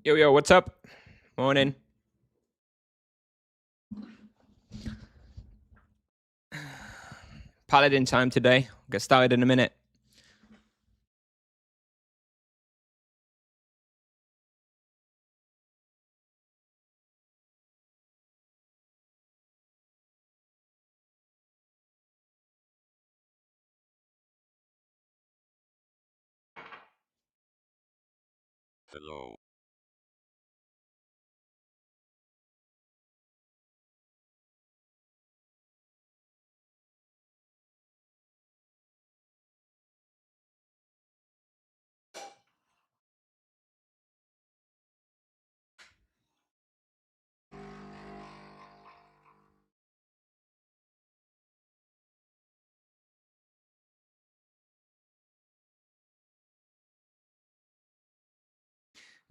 Yo, yo, what's up? Morning. Paladin time today. Get started in a minute. Hello.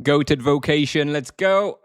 Goated vocation. Let's go.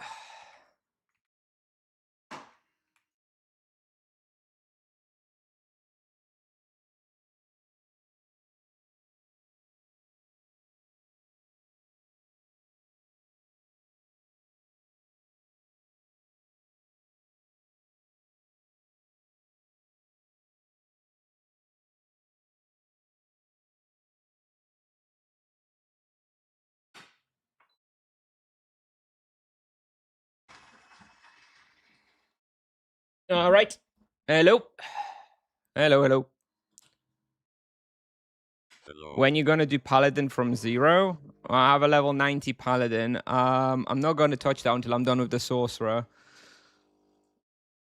All right. Hello. Hello, hello. Hello. When you're gonna do Paladin from zero, I have a level 90 Paladin. I'm not gonna touch that until I'm done with the Sorcerer.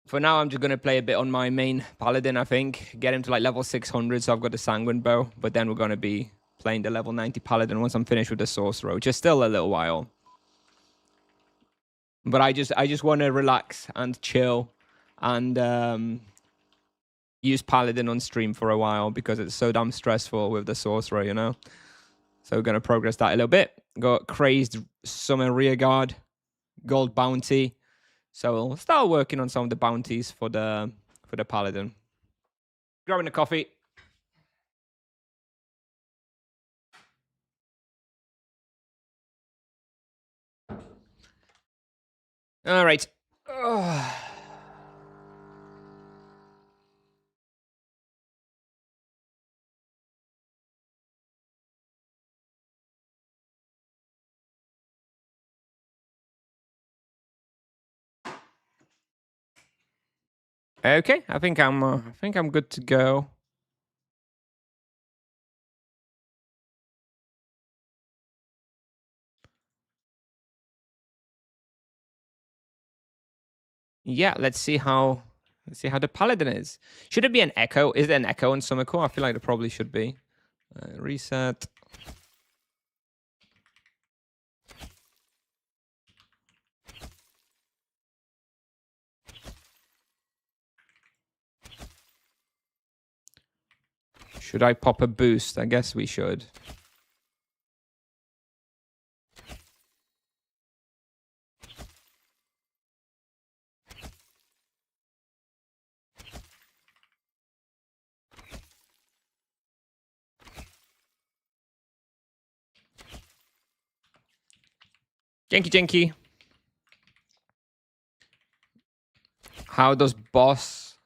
For now, I'm just gonna play a bit on my main Paladin. I think get him to like level 600, so I've got the Sanguine Bow. But then we're gonna be playing the level 90 Paladin once I'm finished with the Sorcerer, which is still a little while. But I just want to relax and chill and use Paladin on stream for a while because it's so damn stressful with the Sorcerer, you know? So we're going to progress that a little bit. Got Crazed Summon Rearguard, Gold Bounty. So we'll start working on some of the bounties for the Paladin. Grabbing a coffee. All right. Okay, I think I'm good to go. Yeah, let's see how the Paladin is. Should it be an echo? Is there an echo in Summercore? I feel like it probably should be. Reset. Should I pop a boost? I guess we should. Jenky Jenky. How does boss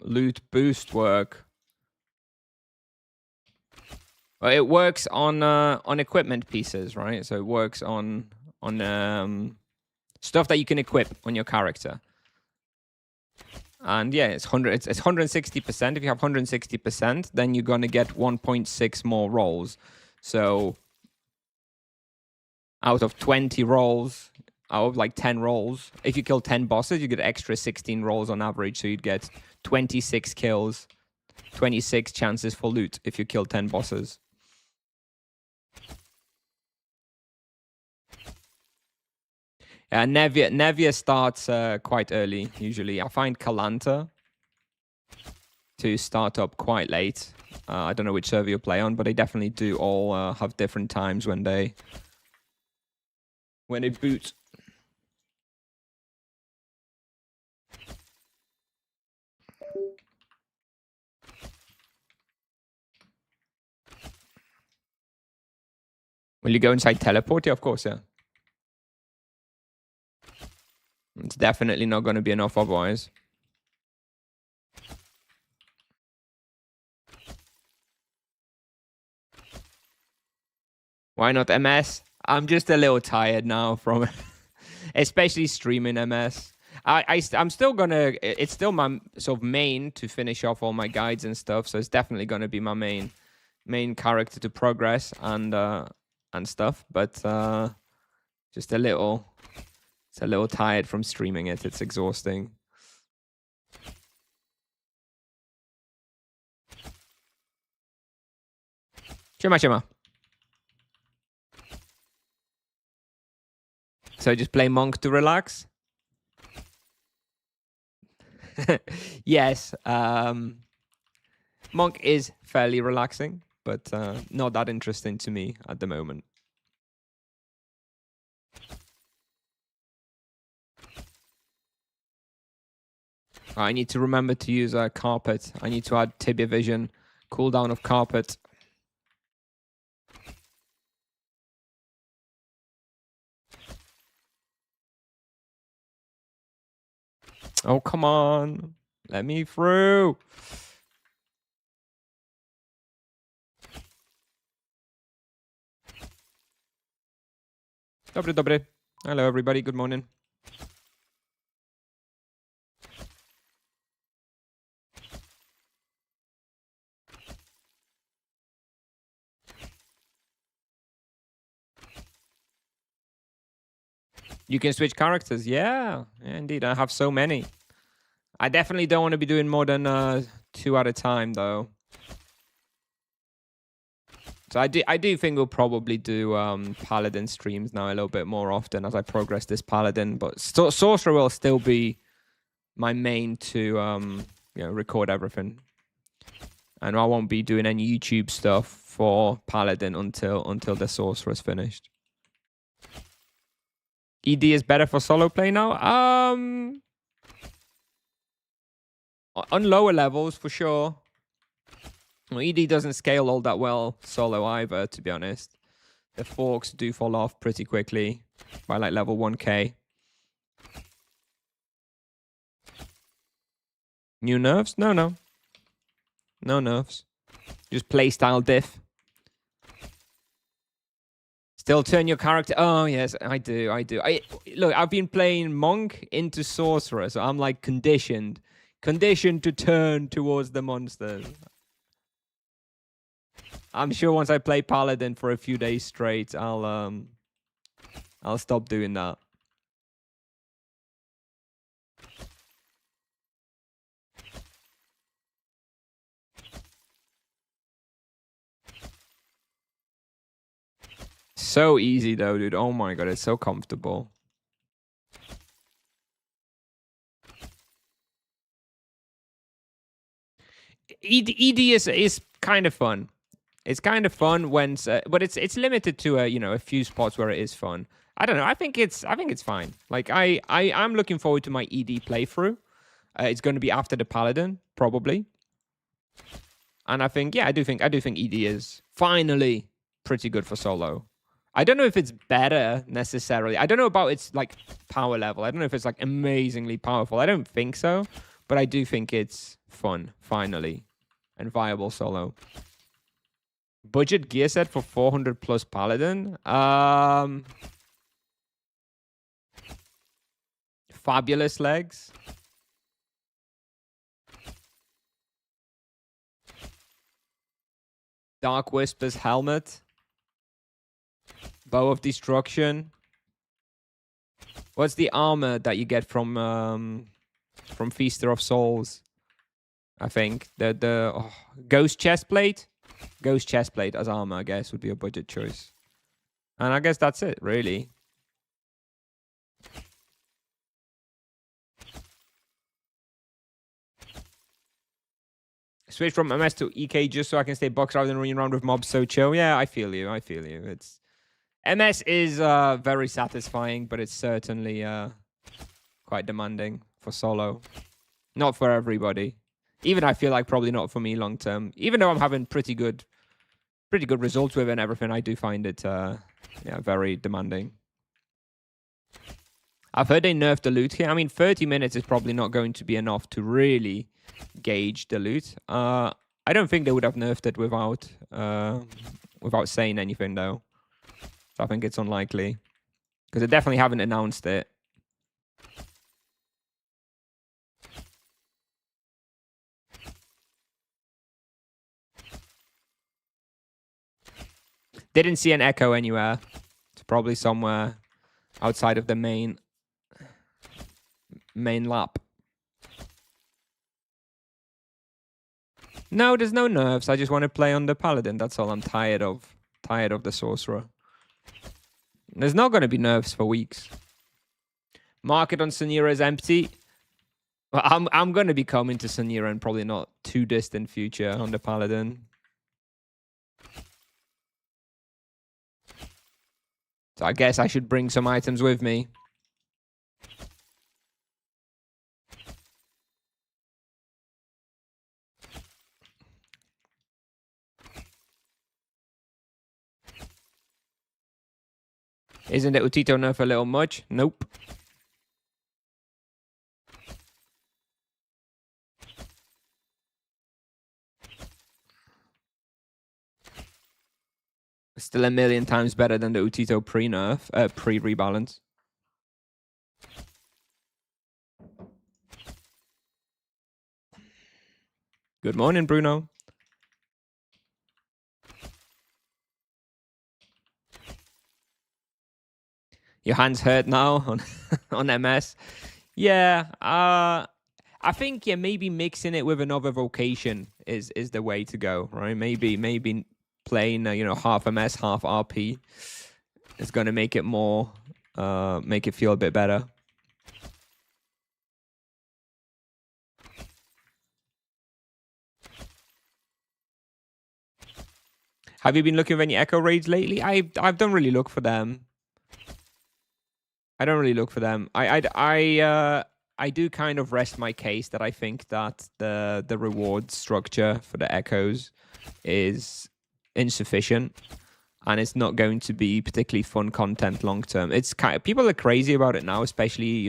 loot boost work? Well, it works on equipment pieces, right? So it works on stuff that you can equip on your character. And yeah, it's 160%. If you have 160%, then you're gonna get 1.6 more rolls. So out of 20 rolls, out of like 10 rolls, if you kill 10 bosses, you get extra 16 rolls on average. So you'd get 26 kills, 26 chances for loot if you kill 10 bosses. Nevia starts quite early, usually. I find Kalanta to start up quite late. I don't know which server you play on, but they definitely do all have different times when they boot. Will you go inside teleport? Yeah, of course, yeah. It's definitely not going to be enough otherwise. Why not MS? I'm just a little tired now from especially streaming MS. I'm still gonna. It's still my sort of main to finish off all my guides and stuff. So it's definitely gonna be my main character to progress and stuff. But just a little. It's a little tired from streaming it. It's exhausting. Chima. So just play Monk to relax? Yes. Monk is fairly relaxing, but not that interesting to me at the moment. I need to remember to use a carpet. I need to add Tibia vision, cooldown of carpet. Oh, come on. Let me through. Dobry. Hello, everybody. Good morning. You can switch characters. Yeah, indeed. I have so many. I definitely don't want to be doing more than 2 at a time, though. So I do think we'll probably do Paladin streams now a little bit more often as I progress this Paladin. But Sorcerer will still be my main to record everything. And I won't be doing any YouTube stuff for Paladin until the Sorcerer is finished. ED is better for solo play now? On lower levels, for sure. Well, ED doesn't scale all that well solo either, to be honest. The forks do fall off pretty quickly by like level 1k. New nerfs? No. No nerfs. Just playstyle diff. Still turn your character. Oh, yes, I do. Look, I've been playing Monk into Sorcerer, so I'm like conditioned to turn towards the monsters. I'm sure once I play Paladin for a few days straight, I'll stop doing that. So easy though, dude. Oh my god, it's so comfortable. ED is kind of fun. It's kind of fun when, but it's limited to a few spots where it is fun. I don't know. I think it's fine. Like I'm looking forward to my ED playthrough. It's going to be after the Paladin probably, and I think I do think ED is finally pretty good for solo. I don't know if it's better necessarily. I don't know about its like power level. I don't know if it's like amazingly powerful. I don't think so, but I do think it's fun finally and viable solo. Budget gear set for 400 plus Paladin. Fabulous legs. Dark Whisper's helmet. Bow of Destruction. What's the armor that you get from Feaster of Souls? I think the Ghost Chestplate. Ghost Chestplate as armor, I guess, would be a budget choice. And I guess that's it, really. Switch from MS to EK just so I can stay box rather than running around with mobs so chill. Yeah, I feel you. It's MS is very satisfying, but it's certainly quite demanding for solo. Not for everybody. Even I feel like probably not for me long term. Even though I'm having pretty good results with it and everything, I do find it very demanding. I've heard they nerfed the loot here. I mean, 30 minutes is probably not going to be enough to really gauge the loot. I don't think they would have nerfed it without saying anything, though. So I think it's unlikely. Because they definitely haven't announced it. Didn't see an echo anywhere. It's probably somewhere outside of the main lap. No, there's no nerfs. I just want to play on the Paladin. That's all. I'm tired of the Sorcerer. There's not going to be nerfs for weeks. Market on Sanira is empty. Well, I'm going to be coming to Sanira in probably not too distant future on the Paladin. So I guess I should bring some items with me. Isn't it Utito nerf a little much? Nope. Still a million times better than the Utito pre-nerf, pre-rebalance. Good morning, Bruno. Your hands hurt now on on MS. Yeah, I think maybe mixing it with another vocation is the way to go, right? Maybe playing half MS, half RP is going to make it more make it feel a bit better. Have you been looking for any Echo raids lately? I don't really look for them. I don't really look for them. I do kind of rest my case that I think that the reward structure for the Echoes is insufficient, and it's not going to be particularly fun content long term. It's people are crazy about it now, especially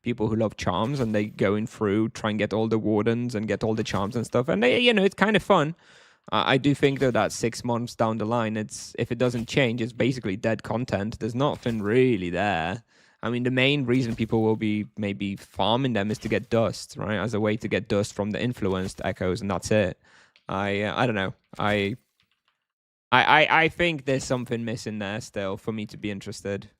people who love charms, and they going through try and get all the wardens and get all the charms and stuff, and they it's kind of fun. I do think though that 6 months down the line, if it doesn't change, it's basically dead content. There's nothing really there. I mean, the main reason people will be maybe farming them is to get dust, right? As a way to get dust from the influenced Echoes, and that's it. I don't know. I think there's something missing there still for me to be interested.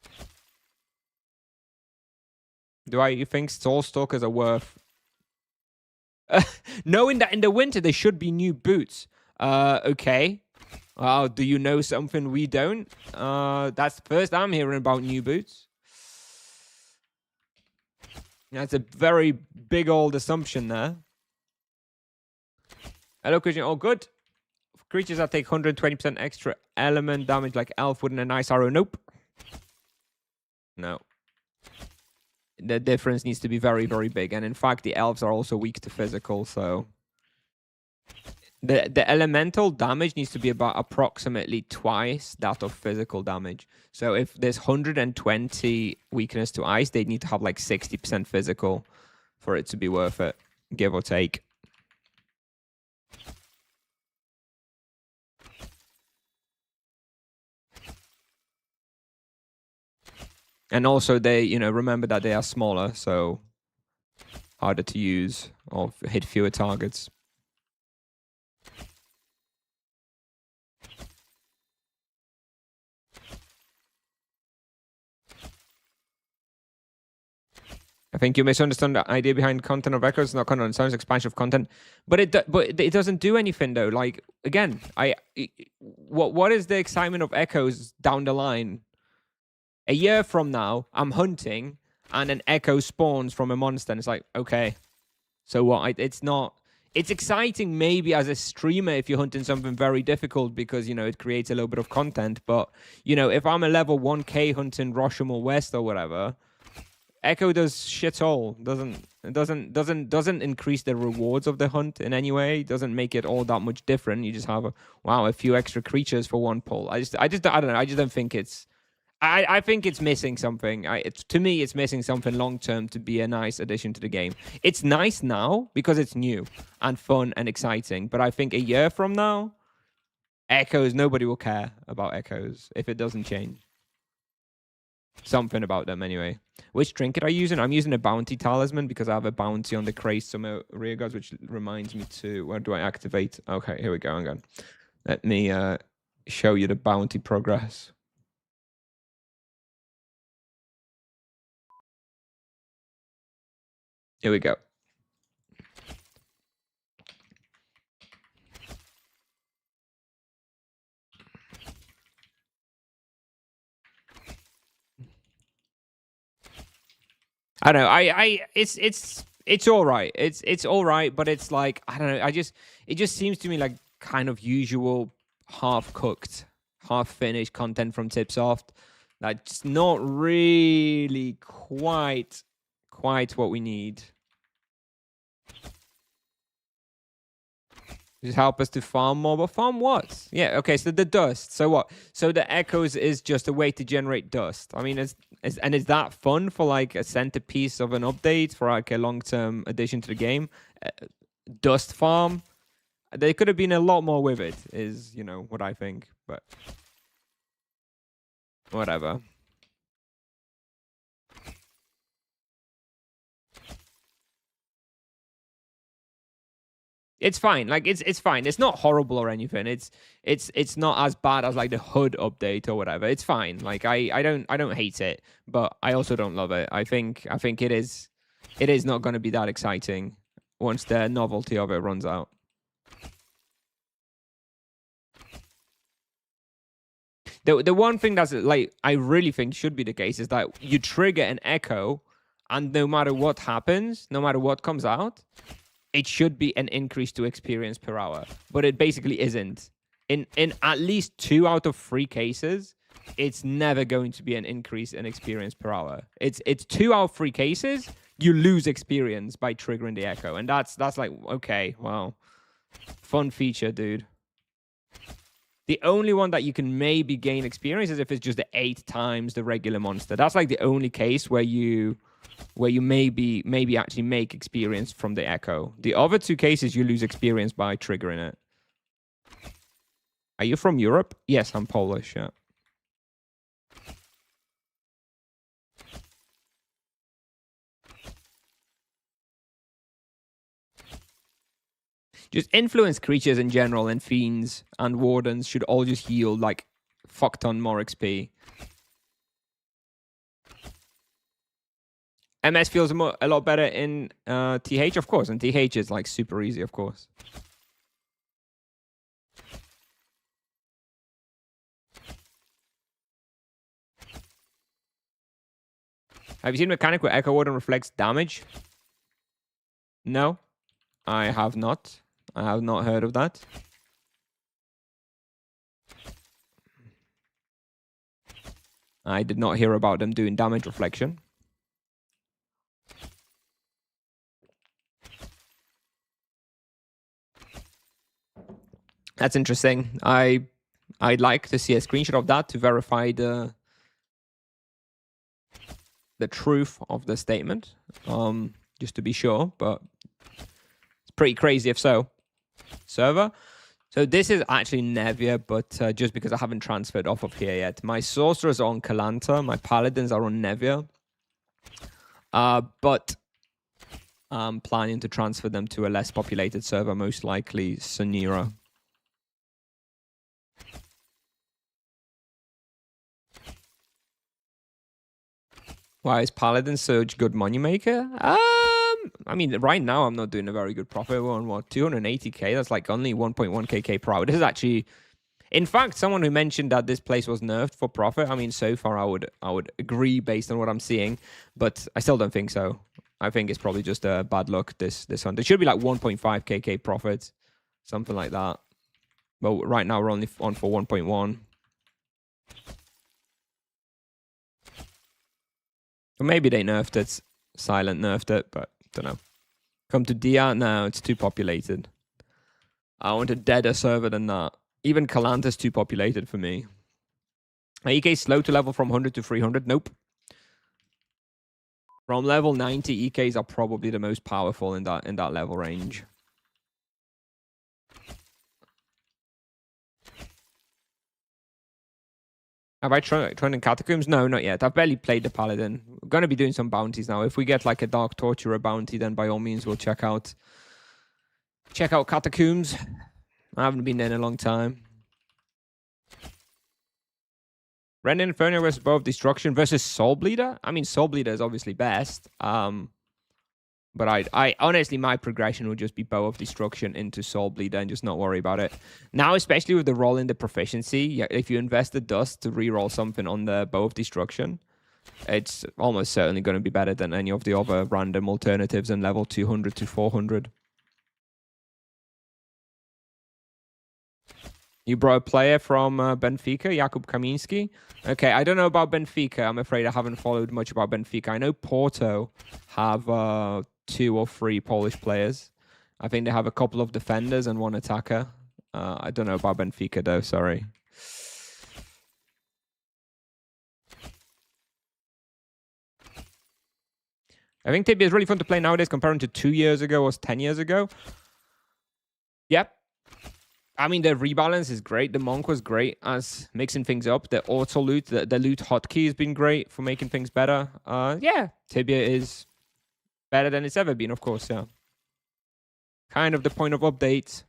You think Soul Stalkers are worth? Knowing that in the winter there should be new boots. Okay. Well, do you know something we don't? That's the first I'm hearing about new boots. That's a very big old assumption there. Hello, Christian. All good. Creatures that take 120% extra element damage like Elf wouldn't a nice arrow. Nope. No. The difference needs to be very, very big. And in fact, the Elves are also weak to physical, so... The elemental damage needs to be about approximately twice that of physical damage. So if there's 120 weakness to ice, they need to have like 60% physical for it to be worth it, give or take. And also they, remember that they are smaller, so harder to use or hit fewer targets. I think you misunderstand the idea behind content of Echoes. It's not content, it sounds expansion of content, but it doesn't do anything though. Like again, what is the excitement of Echoes down the line? A year from now, I'm hunting and an Echo spawns from a monster, and it's like, okay, so what? It's not. It's exciting maybe as a streamer if you're hunting something very difficult because it creates a little bit of content. But if I'm a level 1k hunting Roshamel West or whatever. Echo does shit all. Doesn't increase the rewards of the hunt in any way. Doesn't make it all that much different. You just have a few extra creatures for one pull. I don't know. I just don't think it's I think it's missing something. To me, it's missing something long term to be a nice addition to the game. It's nice now because it's new and fun and exciting. But I think a year from now, echoes, nobody will care about echoes if it doesn't change. Something about them anyway. Which trinket are you using? I'm using a bounty talisman because I have a bounty on the Crazed Summer rear guards, which reminds me to, where do I activate? Okay, here we go. Hang on. Let me show you the bounty progress. Here we go. I don't know. It's all right. It's all right, but it's like, I don't know. It just seems to me like kind of usual half cooked, half finished content from Tipsoft. That's not really quite what we need. Just help us to farm more. But farm what? Yeah, okay, so the dust. So what? So the echoes is just a way to generate dust. I mean, is that fun for like a centerpiece of an update for like a long-term addition to the game? Dust farm? There could have been a lot more with it, is, you know, what I think. But whatever. It's fine. Like it's fine. It's not horrible or anything. It's not as bad as like the HUD update or whatever. It's fine. Like I don't hate it, but I also don't love it. I think it is not going to be that exciting once the novelty of it runs out. The one thing that's like I really think should be the case is that you trigger an echo, and no matter what happens, no matter what comes out, it should be an increase to experience per hour, but it basically isn't. In at least 2 out of 3 cases, it's never going to be an increase in experience per hour. It's 2 out of 3 cases, you lose experience by triggering the echo, and that's like, okay, wow, fun feature, dude. The only one that you can maybe gain experience is if it's just the 8 times the regular monster. That's like the only case where you maybe actually make experience from the echo. The other 2 cases, you lose experience by triggering it. Are you from Europe? Yes, I'm Polish, yeah. Just influence creatures in general and fiends and wardens should all just yield like fuck ton more XP. MS feels a lot better in TH, of course, and TH is like super easy, of course. Have you seen a mechanic where Echo Warden reflects damage? No, I have not. I have not heard of that. I did not hear about them doing damage reflection. That's interesting. I'd like to see a screenshot of that to verify the truth of the statement, just to be sure, but it's pretty crazy if so. Server. So this is actually Nevia, but just because I haven't transferred off of here yet. My Sorcerers are on Kalanta, my Paladins are on Nevia, but I'm planning to transfer them to a less populated server, most likely Sonira. Why is Paladin such good money maker? I mean, right now I'm not doing a very good profit. We're on what, 280k? That's like only 1.1k per hour. This is actually, in fact, someone who mentioned that this place was nerfed for profit. I mean, so far I would agree based on what I'm seeing, but I still don't think so. I think it's probably just a bad luck this hunt. It should be like 1.5k profit, something like that. But right now we're only on for 1.1. Or maybe they nerfed it. Silent nerfed it, but don't know. Come to Dia? No, it's too populated. I want a deader server than that. Even Kalanta's too populated for me. EK slow to level from 100 to 300. Nope. From level 90, EKs are probably the most powerful in that level range. Have I tried in Catacombs? No, not yet. I've barely played the Paladin. We're going to be doing some bounties now. If we get like a Dark Torturer bounty, then by all means we'll check out Catacombs. I haven't been there in a long time. Ren Inferno versus Bow of Destruction versus Soul Bleeder? I mean, Soul Bleeder is obviously best. But I honestly, my progression would just be Bow of Destruction into Soul Bleeder and just not worry about it. Now, especially with the roll in the proficiency, if you invest the dust to reroll something on the Bow of Destruction, it's almost certainly going to be better than any of the other random alternatives in level 200 to 400. You brought a player from Benfica, Jakub Kaminski. Okay, I don't know about Benfica. I'm afraid I haven't followed much about Benfica. I know Porto have 2 or 3 Polish players. I think they have a couple of defenders and 1 attacker. I don't know about Benfica, though. Sorry. I think Tibia is really fun to play nowadays comparing to 2 years ago or 10 years ago. Yep. I mean, the rebalance is great. The Monk was great as mixing things up. The auto loot, the loot hotkey has been great for making things better. Yeah, Tibia is better than it's ever been, of course, yeah. Kind of the point of updates.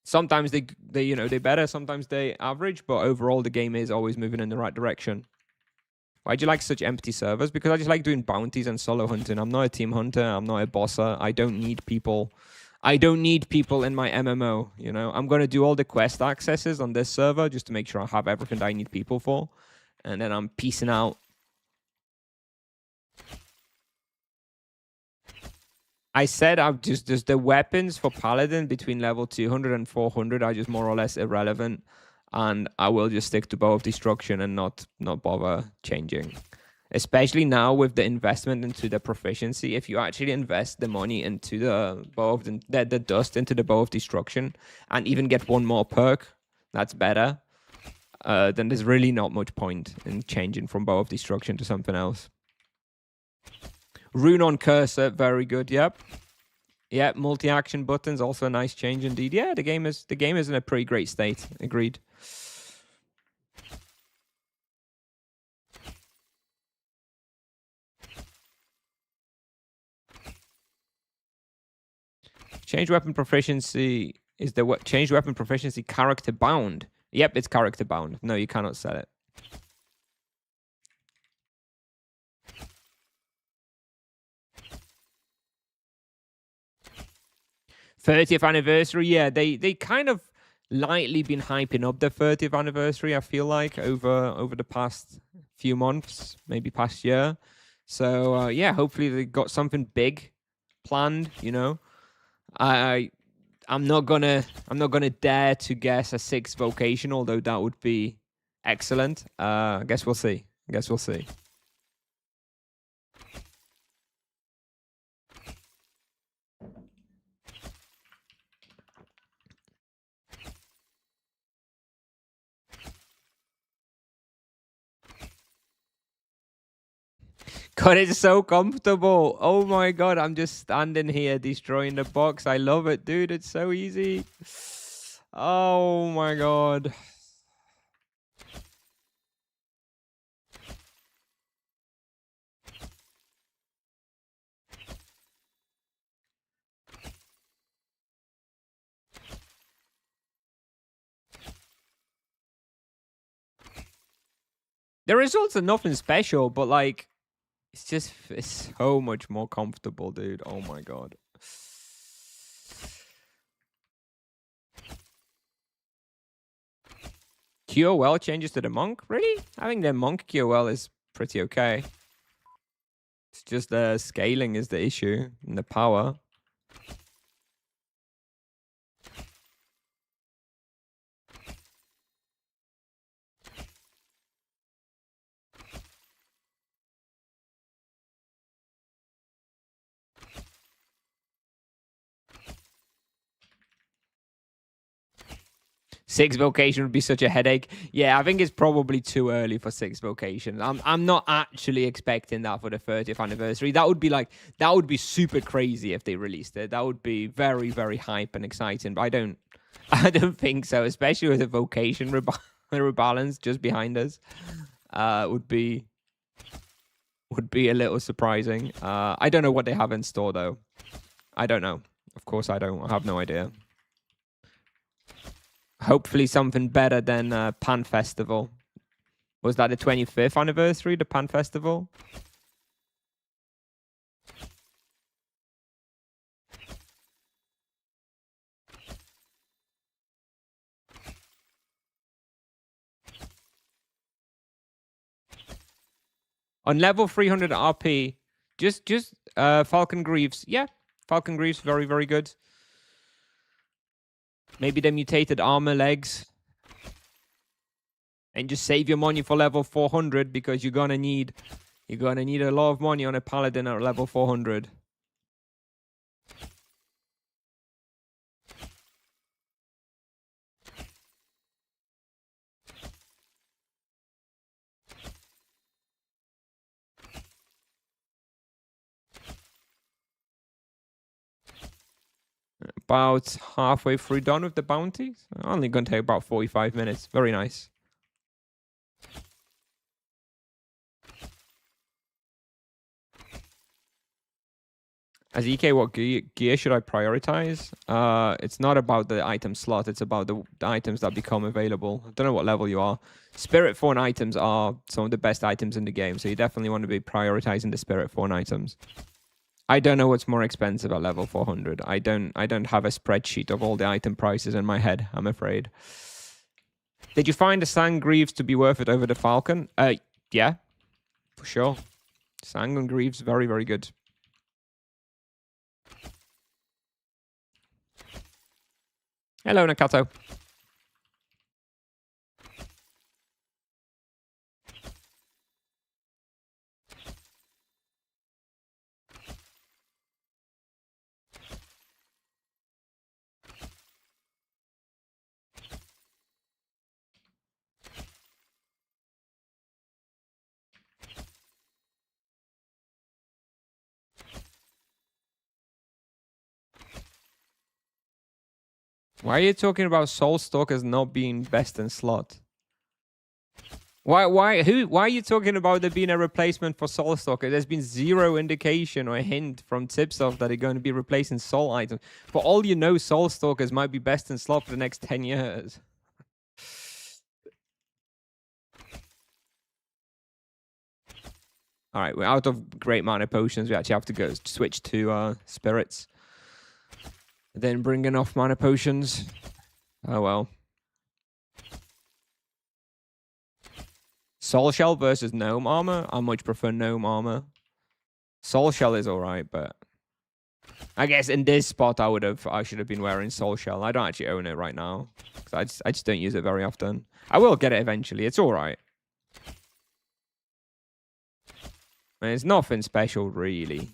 Sometimes they better, sometimes they average, but overall the game is always moving in the right direction. Why do you like such empty servers? Because I just like doing bounties and solo hunting. I'm not a team hunter. I'm not a bosser. I don't need people. I don't need people in my MMO, you know? I'm going to do all the quest accesses on this server just to make sure I have everything that I need people for. And then I'm peacing out. I said I've just the weapons for Paladin between level 200 and 400 are just more or less irrelevant. And I will just stick to Bow of Destruction and not bother changing. Especially now with the investment into the proficiency. If you actually invest the money into the Bow of the dust into the Bow of Destruction and even get 1 more perk, that's better. Then there's really not much point in changing from Bow of Destruction to something else. Rune on Cursor, very good. Yep. Yeah, multi-action buttons, also a nice change indeed. Yeah, the game is in a pretty great state. Agreed. Change weapon proficiency is the change weapon proficiency character bound. Yep, it's character bound. No, you cannot sell it. '30th anniversary, yeah, they kind of lightly been hyping up the 30th anniversary. I feel like over the past few months, maybe past year. So yeah, hopefully they got something big planned. You know, I'm not gonna dare to guess a 6th vocation, although that would be excellent. I guess we'll see. God, it's so comfortable. Oh my God, I'm just standing here destroying the box. I love it, dude. It's so easy. Oh my God. The results are nothing special, but like, it's so much more comfortable, dude. Oh my God. QOL changes to the monk? Really? I think the monk QOL is pretty okay. It's just the scaling is the issue and the power. 6 vocation would be such a headache. Yeah, I think it's probably too early for 6 vocation. I'm not actually expecting that for the 30th anniversary. That would be super crazy if they released it. That would be very, very hype and exciting. But I don't think so, especially with the vocation rebalance just behind us. Would be a little surprising. I don't know what they have in store though. I don't know. Of course I don't. I have no idea. Hopefully something better than Pan Festival. Was that the 25th anniversary, the Pan Festival? On level 300 RP, just Falcon Greaves. Yeah, Falcon Greaves, very, very good. Maybe the mutated armor legs. And just save your money for level 400 because you're gonna need a lot of money on a paladin at level 400. About halfway through done with the bounties. Only gonna take about 45 minutes. Very nice. As EK, what gear should I prioritize? It's not about the item slot. It's about the items that become available. I don't know what level you are. Spirit Fawn items are some of the best items in the game, so you definitely want to be prioritizing the Spirit Fawn items. I don't know what's more expensive at level 400. I don't have a spreadsheet of all the item prices in my head, I'm afraid. Did you find the Sang Greaves to be worth it over the Falcon? Yeah, for sure. Sang and Greaves, very, very good. Hello, Nakato. Why are you talking about Soul Stalkers not being best in slot? Why are you talking about there being a replacement for Soul Stalker? There's been zero indication or hint from Tipsoft that they're going to be replacing Soul items. For all you know, Soul Stalkers might be best in slot for the next 10 years. All right, we're out of great mana potions. We actually have to go switch to spirits. Then bring enough mana potions. Oh well. Soul Shell versus Gnome Armor. I much prefer Gnome Armor. Soul Shell is alright, but I guess in this spot I should have been wearing Soul Shell. I don't actually own it right now. I just don't use it very often. I will get it eventually. It's alright. I mean, it's nothing special really.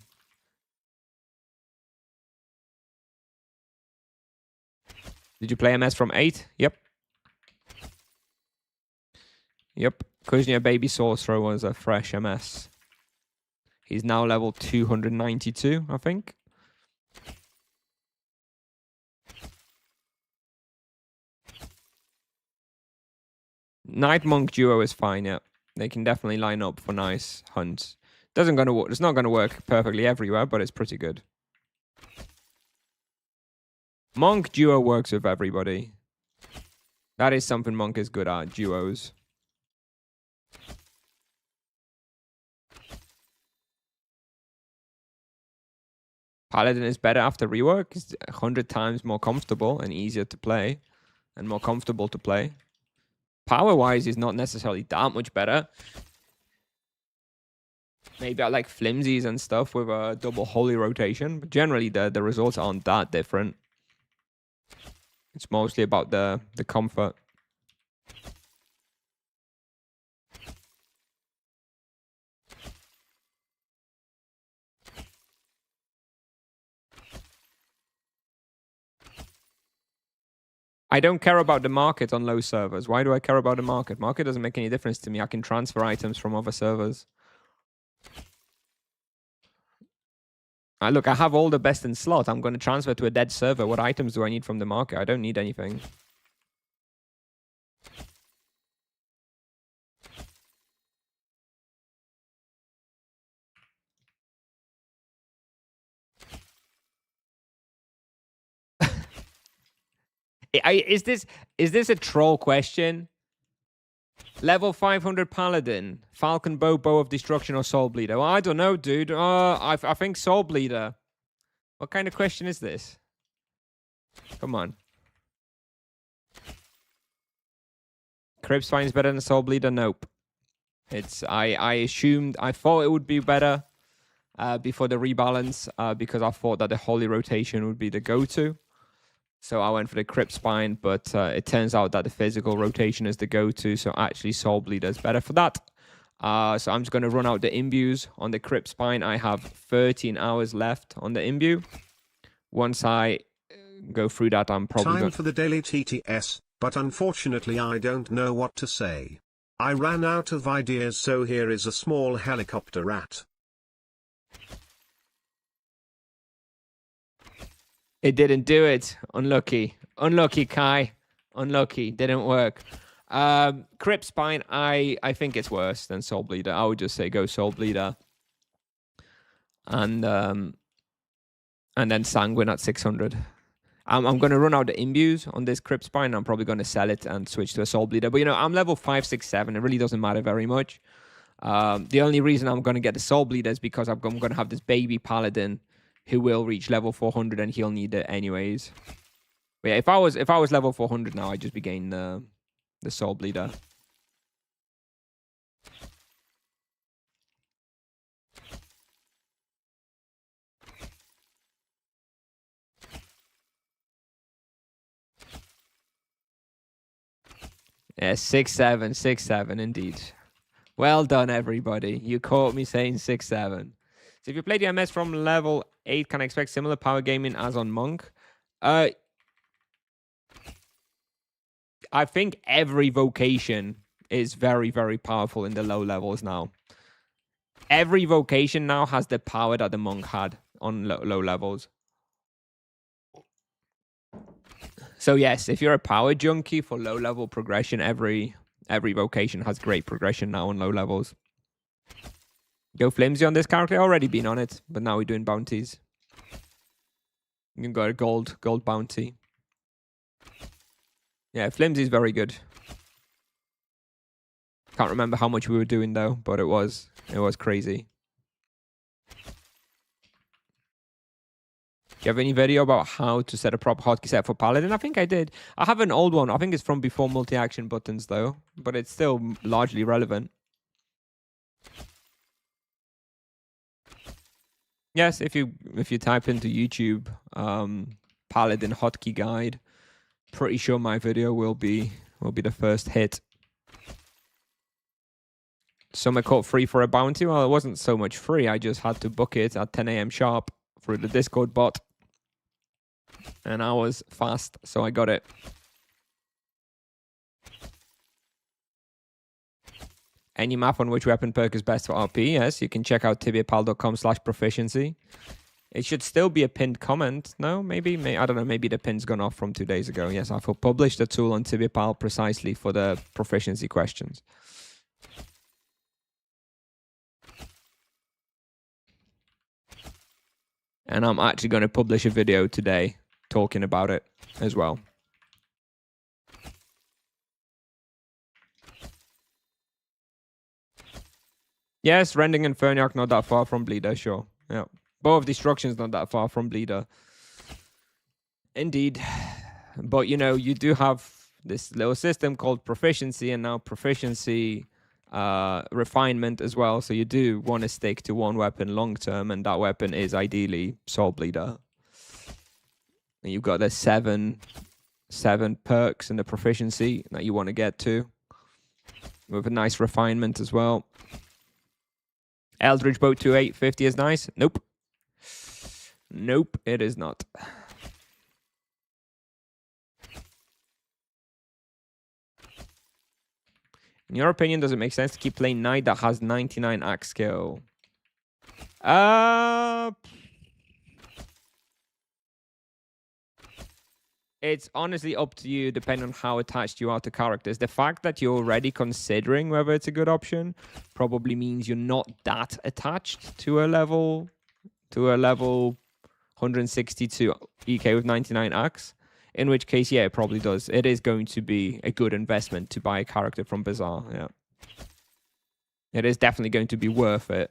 Did you play MS from 8? Yep. Yep. Kuznia Baby Sorcerer was a fresh MS. He's now level 292, I think. Knight Monk duo is fine, yeah. They can definitely line up for nice hunts. It's not gonna work perfectly everywhere, but it's pretty good. Monk duo works with everybody. That is something Monk is good at, duos. Paladin is better after rework. It's 100 times more comfortable and easier to play. And more comfortable to play. Power-wise, is not necessarily that much better. Maybe I like flimsies and stuff with a double holy rotation. But generally, the results aren't that different. It's mostly about the comfort. I don't care about the market on low servers. Why do I care about the market? Market doesn't make any difference to me. I can transfer items from other servers. Look, I have all the best in slot. I'm going to transfer to a dead server. What items do I need from the market? I don't need anything. Is this a troll question? Level 500 Paladin, Falcon Bow, Bow of Destruction, or Soul Bleeder? Well, I don't know, dude. I think Soul Bleeder. What kind of question is this? Come on. Crypt Spine's better than Soul Bleeder? Nope. I thought it would be better before the rebalance because I thought that the Holy Rotation would be the go-to. So I went for the Crypt Spine, but it turns out that the physical rotation is the go-to. So actually Soul Bleeder is better for that. So I'm just going to run out the imbues on the Crypt Spine. I have 13 hours left on the imbue. Once I go through that, I'm probably Time for the daily TTS, but unfortunately I don't know what to say. I ran out of ideas, so here is a small helicopter rat. It didn't do it. Unlucky. Unlucky, Kai. Unlucky. Didn't work. Crypt Spine, I think it's worse than Soul Bleeder. I would just say go Soul Bleeder. And then Sanguine at 600. I'm going to run out the imbues on this Crypt Spine. I'm probably going to sell it and switch to a Soul Bleeder. But, you know, I'm level 5, 6, 7. It really doesn't matter very much. The only reason I'm going to get the Soul Bleeder is because I'm going to have this baby Paladin who will reach level 400 and he'll need it anyways. But yeah, if I was level 400 now, I'd just be getting the Soul Bleeder. Yeah, 6-7, 6-7 indeed. Well done, everybody. You caught me saying 6-7. So if you play the MS from level 8, can I expect similar power gaming as on Monk? I think every vocation is very, very powerful in the low levels now. Every vocation now has the power that the Monk had on low levels. So yes, if you're a power junkie for low level progression, every vocation has great progression now on low levels. Go Flimsy on this character. Already been on it, but now we're doing bounties. You can go a gold bounty. Yeah, Flimsy's very good. Can't remember how much we were doing though, but it was crazy. Do you have any video about how to set a proper hotkey set for Paladin? I think I did. I have an old one. I think it's from before multi-action buttons though, but it's still largely relevant. Yes, if you type into YouTube Paladin hotkey guide, pretty sure my video will be the first hit. Summer caught free for a bounty. Well, it wasn't so much free. I just had to book it at 10 a.m. sharp through the Discord bot. And I was fast, so I got it. Any map on which weapon perk is best for RP? Yes, you can check out tibiapal.com/proficiency. It should still be a pinned comment. No, maybe I don't know. Maybe the pin's gone off from 2 days ago. Yes, I've published a tool on TibiaPal precisely for the proficiency questions. And I'm actually going to publish a video today talking about it as well. Yes, Rending and Ferniak not that far from Bleeder, sure. Yeah. Bow of Destruction's not that far from Bleeder. Indeed. But, you know, you do have this little system called Proficiency, and now Proficiency refinement as well. So you do want to stick to one weapon long term, and that weapon is ideally Soul Bleeder. And you've got the seven perks in the Proficiency that you want to get to, with a nice refinement as well. Eldridge Boat 2850 is nice. Nope. Nope, it is not. In your opinion, does it make sense to keep playing Knight that has 99 axe skill? It's honestly up to you, depending on how attached you are to characters. The fact that you're already considering whether it's a good option probably means you're not that attached to a level 162 EK with 99 axe. In which case, yeah, it probably does. It is going to be a good investment to buy a character from Bazaar. Yeah, it is definitely going to be worth it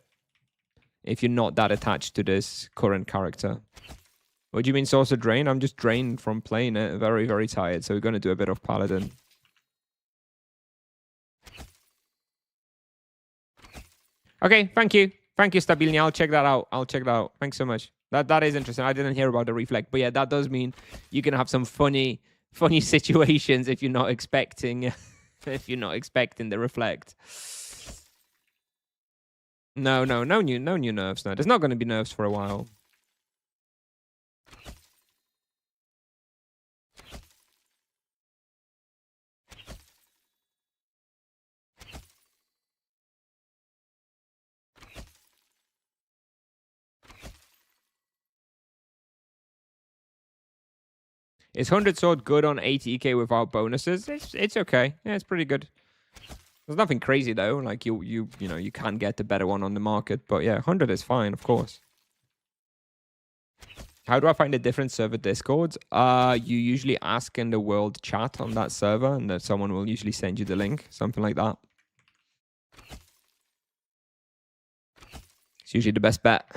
if you're not that attached to this current character. What do you mean Sorcerer drain? I'm just drained from playing it. Very, very tired. So we're going to do a bit of Paladin. Okay, thank you. Thank you, Stabilny. I'll check that out. I'll check that out. Thanks so much. That is interesting. I didn't hear about the reflect. But yeah, that does mean you can have some funny situations if you're not expecting the reflect. No new nerfs. No, there's not going to be nerfs for a while. Is 100 sword good on 80 EK without bonuses? It's okay. Yeah, it's pretty good. There's nothing crazy though. Like you can get the better one on the market, but yeah, 100 is fine, of course. How do I find a different server Discords? You usually ask in the world chat on that server, and then someone will usually send you the link, something like that. It's usually the best bet.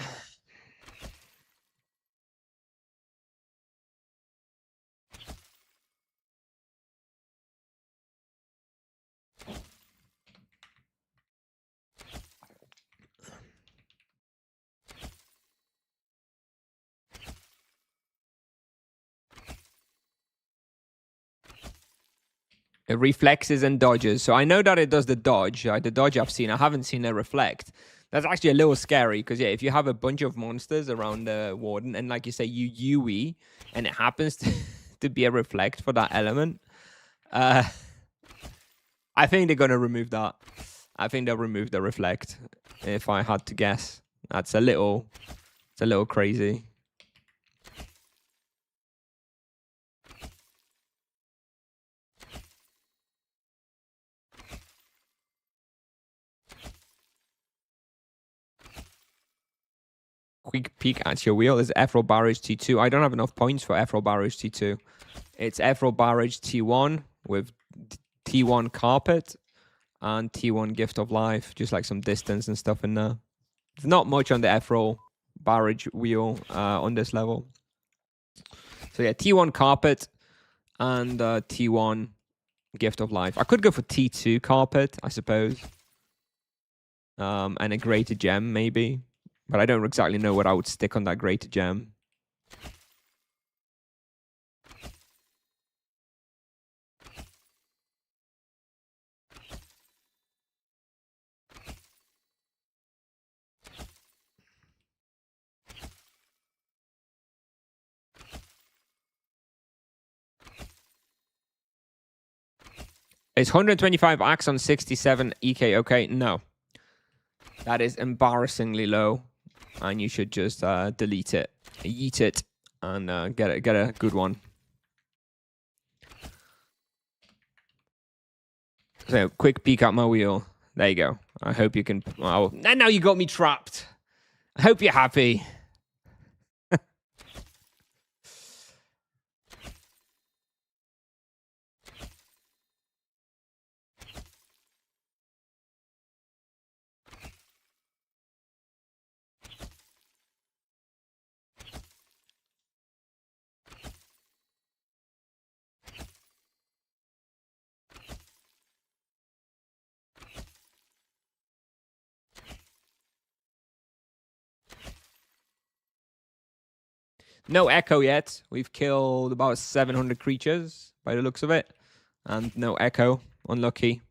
It reflexes and dodges. So I know that it does the dodge. The dodge I've seen. I haven't seen it reflect. That's actually a little scary because, yeah, if you have a bunch of monsters around the warden and, like you say, you UE and it happens to be a reflect for that element, I think they're going to remove that. I think they'll remove the reflect if I had to guess. It's a little crazy. Quick peek at your wheel is Ethereal Barrage T2. I don't have enough points for Ethereal Barrage T2. It's Ethereal Barrage T1 with T1 Carpet and T1 Gift of Life. Just like some distance and stuff in there. There's not much on the Ethereal Barrage wheel on this level. So yeah, T1 Carpet and T1 Gift of Life. I could go for T2 Carpet, I suppose. And a Greater Gem, maybe. But I don't exactly know what I would stick on that Greater Gem. It's 125 axe on 67 EK. Okay, no. That is embarrassingly low. And you should just delete it, yeet it, and get a good one. So, quick peek at my wheel. There you go. I hope you can... Oh, now you got me trapped. I hope you're happy. No echo yet. We've killed about 700 creatures by the looks of it. And no echo. Unlucky.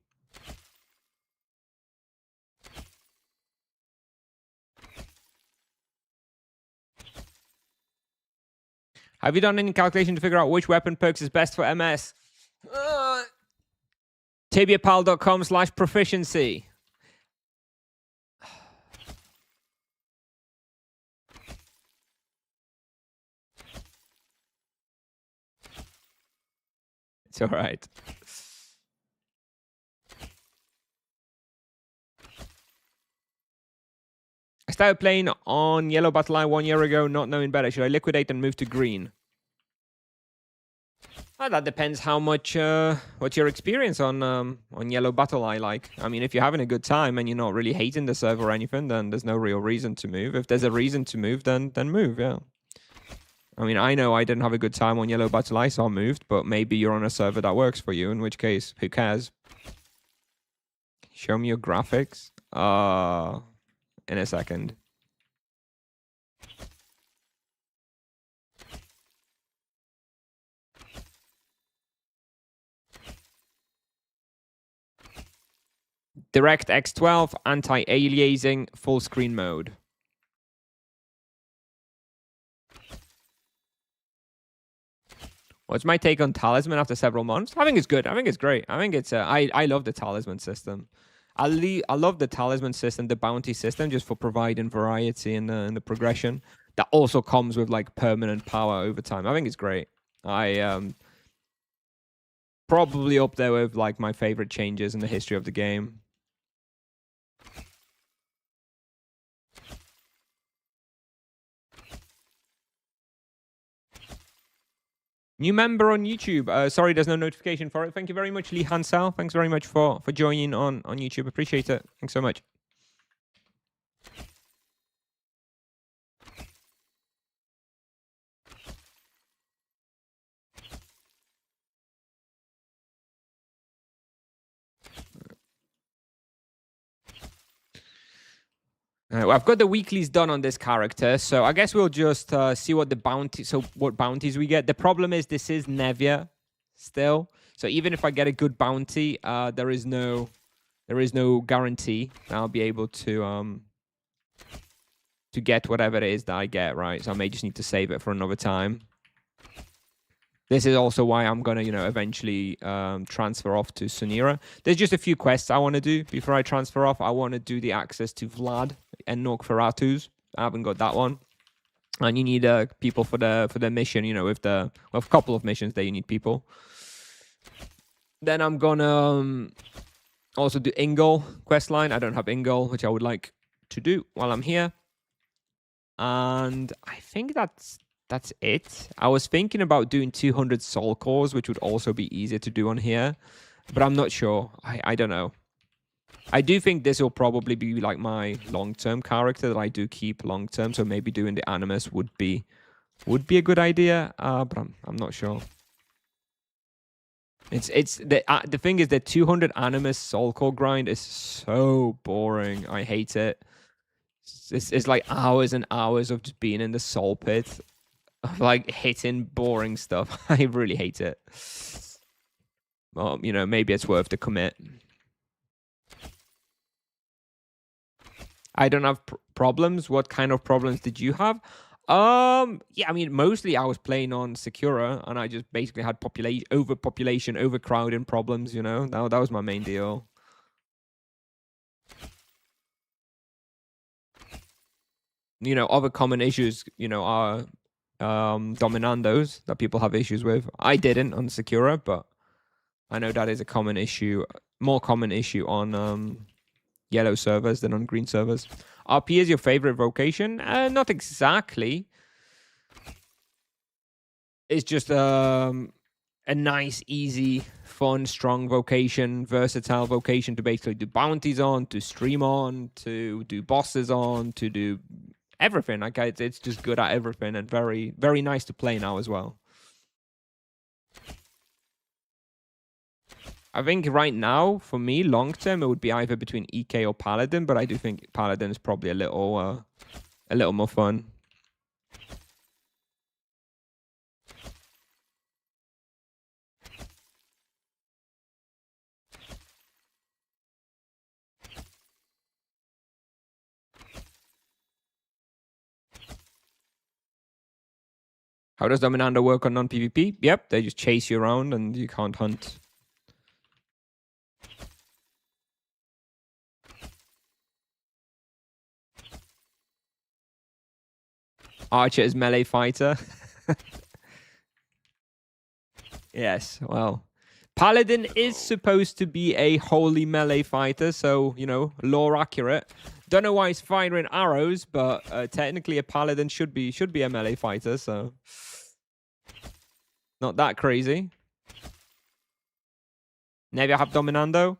Have you done any calculation to figure out which weapon perks is best for MS? TibiaPal.com/proficiency. It's all right. I started playing on Yellow Battle Line 1 year ago, not knowing better. Should I liquidate and move to green? Well, that depends how much, what's your experience on Yellow Battle Eye like. I mean, if you're having a good time and you're not really hating the server or anything, then there's no real reason to move. If there's a reason to move, then move, yeah. I mean, I know I didn't have a good time on Yellow Battle Eye, so I moved, but maybe you're on a server that works for you, in which case, who cares? Show me your graphics. In a second. DirectX 12, anti-aliasing, full screen mode. What's my take on Talisman after several months? I think it's good. I think it's great. I think it's I love the Talisman system. I love the Talisman system, the bounty system, just for providing variety in the progression. That also comes with like permanent power over time. I think it's great. I probably up there with like my favorite changes in the history of the game. New member on YouTube. Sorry, there's no notification for it. Thank you very much, Lee Hansel. Thanks very much for joining on YouTube. Appreciate it. Thanks so much. Well, I've got the weeklies done on this character, so I guess we'll just see what the what bounties we get. The problem is this is Nevia still, so even if I get a good bounty, there is no guarantee that I'll be able to get whatever it is that I get, right? So I may just need to save it for another time. This is also why I'm gonna, eventually transfer off to Sunira. There's just a few quests I want to do before I transfer off. I want to do the access to Vlad and Norkferatus. I haven't got that one. And you need people for the mission, with a couple of missions that you need people. Then I'm gonna also do Ingol questline. I don't have Ingol, which I would like to do while I'm here. And I think that's it. I was thinking about doing 200 soul cores, which would also be easier to do on here, but I'm not sure. I don't know. I do think this will probably be like my long-term character that I do keep long-term, so maybe doing the Animus would be a good idea, but I'm not sure. It's the thing is the 200 Animus soul core grind is so boring. I hate it. It's like hours and hours of just being in the soul pit, of like hitting boring stuff. I really hate it. Well, maybe it's worth the commit. I don't have problems. What kind of problems did you have? Yeah, I mean, mostly I was playing on Sakura, and I just basically had overpopulation, overcrowding problems. That was my main deal. Other common issues, are dominandos that people have issues with. I didn't on Sakura, but I know that is a common issue, more common issue on yellow servers than on green servers. RP is your favorite vocation? Not exactly. It's just a nice, easy, fun, strong vocation, versatile vocation to basically do bounties on, to stream on, to do bosses on, to do everything. Like it's just good at everything and very, very nice to play now as well. I think right now, for me, long term, it would be either between EK or Paladin, but I do think Paladin is probably a little more fun. How does Dominando work on non-PvP? Yep, they just chase you around and you can't hunt. Archer is melee fighter. Yes, well, Paladin is supposed to be a holy melee fighter, so, you know, lore accurate. Don't know why he's firing arrows, but technically a Paladin should be a melee fighter, so not that crazy. Maybe I have Dominando.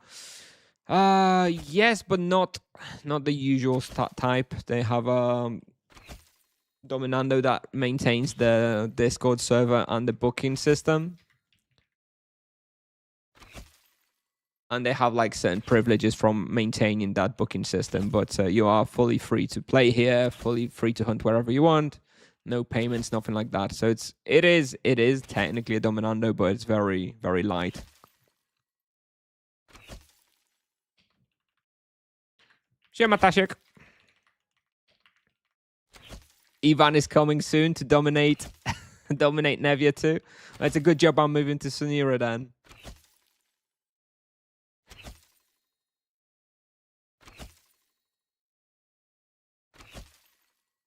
Yes, but not the usual stat type. They have Dominando that maintains the Discord server and the booking system. And they have like certain privileges from maintaining that booking system, but you are fully free to play here, fully free to hunt wherever you want, no payments, nothing like that. So it is technically a Dominando, but it's very, very light. Siema Tashik. Ivan is coming soon to dominate Nevia too. That's a good job I'm moving to Sunira then.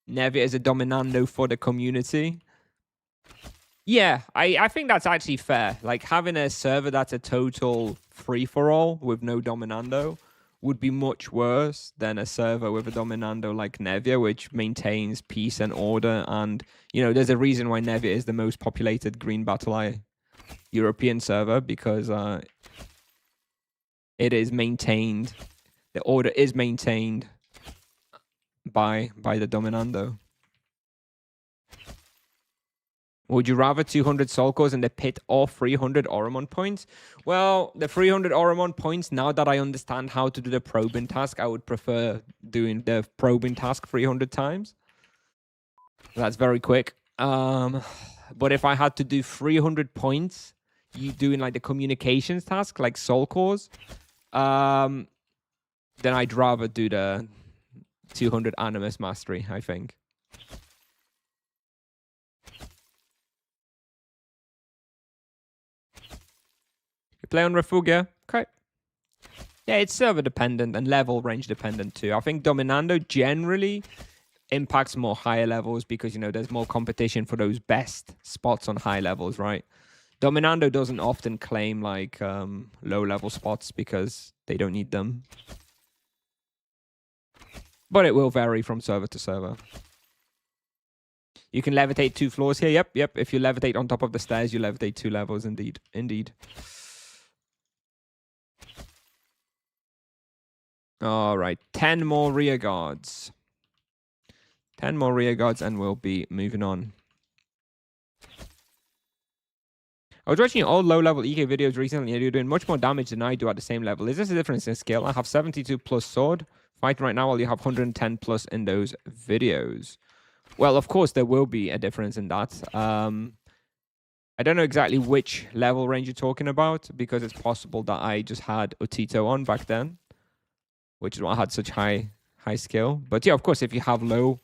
Nevia is a Dominando for the community. Yeah, I think that's actually fair. Like, having a server that's a total free-for-all with no Dominando would be much worse than a server with a Dominando like Nevia, which maintains peace and order. And, you know, there's a reason why Nevia is the most populated Green Battle Eye European server, because it is maintained. The order is maintained by the Dominando. Would you rather 200 Soul Cores in the pit or 300 Oromon points? Well, the 300 Oromon points, now that I understand how to do the probing task, I would prefer doing the probing task 300 times. That's very quick. But if I had to do 300 points, you doing like the communications task, like Soul Cores, then I'd rather do the 200 Animus Mastery, I think. You play on Refugia? Okay. Yeah, it's server dependent and level range dependent too. I think Dominando generally impacts more higher levels because, you know, there's more competition for those best spots on high levels, right? Dominando doesn't often claim like low level spots because they don't need them. But it will vary from server to server. You can levitate 2 floors here. Yep. If you levitate on top of the stairs, you levitate 2 levels. Indeed. All right. 10 more rear guards. 10 more rear guards and we'll be moving on. I was watching your old low-level EK videos recently and you're doing much more damage than I do at the same level. Is this a difference in skill? I have 72 plus sword fighting right now while you have 110 plus in those videos. Well, of course, there will be a difference in that. I don't know exactly which level range you're talking about because it's possible that I just had Otito on back then, which is why I had such high skill. But yeah, of course, if you have low...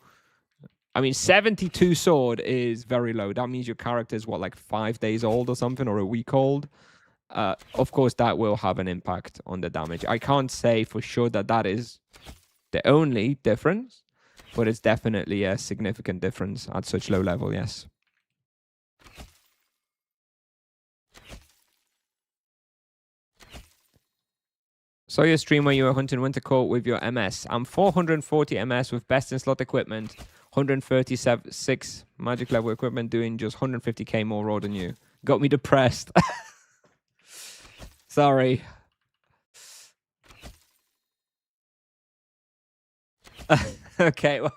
I mean, 72 sword is very low. That means your character is, what, like 5 days old or something, or a week old? Of course, that will have an impact on the damage. I can't say for sure that that is the only difference, but it's definitely a significant difference at such low level, yes. Saw your stream where you were hunting Winter Court with your MS. I'm 440 MS with best in slot equipment, 136 magic level equipment, doing just 150k more raw than you. Got me depressed. Sorry. Okay, well,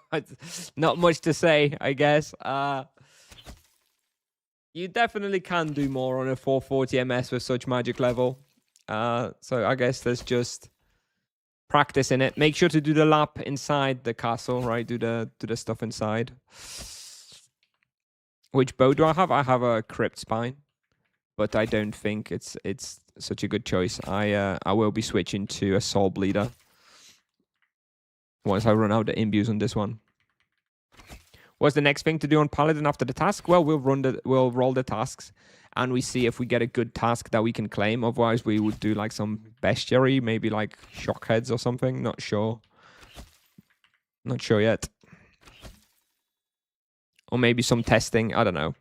not much to say, I guess. You definitely can do more on a 440 MS with such magic level. So I guess there's just practice in it. Make sure to do the lap inside the castle, right? Do the stuff inside. Which bow do I have? I have a Crypt Spine, but I don't think it's such a good choice. I will be switching to a Soul Bleeder once I run out the imbues on this one. What's the next thing to do on Paladin after the task? Well, we'll roll the tasks and we see if we get a good task that we can claim. Otherwise, we would do like some bestiary, maybe like shockheads or something. Not sure. Not sure yet. Or maybe some testing. I don't know.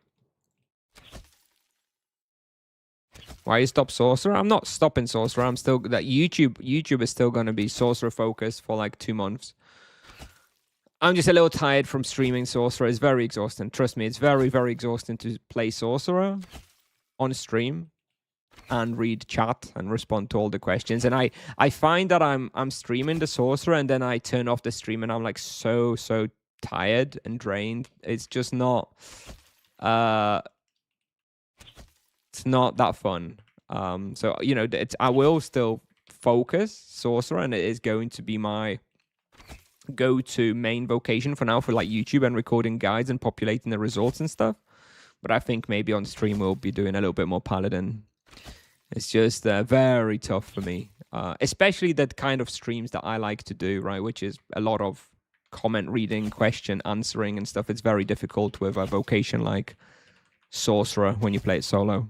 Why you stop Sorcerer? I'm not stopping Sorcerer. I'm still that YouTube is still going to be Sorcerer focused for like 2 months. I'm just a little tired from streaming Sorcerer. It's very exhausting. Trust me, it's very, very exhausting to play Sorcerer on stream and read chat and respond to all the questions. And I find that I'm streaming the Sorcerer and then I turn off the stream and I'm like so tired and drained. It's just not it's not that fun. So you know, I will still focus Sorcerer, and it is going to be my go-to main vocation for now for like YouTube and recording guides and populating the results and stuff. But I think maybe on stream we'll be doing a little bit more Paladin. It's just very tough for me, especially the kind of streams that I like to do, right? Which is a lot of comment reading, question answering and stuff. It's very difficult with a vocation like Sorcerer when you play it solo.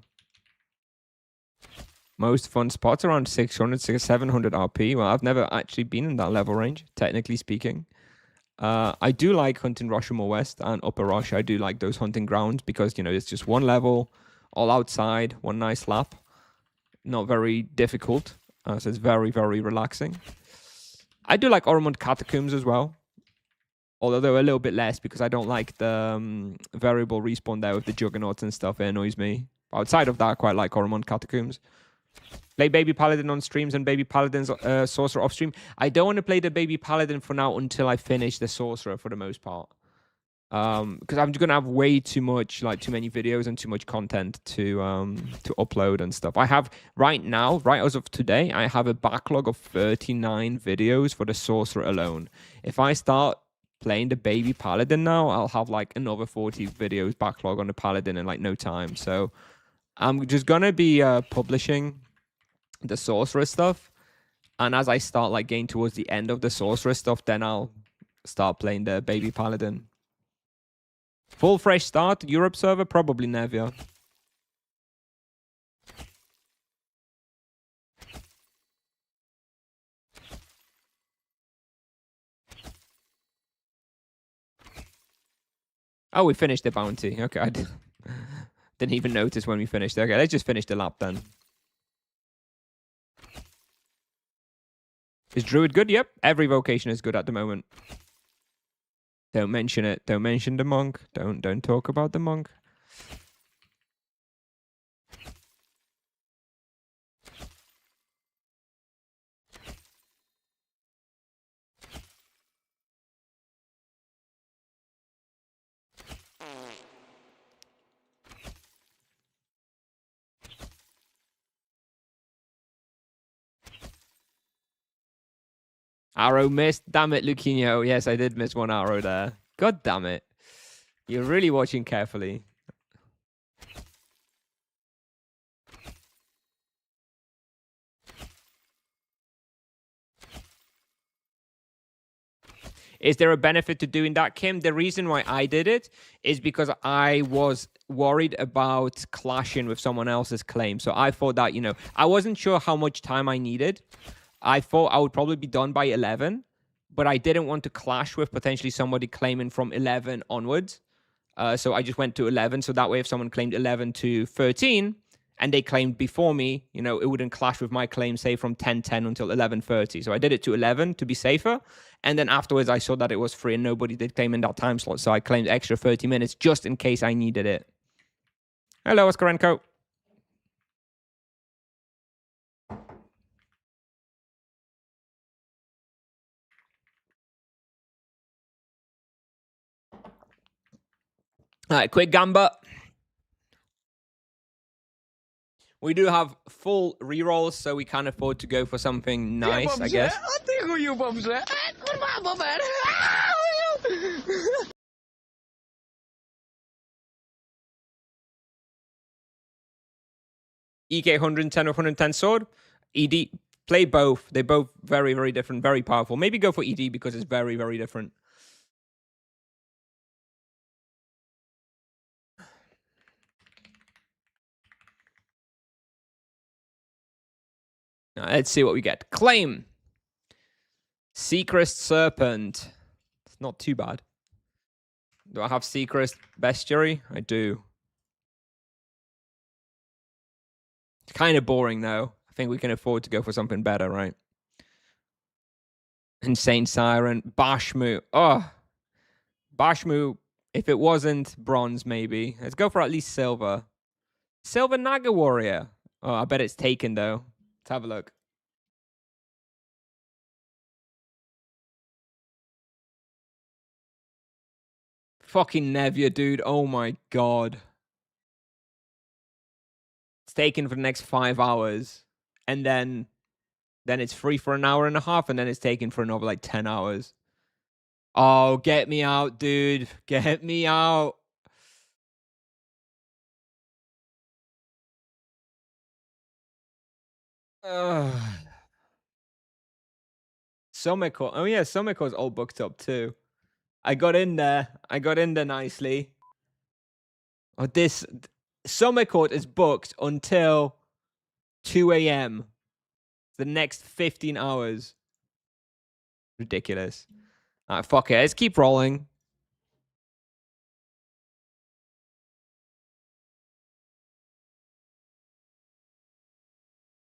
Most fun spots around 600, 700 RP. Well, I've never actually been in that level range, technically speaking. I do like hunting Rushmore West and Upper Rush. I do like those hunting grounds because, you know, it's just one level, all outside, one nice lap. Not very difficult. So it's very, very relaxing. I do like Ormond Catacombs as well. Although they're a little bit less because I don't like the variable respawn there with the Juggernauts and stuff. It annoys me. Outside of that, I quite like Ormond Catacombs. Play Baby Paladin on streams and Baby Paladin's Sorcerer off stream. I don't want to play the Baby Paladin for now until I finish the Sorcerer for the most part. Because I'm just going to have way too much, like too many videos and too much content to upload and stuff. I have right now, right as of today, I have a backlog of 39 videos for the Sorcerer alone. If I start playing the Baby Paladin now, I'll have like another 40 videos backlog on the Paladin in like no time. So I'm just going to be publishing the Sorcerer stuff, and as I start like getting towards the end of the Sorcerer stuff, then I'll start playing the Baby Paladin. Full fresh start, Europe server, probably Nevia. Oh, we finished the bounty. Okay, I didn't even notice when we finished. Okay, let's just finish the lap then. Is Druid good? Yep. Every vocation is good at the moment. Don't mention it. Don't mention the monk. Don't talk about the monk. Arrow missed. Damn it, Luquinho. Yes, I did miss one arrow there. God damn it. You're really watching carefully. Is there a benefit to doing that, Kim? The reason why I did it is because I was worried about clashing with someone else's claim. So I thought that, you know, I wasn't sure how much time I needed. I thought I would probably be done by 11, but I didn't want to clash with potentially somebody claiming from 11 onwards. So I just went to 11. So that way, if someone claimed 11 to 13 and they claimed before me, you know, it wouldn't clash with my claim, say from 10:10 until 11:30. So I did it to 11 to be safer. And then afterwards, I saw that it was free and nobody did claim in that time slot. So I claimed extra 30 minutes just in case I needed it. Hello, Oskarenko. All right, quick gamba. We do have full rerolls, so we can afford to go for something nice, I guess. EK 110 or 110 sword. ED, play both. They're both very, very different, very powerful. Maybe go for ED because it's very, very different. Now, let's see what we get. Claim. Seacrest Serpent. It's not too bad. Do I have Secret Bestiary? I do. It's kind of boring, though. I think we can afford to go for something better, right? Insane Siren. Bashmu. Oh. Bashmu, if it wasn't bronze, maybe. Let's go for at least silver. Silver Naga Warrior. Oh, I bet it's taken, though. Let's have a look. Fucking Nevia, dude. Oh my god. It's taken for the next 5 hours. And then it's free for an hour and a half. And then it's taken for another like 10 hours. Oh, get me out, dude. Get me out. Sumiko. Oh yeah, Sumiko's all booked up too. I got in there. I got in there nicely. Oh, this Sumiko is booked until 2 a.m. The next 15 hours. Ridiculous. All right, fuck it. Let's keep rolling.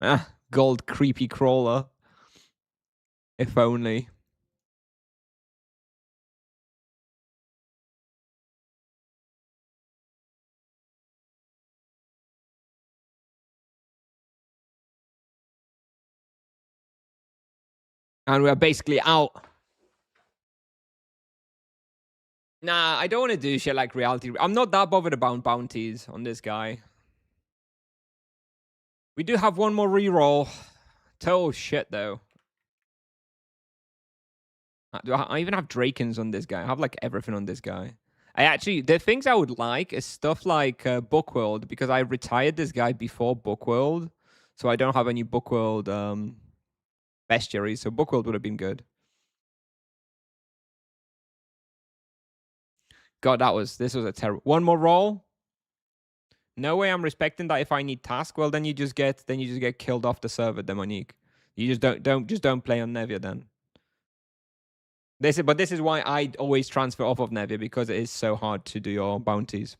Ah, gold creepy crawler. If only. And we're basically out. Nah, I don't want to do shit like reality. I'm not that bothered about bounties on this guy. We do have one more reroll. Total shit, though. Do I even have Drakens on this guy? I have, like, everything on this guy. The things I would like is stuff like Bookworld, because I retired this guy before Bookworld. So I don't have any Bookworld bestiaries. So Bookworld would have been good. God, this was a terrible. One more roll. No way I'm respecting that if I need task. Well, then you just get killed off the server, Demonique. You just don't play on Nevia then. This is why I always transfer off of Nevia, because it is so hard to do your bounties.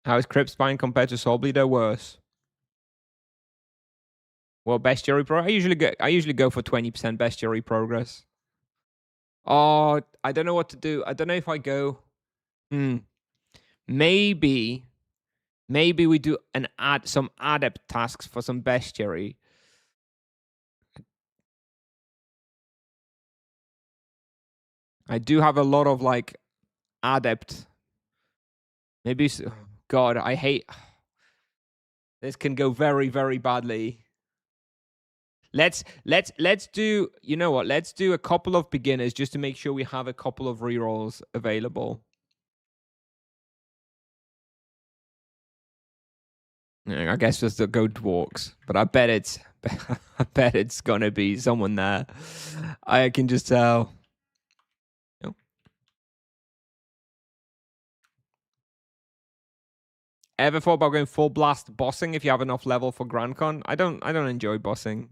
How is Crypt Spine compared to Soul Bleeder? Worse. Well, bestiary pro. I usually go for 20% bestiary progress. Oh, I don't know what to do. I don't know if I go. Maybe we do some adept tasks for some bestiary. I do have a lot of like adept. Maybe. God, I hate. This can go very, very badly. Let's do. You know what? Let's do a couple of beginners just to make sure we have a couple of rerolls available. I guess just the go Dwarks, but I bet it's gonna be someone there. I can just tell. No. Ever thought about going full blast bossing if you have enough level for Grand Con? I don't enjoy bossing.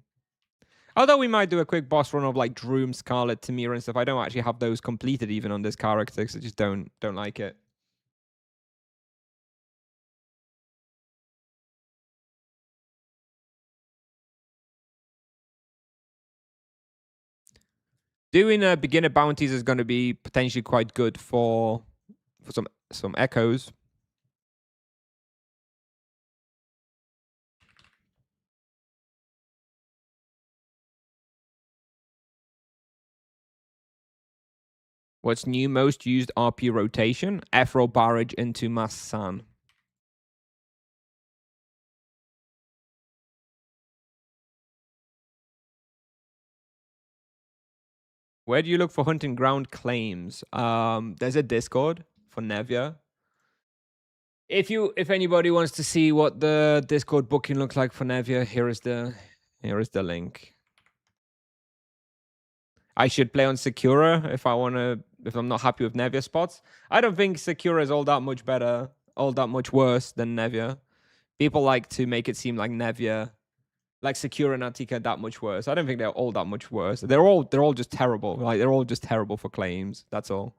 Although we might do a quick boss run of like Droom, Scarlet, Tamir and stuff. I don't actually have those completed even on this character because I just don't like it. Doing beginner bounties is going to be potentially quite good for some echoes. What's new? Most used RP rotation. Ephro Barrage into Massan. Where do you look for hunting ground claims? There's a Discord for Nevia. If anybody wants to see what the Discord booking looks like for Nevia, here is the link. I should play on Secura if I'm not happy with Nevia spots. I don't think Secura is all that much better, all that much worse than Nevia. People like to make it seem like Nevia, like Secura and Antica, that much worse. I don't think they're all that much worse. They're all just terrible. Like they're all just terrible for claims. That's all.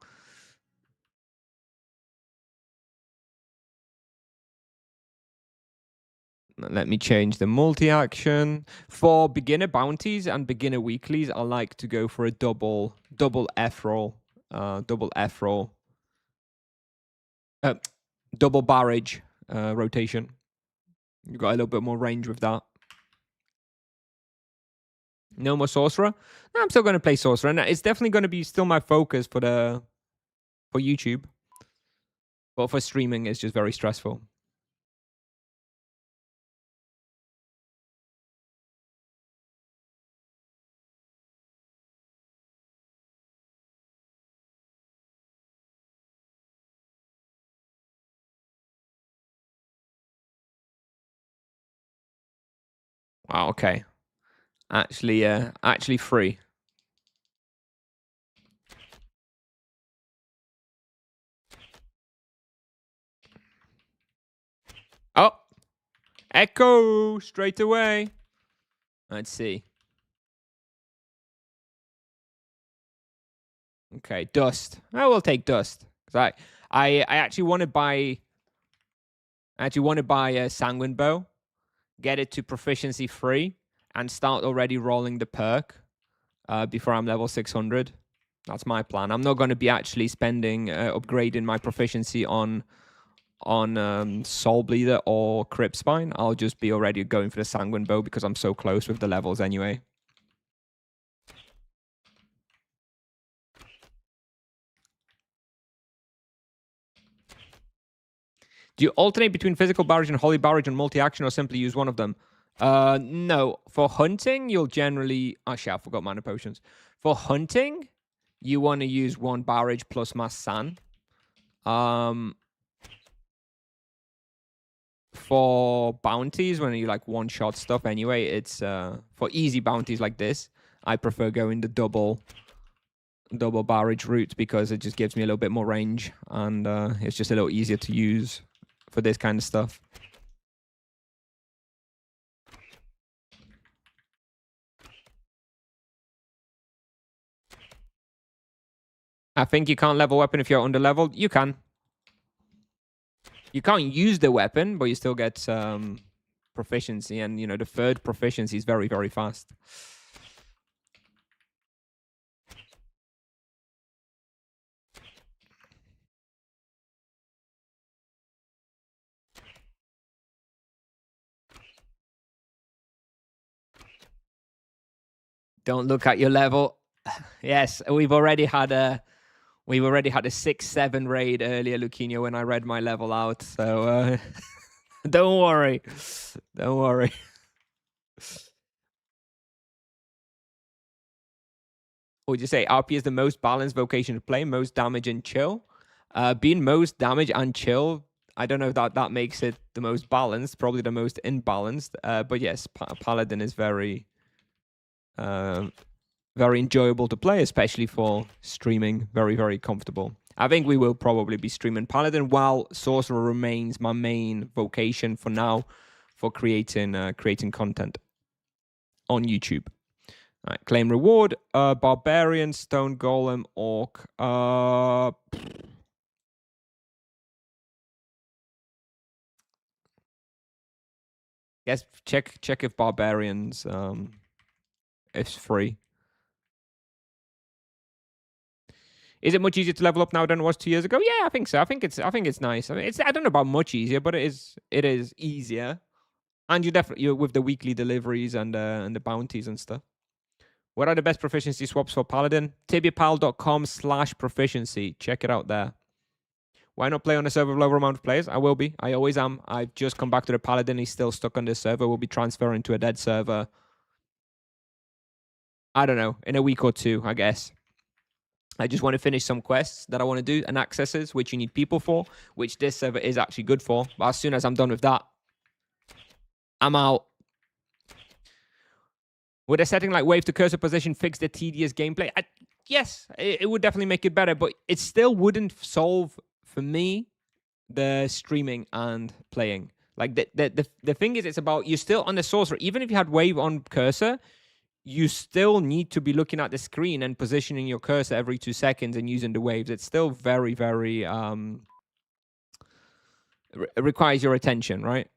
Let me change the multi-action. For beginner bounties and beginner weeklies, I like to go for a double F roll. Double F roll. Double barrage rotation. You've got a little bit more range with that. No more Sorcerer? No, I'm still going to play Sorcerer. And it's definitely going to be still my focus for YouTube. But for streaming, it's just very stressful. Wow, okay. Actually free. Oh! Echo! Straight away. Let's see. Okay, dust. I will take dust. Cause I actually want to buy a sanguine bow, get it to proficiency 3, and start already rolling the perk before I'm level 600. That's my plan. I'm not going to be actually spending upgrading my proficiency on Soul Bleeder or Crypt Spine. I'll just be already going for the sanguine bow because I'm so close with the levels anyway. Do you alternate between physical barrage and holy barrage and multi-action, or simply use one of them? No. For hunting, you'll generally... Actually, I forgot mana potions. For hunting, you want to use one barrage plus mass san. For bounties, when you like one-shot stuff anyway, it's... for easy bounties like this, I prefer going the double barrage route because it just gives me a little bit more range, and it's just a little easier to use for this kind of stuff. I think you can't level weapon if you're under leveled. You can. You can't use the weapon, but you still get proficiency, and you know the third proficiency is very, very fast. Don't look at your level. Yes, we've already had a 6-7 raid earlier, Luquinho, when I read my level out. So don't worry. Don't worry. What would you say? RP is the most balanced vocation to play, most damage and chill. Being most damage and chill, I don't know if that makes it the most balanced, probably the most imbalanced. But yes, Paladin is very enjoyable to play, especially for streaming. Very, very comfortable. I think we will probably be streaming Paladin, while Sorcerer remains my main vocation for now for creating content on YouTube. All right, claim reward, Barbarian, Stone Golem, Orc. Guess check if Barbarians is free. Is it much easier to level up now than it was 2 years ago? Yeah, I think so. I think it's nice. I mean, I don't know about much easier, but it is easier. And you're with the weekly deliveries and the bounties and stuff. What are the best proficiency swaps for Paladin? tibiapal.com/proficiency. Check it out there. Why not play on a server with lower amount of players? I will be. I always am. I've just come back to the Paladin. He's still stuck on this server. We'll be transferring to a dead server. I don't know, in a week or two, I guess. I just want to finish some quests that I want to do and accesses, which you need people for, which this server is actually good for. But as soon as I'm done with that, I'm out. Would a setting like wave to cursor position fix the tedious gameplay? Yes, it would definitely make it better, but it still wouldn't solve, for me, the streaming and playing. Like, the thing is, it's about, you're still on the sorcerer. Even if you had wave on cursor, you still need to be looking at the screen and positioning your cursor every 2 seconds and using the waves. It's still very, very... it requires your attention, right?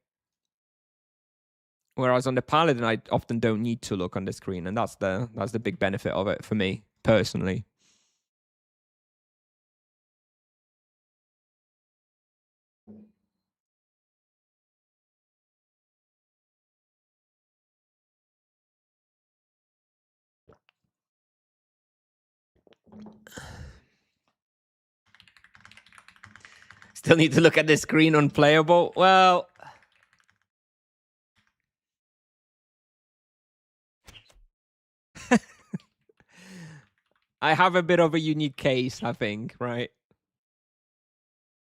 Whereas on the Paladin, I often don't need to look on the screen, and that's the big benefit of it for me personally. Still need to look at the screen unplayable. Well, I have a bit of a unique case, I think, right?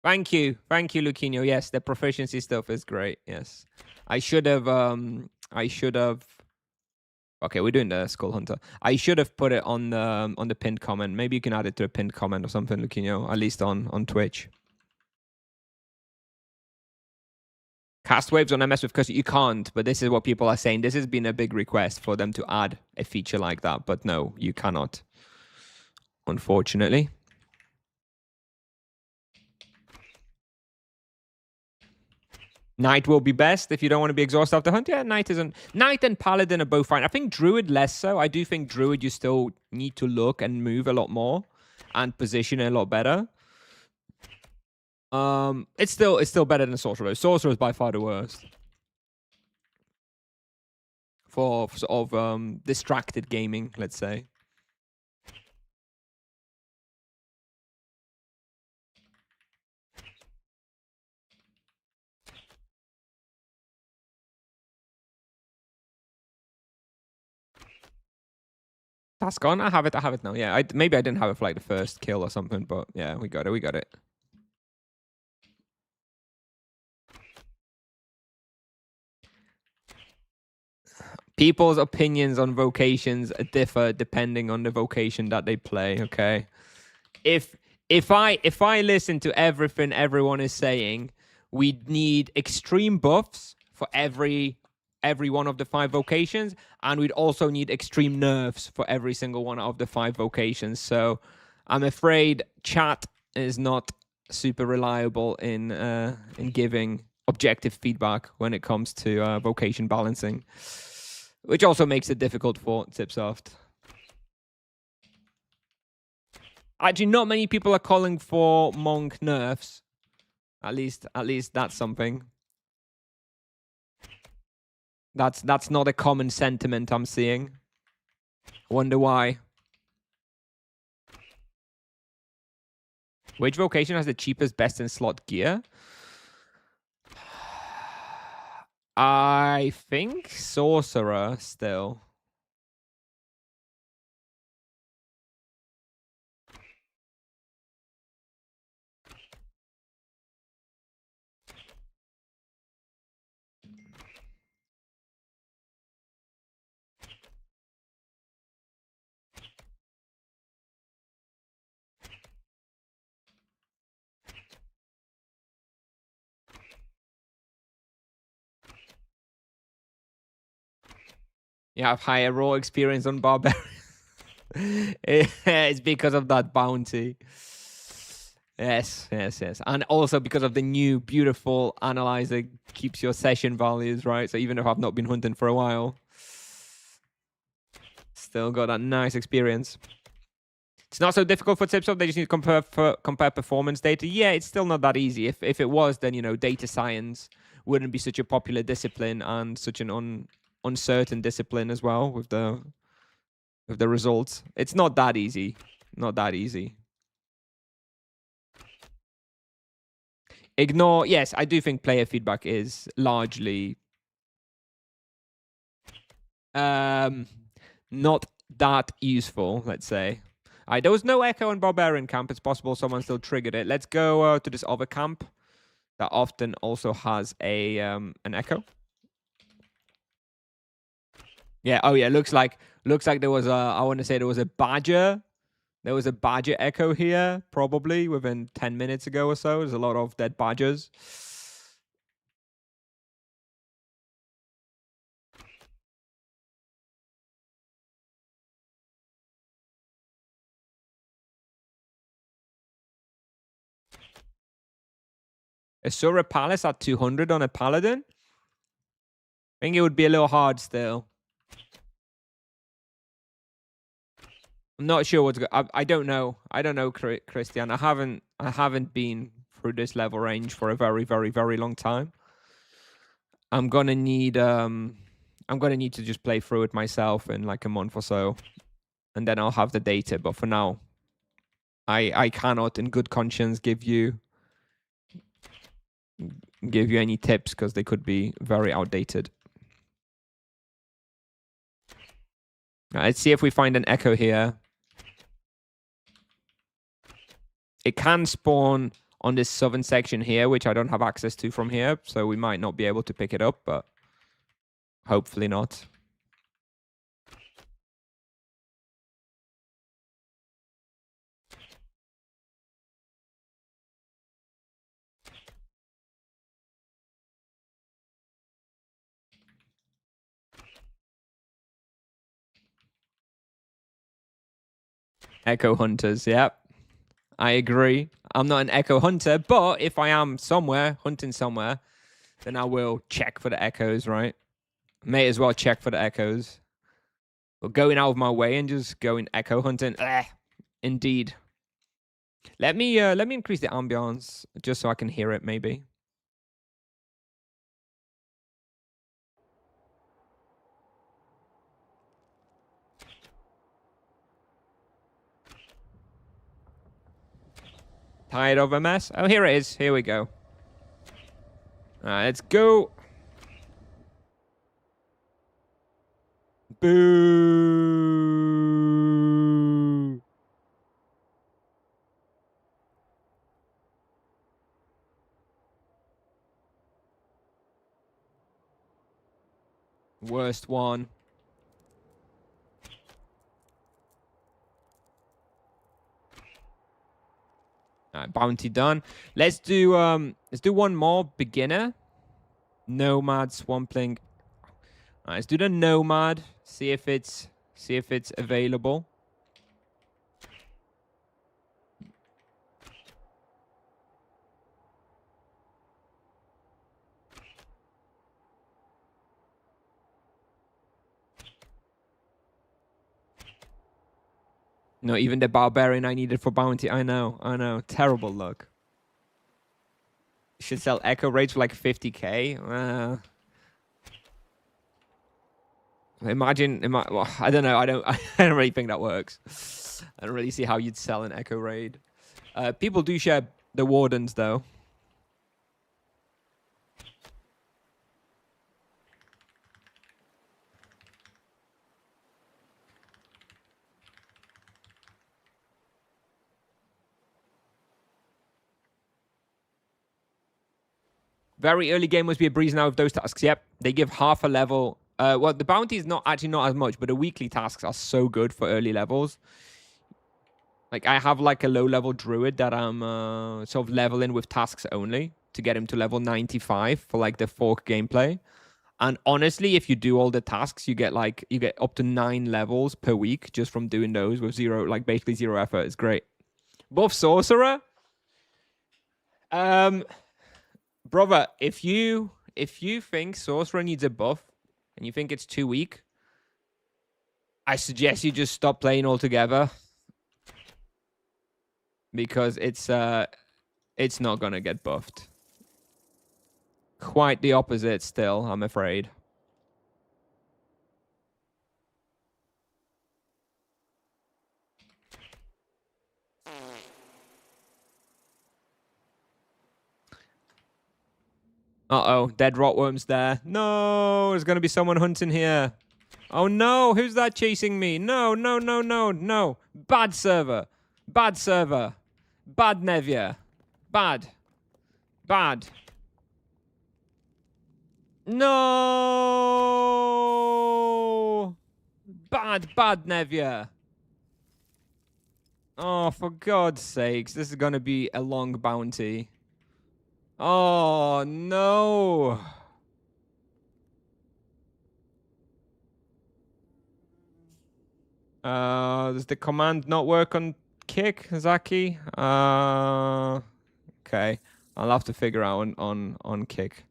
Thank you, Luquinho. Yes, the proficiency stuff is great. Yes, I should have. Okay, we're doing the Skull Hunter. I should have put it on the pinned comment. Maybe you can add it to a pinned comment or something, Luquinho. At least on Twitch. Cast waves on MS with cursor. You can't, but this is what people are saying. This has been a big request for them to add a feature like that, but no, you cannot. Unfortunately. Knight will be best if you don't want to be exhausted after hunt. Yeah, Knight isn't. Knight and Paladin are both fine. I think Druid less so. I do think Druid you still need to look and move a lot more and position a lot better. It's still better than Sorcerer. Sorcerer is by far the worst for sort of distracted gaming, let's say. That's gone. I have it now. Yeah, maybe I didn't have it for like the first kill or something, but yeah, we got it. People's opinions on vocations differ depending on the vocation that they play. Okay, if I listen to everything everyone is saying, we need extreme buffs for every one of the 5 vocations, and we'd also need extreme nerfs for every single one of the 5 vocations. So I'm afraid chat is not super reliable in giving objective feedback when it comes to vocation balancing, which also makes it difficult for Tipsoft. Actually, not many people are calling for monk nerfs. At least that's something. That's not a common sentiment I'm seeing. I wonder why. Which vocation has the cheapest best in slot gear? I think Sorcerer still. You have higher raw experience on Barbarian. It's because of that bounty. Yes. And also because of the new beautiful analyzer keeps your session values, right? So even if I've not been hunting for a while, still got that nice experience. It's not so difficult for Tipsoft. They just need to compare performance data. Yeah, it's still not that easy. If it was, then, you know, data science wouldn't be such a popular discipline and such an uncertain discipline as well with the results. It's not that easy. Not that easy. Ignore. Yes, I do think player feedback is largely not that useful, let's say. There was no echo in Barbarian camp. It's possible someone still triggered it. Let's go to this other camp that often also has a an echo. Yeah. Oh yeah. Looks like there was a. I want to say there was a badger. There was a badger echo here, probably within 10 minutes ago or so. There's a lot of dead badgers. Asura Palace at 200 on a Paladin. I think it would be a little hard still. I'm not sure what's going. I don't know. I don't know, Christian. I haven't been through this level range for a very, very, very long time. I'm gonna need to just play through it myself in like a month or so, and then I'll have the data. But for now, I cannot, in good conscience, give you any tips because they could be very outdated. Let's see if we find an echo here. It can spawn on this southern section here, which I don't have access to from here, so we might not be able to pick it up, but hopefully not. Echo hunters, yep. I agree. I'm not an echo hunter, but if I am somewhere, hunting somewhere, then I will check for the echoes, right? May as well check for the echoes. But going out of my way and just going echo hunting, indeed. Let me increase the ambience just so I can hear it, maybe. Tired of a mess? Oh, here it is. Here we go. All right, let's go. Boo. Worst one. All right, bounty done. Let's do one more beginner. Nomad swampling. All right, let's do the nomad. See if it's available. No, even the barbarian I needed for bounty. I know. Terrible luck. Should sell echo rates for like 50k. Imagine, well, I don't know. I don't really think that works. I don't really see how you'd sell an echo raid. People do share the wardens though. Very early game must be a breeze now with those tasks. Yep, they give half a level. Well, the bounty is not as much, but the weekly tasks are so good for early levels. Like, I have like a low-level druid that I'm sort of leveling with tasks only to get him to level 95 for like the fork gameplay. And honestly, if you do all the tasks, you get up to 9 levels per week just from doing those with basically zero effort. It's great. Buff sorcerer. Brother, if you think sorcerer needs a buff and you think it's too weak, I suggest you just stop playing altogether. Because it's not gonna get buffed. Quite the opposite still, I'm afraid. Uh-oh, dead rotworm's there. No, there's gonna be someone hunting here. Oh no, who's that chasing me? No. Bad server. Bad server. Bad Nevia. Bad. No. Bad Nevia. Oh, for God's sakes, this is gonna be a long bounty. Oh, no. Does the command not work on kick, Zaki? Okay. I'll have to figure out on kick.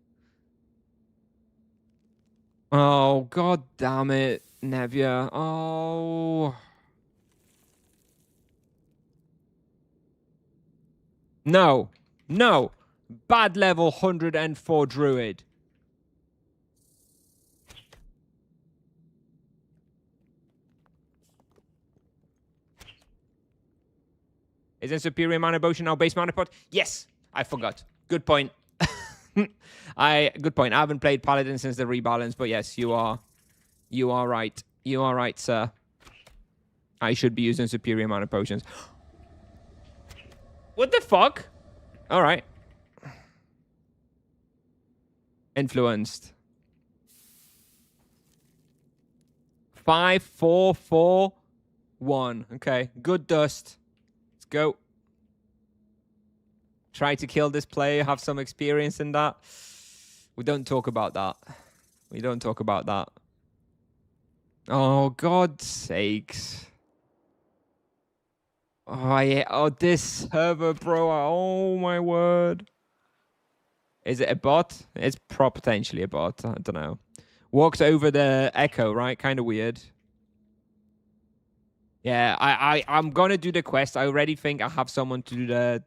Oh, god damn it, Nevia. Oh. No. No. Bad level 104 druid. Is it superior mana potion now base mana pot? Yes. I forgot. Good point. Good point. I haven't played Paladin since the rebalance, but yes, you are right. You are right, sir. I should be using superior mana potions. What the fuck? All right. Influenced. 5, 4, 4, 1. Okay. Good dust. Let's go. Try to kill this player. Have some experience in that. We don't talk about that. We don't talk about that. Oh, God's sakes. Oh, yeah. Oh, this server, bro. Oh, my word. Is it a bot? It's potentially a bot. I don't know. Walks over the echo, right? Kind of weird. Yeah, I'm going to do the quest. I already think I have someone to do the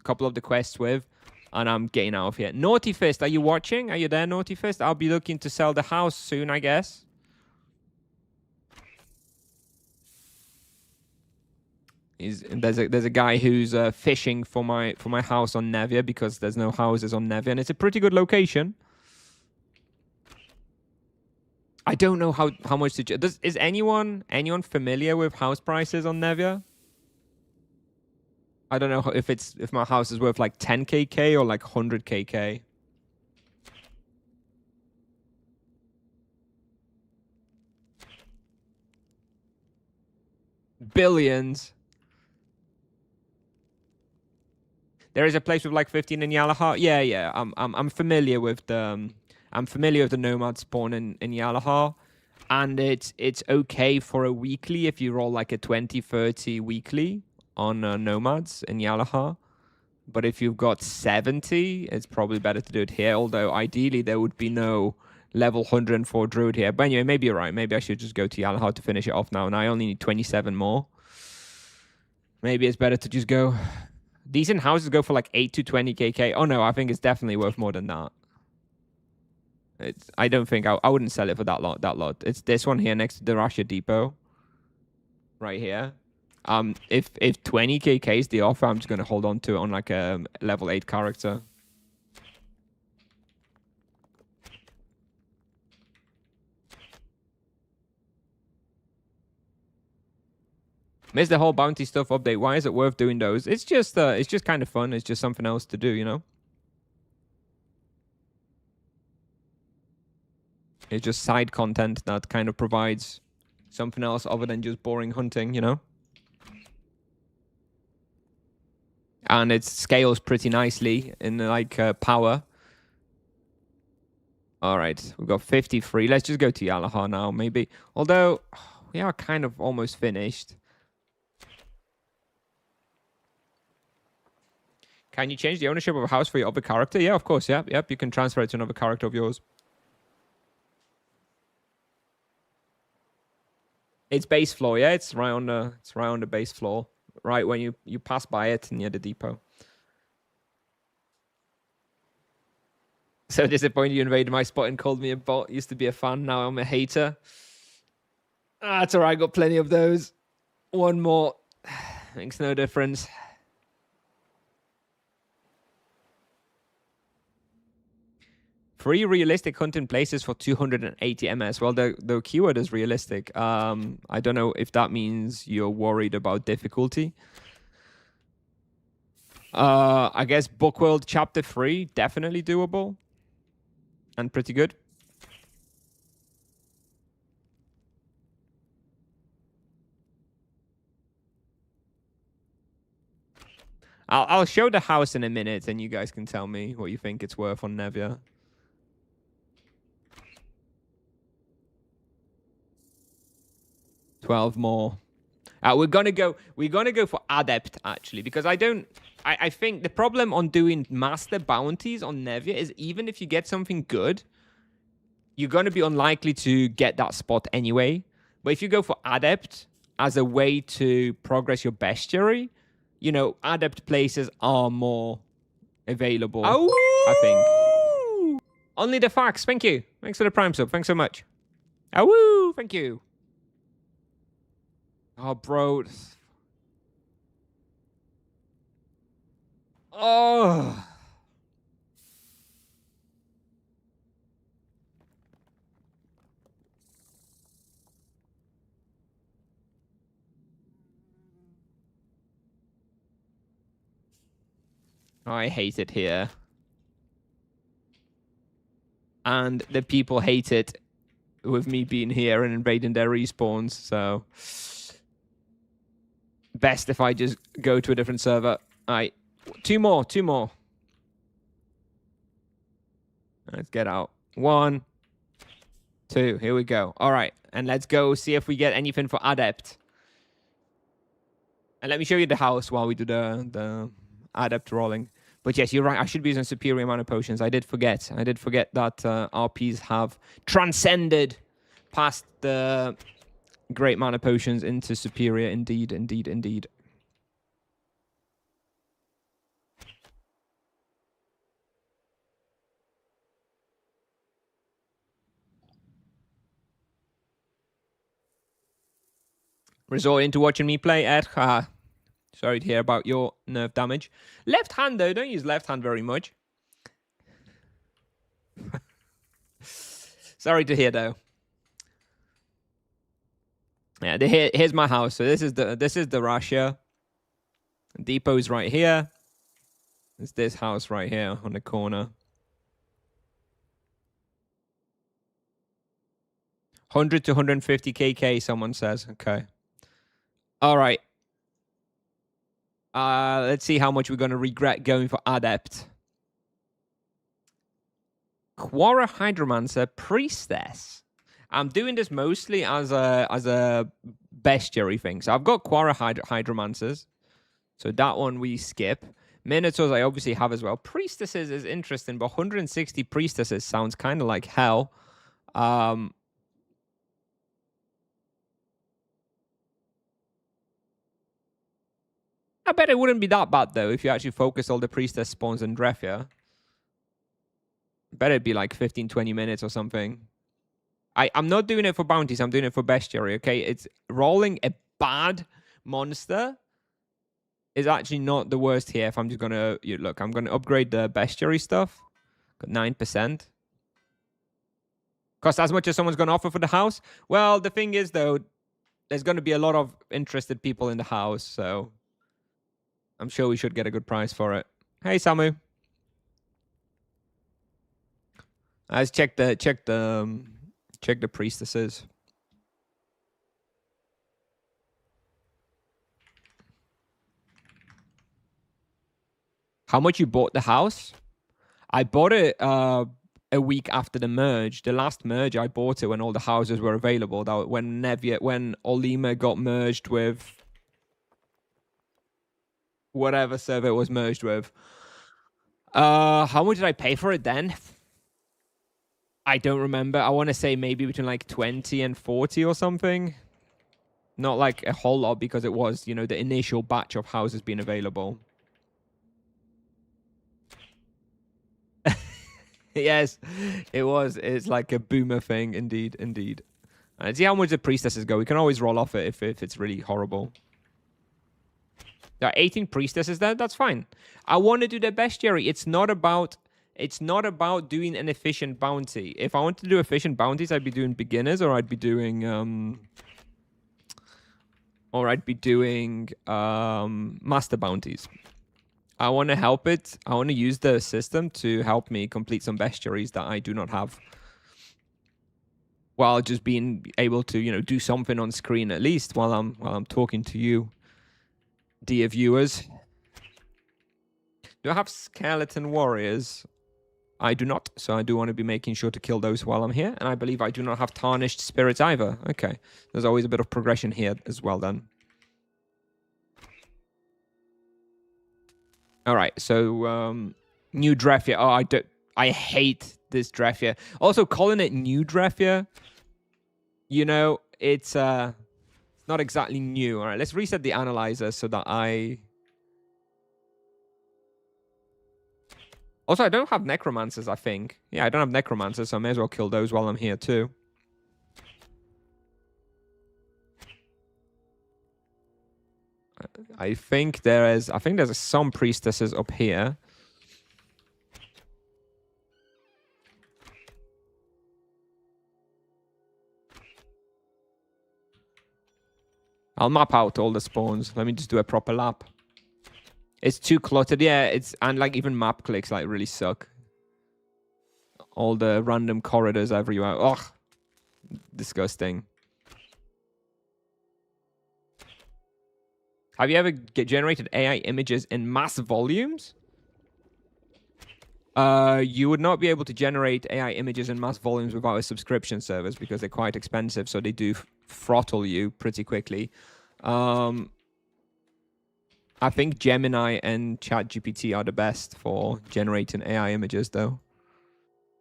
couple of the quests with. And I'm getting out of here. Naughty Fist, are you watching? Are you there, Naughty Fist? I'll be looking to sell the house soon, I guess. There's a guy who's fishing for my house on Nevia because there's no houses on Nevia, and it's a pretty good location. I don't know how much to. Is anyone familiar with house prices on Nevia? I don't know if my house is worth like 10kk or like 100kk. Billions. There is a place with like 15 in Yalahar. Yeah. I'm familiar with the nomad spawn in Yalahar, and it's okay for a weekly if you roll like a 20-30 weekly on nomads in Yalahar. But if you've got 70, it's probably better to do it here. Although ideally there would be no level 104 druid here. But anyway, maybe you're right. Maybe I should just go to Yalahar to finish it off now. And I only need 27 more. Maybe it's better to just go. Decent houses go for like 8 to 20kk. Oh no, I think it's definitely worth more than that. I don't think I wouldn't sell it for that lot. It's this one here next to the Russia Depot. Right here. If 20kk is the offer, I'm just gonna hold on to it on like a level 8 character. Missed the whole bounty stuff update. Why is it worth doing those? It's just kind of fun. It's just something else to do, you know? It's just side content that kind of provides something else other than just boring hunting, you know? And it scales pretty nicely in like power. All right, we've got 53. Let's just go to Yalahar now, maybe. Although we are kind of almost finished. Can you change the ownership of a house for your other character? Yeah, of course. Yep. You can transfer it to another character of yours. It's base floor. Yeah, it's right on the base floor. Right when you pass by it near the depot. So disappointed you invaded my spot and called me a bot. Used to be a fan, now I'm a hater. That's alright. I got plenty of those. One more makes no difference. Free realistic hunting places for 280 MS. Well, the keyword is realistic. I don't know if that means you're worried about difficulty. I guess Bookworld Chapter 3, definitely doable. And pretty good. I'll show the house in a minute, and you guys can tell me what you think it's worth on Nevia. $12 more. We're gonna go for Adept actually, because I think the problem on doing master bounties on Nevia is even if you get something good, you're going to be unlikely to get that spot anyway. But if you go for Adept as a way to progress your bestiary, you know, Adept places are more available, I think. Only the facts. Thank you. Thanks for the Prime sub. Thanks so much. Awoo. Thank you. Oh, bro. Oh. I hate it here. And the people hate it with me being here and invading their respawns, so best if I just go to a different server. All right, two more. Let's get out. 1, 2, here we go. All right, and let's go see if we get anything for Adept. And let me show you the house while we do the Adept rolling. But yes, you're right. I should be using a superior amount of potions. I did forget that RPs have transcended past the great mana potions into superior. Indeed. Resorting to watching me play, Ed. Sorry to hear about your nerve damage. Left hand, though. Don't use left hand very much. Sorry to hear, though. Yeah, here's my house. So this is the Russia. Depot's right here. It's this house right here on the corner. 100 to 150 KK, someone says. Okay. All right. Let's see how much we're going to regret going for Adept. Quora Hydromancer Priestess. I'm doing this mostly as a bestiary thing. So I've got Quora Hydromancers. So that one we skip. Minotaurs I obviously have as well. Priestesses is interesting, but 160 Priestesses sounds kind of like hell. I bet it wouldn't be that bad, though, if you actually focus all the Priestess spawns in Drefia. I bet it'd be like 15, 20 minutes or something. I'm not doing it for bounties. I'm doing it for bestiary, okay? It's rolling a bad monster is actually not the worst here. If I'm just going to... Look, I'm going to upgrade the bestiary stuff. Got 9%. Cost as much as someone's going to offer for the house? Well, the thing is, though, there's going to be a lot of interested people in the house, so... I'm sure we should get a good price for it. Hey, Samu. Let's check the priestesses. How much you bought the house? I bought it a week after the merge. The last merge, I bought it when all the houses were available. That when Olima got merged with whatever server it was merged with. How much did I pay for it then? I don't remember. I want to say maybe between like 20 and 40 or something. Not like a whole lot because it was, the initial batch of houses being available. Yes, it was. It's like a boomer thing. Indeed. And see how much the priestesses go. We can always roll off it if it's really horrible. There are 18 priestesses there. That's fine. I want to do the bestiary. It's not about doing an efficient bounty. If I want to do efficient bounties, I'd be doing beginners, or I'd be doing master bounties. I want to help it. I want to use the system to help me complete some bestiaries that I do not have, while just being able to do something on screen at least while I'm talking to you, dear viewers. Do I have skeleton warriors? I do not, so I do want to be making sure to kill those while I'm here. And I believe I do not have tarnished spirits either. Okay, there's always a bit of progression here as well then. All right, so new Drefia. Oh, I hate this Drefia. Also, calling it new Drefia, you know, it's not exactly new. All right, let's reset the analyzer so that I... Also, I don't have necromancers, I think. Yeah, I don't have necromancers, so I may as well kill those while I'm here too. I think there's some priestesses up here. I'll map out all the spawns. Let me just do a proper lap. It's too cluttered. Yeah, and like even map clicks like really suck. All the random corridors everywhere. Ugh. Disgusting. Have you ever generated AI images in mass volumes? You would not be able to generate AI images in mass volumes without a subscription service because they're quite expensive, so they do throttle you pretty quickly. I think Gemini and ChatGPT are the best for generating AI images, though.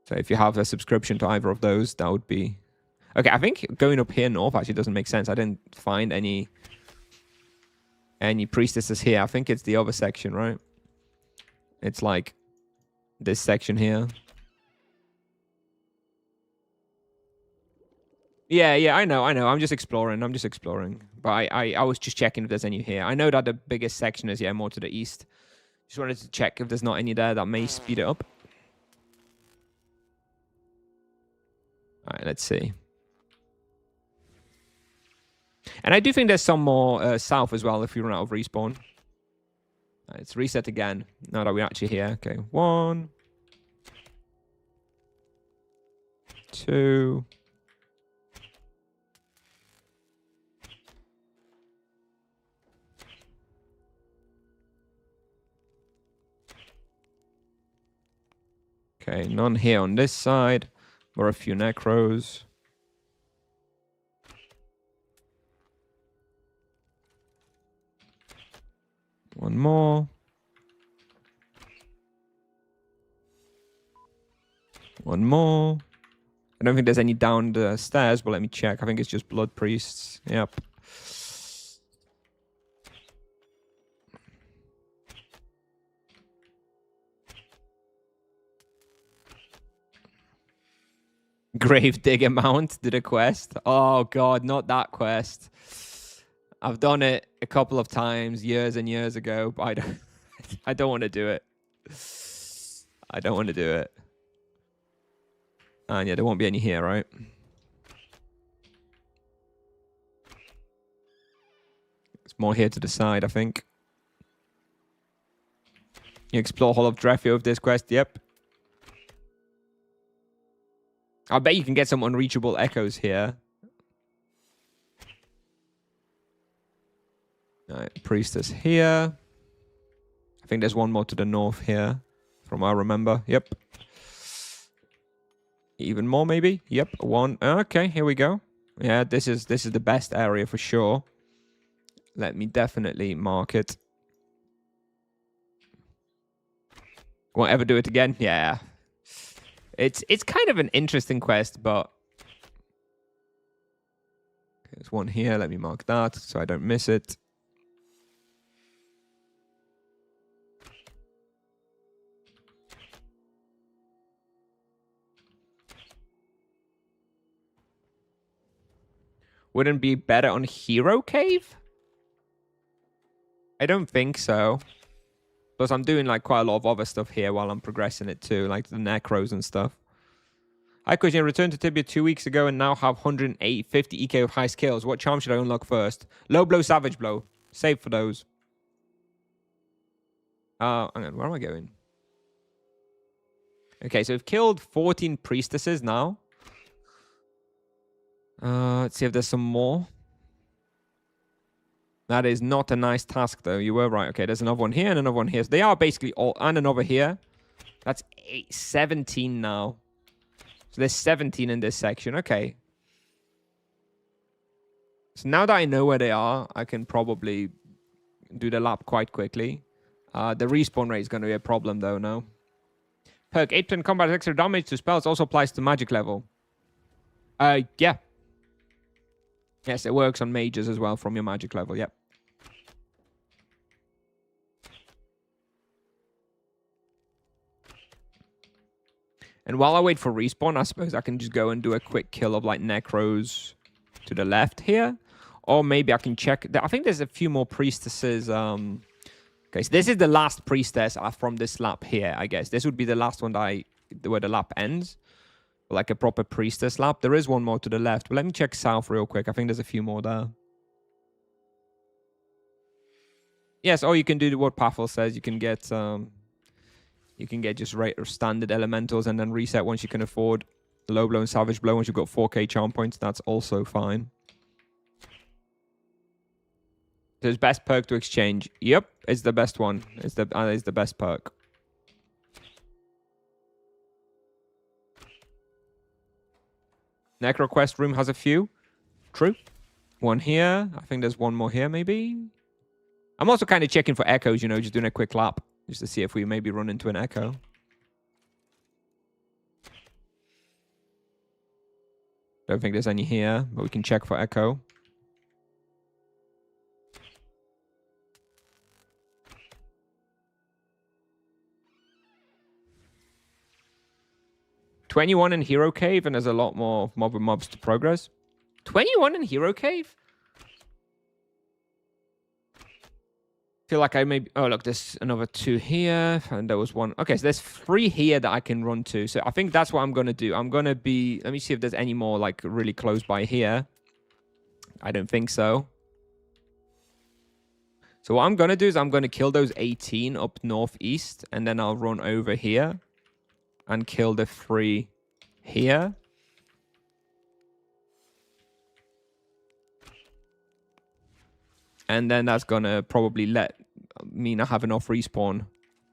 So if you have a subscription to either of those, that would be... Okay, I think going up here north actually doesn't make sense. I didn't find any priestesses here. I think it's the other section, right? It's like this section here. Yeah, I know. I'm just exploring. But I was just checking if there's any here. I know that the biggest section is, yeah, more to the east. Just wanted to check if there's not any there that may speed it up. All right, let's see. And I do think there's some more south as well if we run out of respawn. Right, let's reset again now that we're actually here. Okay, 1, 2. Okay, none here on this side. Or a few necros. One more. One more. I don't think there's any down the stairs, but let me check. I think it's just blood priests. Yep. Gravedigger Mount did a quest. Oh god, not that quest. I've done it a couple of times, years and years ago, but I don't want to do it. I don't want to do it. And yeah, there won't be any here, right? There's more here to the side, I think. You explore Hall of Drefia with this quest. Yep. I bet you can get some unreachable echoes here. Alright, priestess here. I think there's one more to the north here, from what I remember. Yep. Even more, maybe? Yep, one. Okay, here we go. Yeah, this is the best area for sure. Let me definitely mark it. Won't ever do it again? Yeah. It's kind of an interesting quest, but... There's one here. Let me mark that so I don't miss it. Wouldn't be better on Hero Cave? I don't think so. Plus, I'm doing like quite a lot of other stuff here while I'm progressing it too, like the necros and stuff. Hi, Christian. Returned to Tibia 2 weeks ago and now have 150 EK with high skills. What charm should I unlock first? Low blow, savage blow. Save for those. Hang on, where am I going? Okay, so we've killed 14 priestesses now. Let's see if there's some more. That is not a nice task, though. You were right. Okay, there's another one here and another one here. So they are basically all... And another here. That's 17 now. So there's 17 in this section. Okay. So now that I know where they are, I can probably do the lap quite quickly. The respawn rate is going to be a problem, though, no? Perk 8% combat extra damage to spells also applies to magic level. Yeah. Yes, it works on mages as well from your magic level, yep. And while I wait for respawn, I suppose I can just go and do a quick kill of like necros to the left here. Or maybe I can check. I think there's a few more priestesses. Okay, so this is the last priestess from this lap here, I guess. This would be the last one that where the lap ends. Like a proper priestess lap. There is one more to the left. But let me check south real quick. I think there's a few more there. Yes, or you can do what Pathel says. You can get just standard elementals and then reset once you can afford low blow and savage blow. Once you've got 4k charm points, that's also fine. So it's best perk to exchange. Yep, it's the best one. It's the best perk. Necro quest room has a few. True. One here. I think there's one more here, maybe. I'm also kind of checking for echoes, you know, just doing a quick lap. Just to see if we maybe run into an echo. Don't think there's any here, but we can check for echo. $21 in Hero Cave, and there's a lot more mobs to progress. 21 in Hero Cave? Feel like I maybe... Oh, look, there's another 2 here. And there was 1. Okay, so there's 3 here that I can run to. So I think that's what I'm going to do. I'm going to be... Let me see if there's any more, like, really close by here. I don't think so. So what I'm going to do is I'm going to kill those 18 up northeast. And then I'll run over here. And kill the 3 here. And then that's gonna probably mean I have enough respawn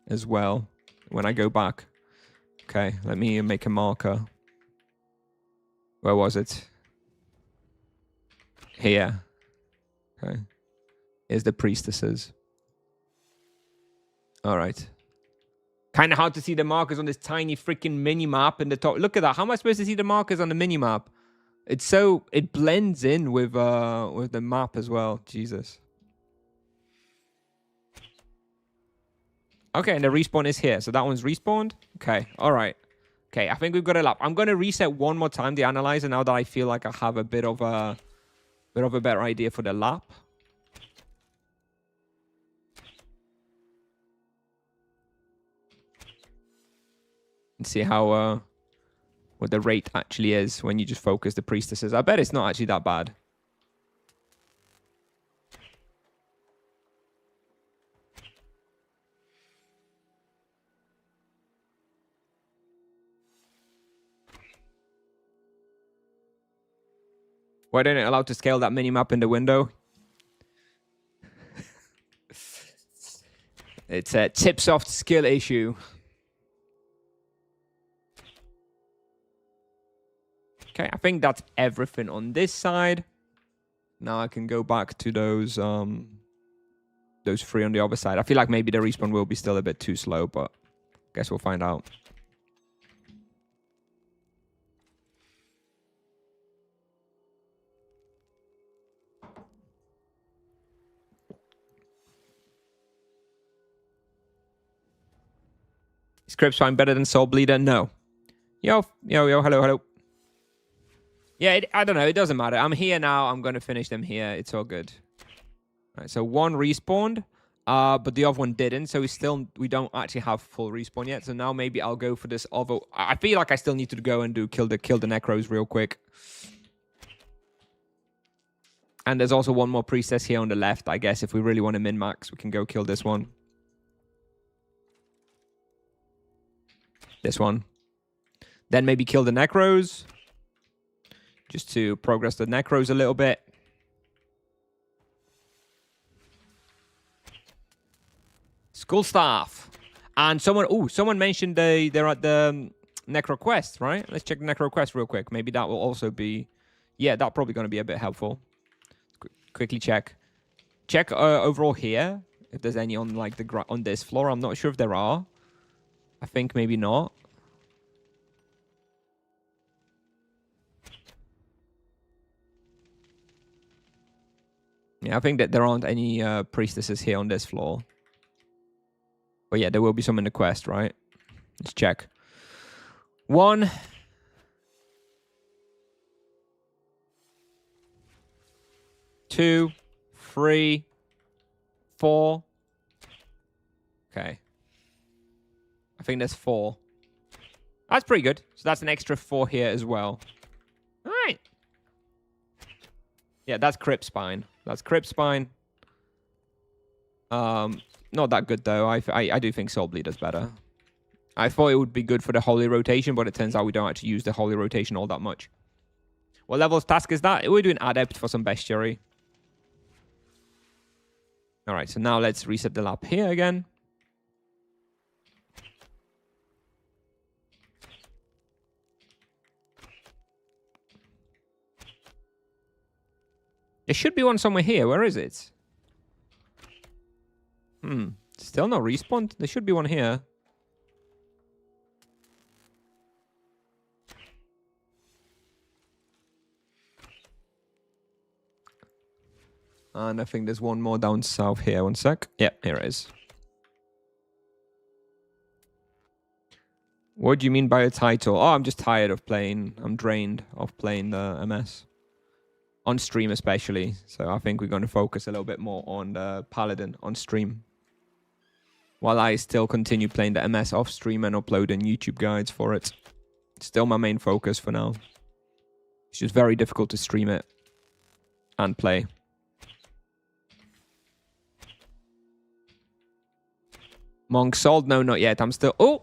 as well when I go back. Okay, let me make a marker. Where was it? Here. Okay. Here's the priestesses. Alright. Kind of hard to see the markers on this tiny freaking mini-map in the top. Look at that. How am I supposed to see the markers on the mini-map? It's so... It blends in with the map as well. Jesus. Okay, and the respawn is here. So that one's respawned. Okay, all right. Okay, I think we've got a lap. I'm going to reset one more time the analyzer now that I feel like I have a bit of a better idea for the lap. And see how what the rate actually is when you just focus the priestesses. I bet it's not actually that bad. Why didn't it allow to scale that mini-map in the window? It's a Tipsoft skill issue. Okay, I think that's everything on this side. Now I can go back to those 3 on the other side. I feel like maybe the respawn will be still a bit too slow, but I guess we'll find out. Is Cripspine better than Soul Bleeder? No. Yo, hello. Yeah, I don't know. It doesn't matter. I'm here now. I'm going to finish them here. It's all good. All right, so one respawned, but the other one didn't. So we don't actually have full respawn yet. So now maybe I'll go for this other... I feel like I still need to go and kill the necros real quick. And there's also one more priestess here on the left. I guess if we really want to min-max, we can go kill this one. This one. Then maybe kill the necros. Just to progress the necros a little bit. School staff. And someone mentioned they're at the necro quest, right? Let's check the necro quest real quick. Maybe that will also be... Yeah, that's probably going to be a bit helpful. Quickly check. Check overall here. If there's any on like on this floor. I'm not sure if there are. I think maybe not. Yeah, I think that there aren't any priestesses here on this floor. But yeah, there will be some in the quest, right? Let's check. 1. 2, 3, 4. Okay. I think there's 4. That's pretty good. So that's an extra 4 here as well. All right. Yeah, that's Crypt Spine. That's Crypt Spine. Not that good, though. I do think Soul Bleed is better. I thought it would be good for the Holy Rotation, but it turns out we don't actually use the Holy Rotation all that much. What level's task is that? We're doing Adept for some Bestiary. All right, so now let's reset the lab here again. There should be one somewhere here. Where is it? Still no respawn? There should be one here. And I think there's one more down south here. One sec. Yeah, here it is. What do you mean by a title? Oh, I'm just tired of playing. I'm drained of playing the MS. On stream especially. So I think we're going to focus a little bit more on the Paladin on stream. While I still continue playing the MS off stream and uploading YouTube guides for it. It's still my main focus for now. It's just very difficult to stream it and play. Monk sold? No, not yet. I'm still... Oh!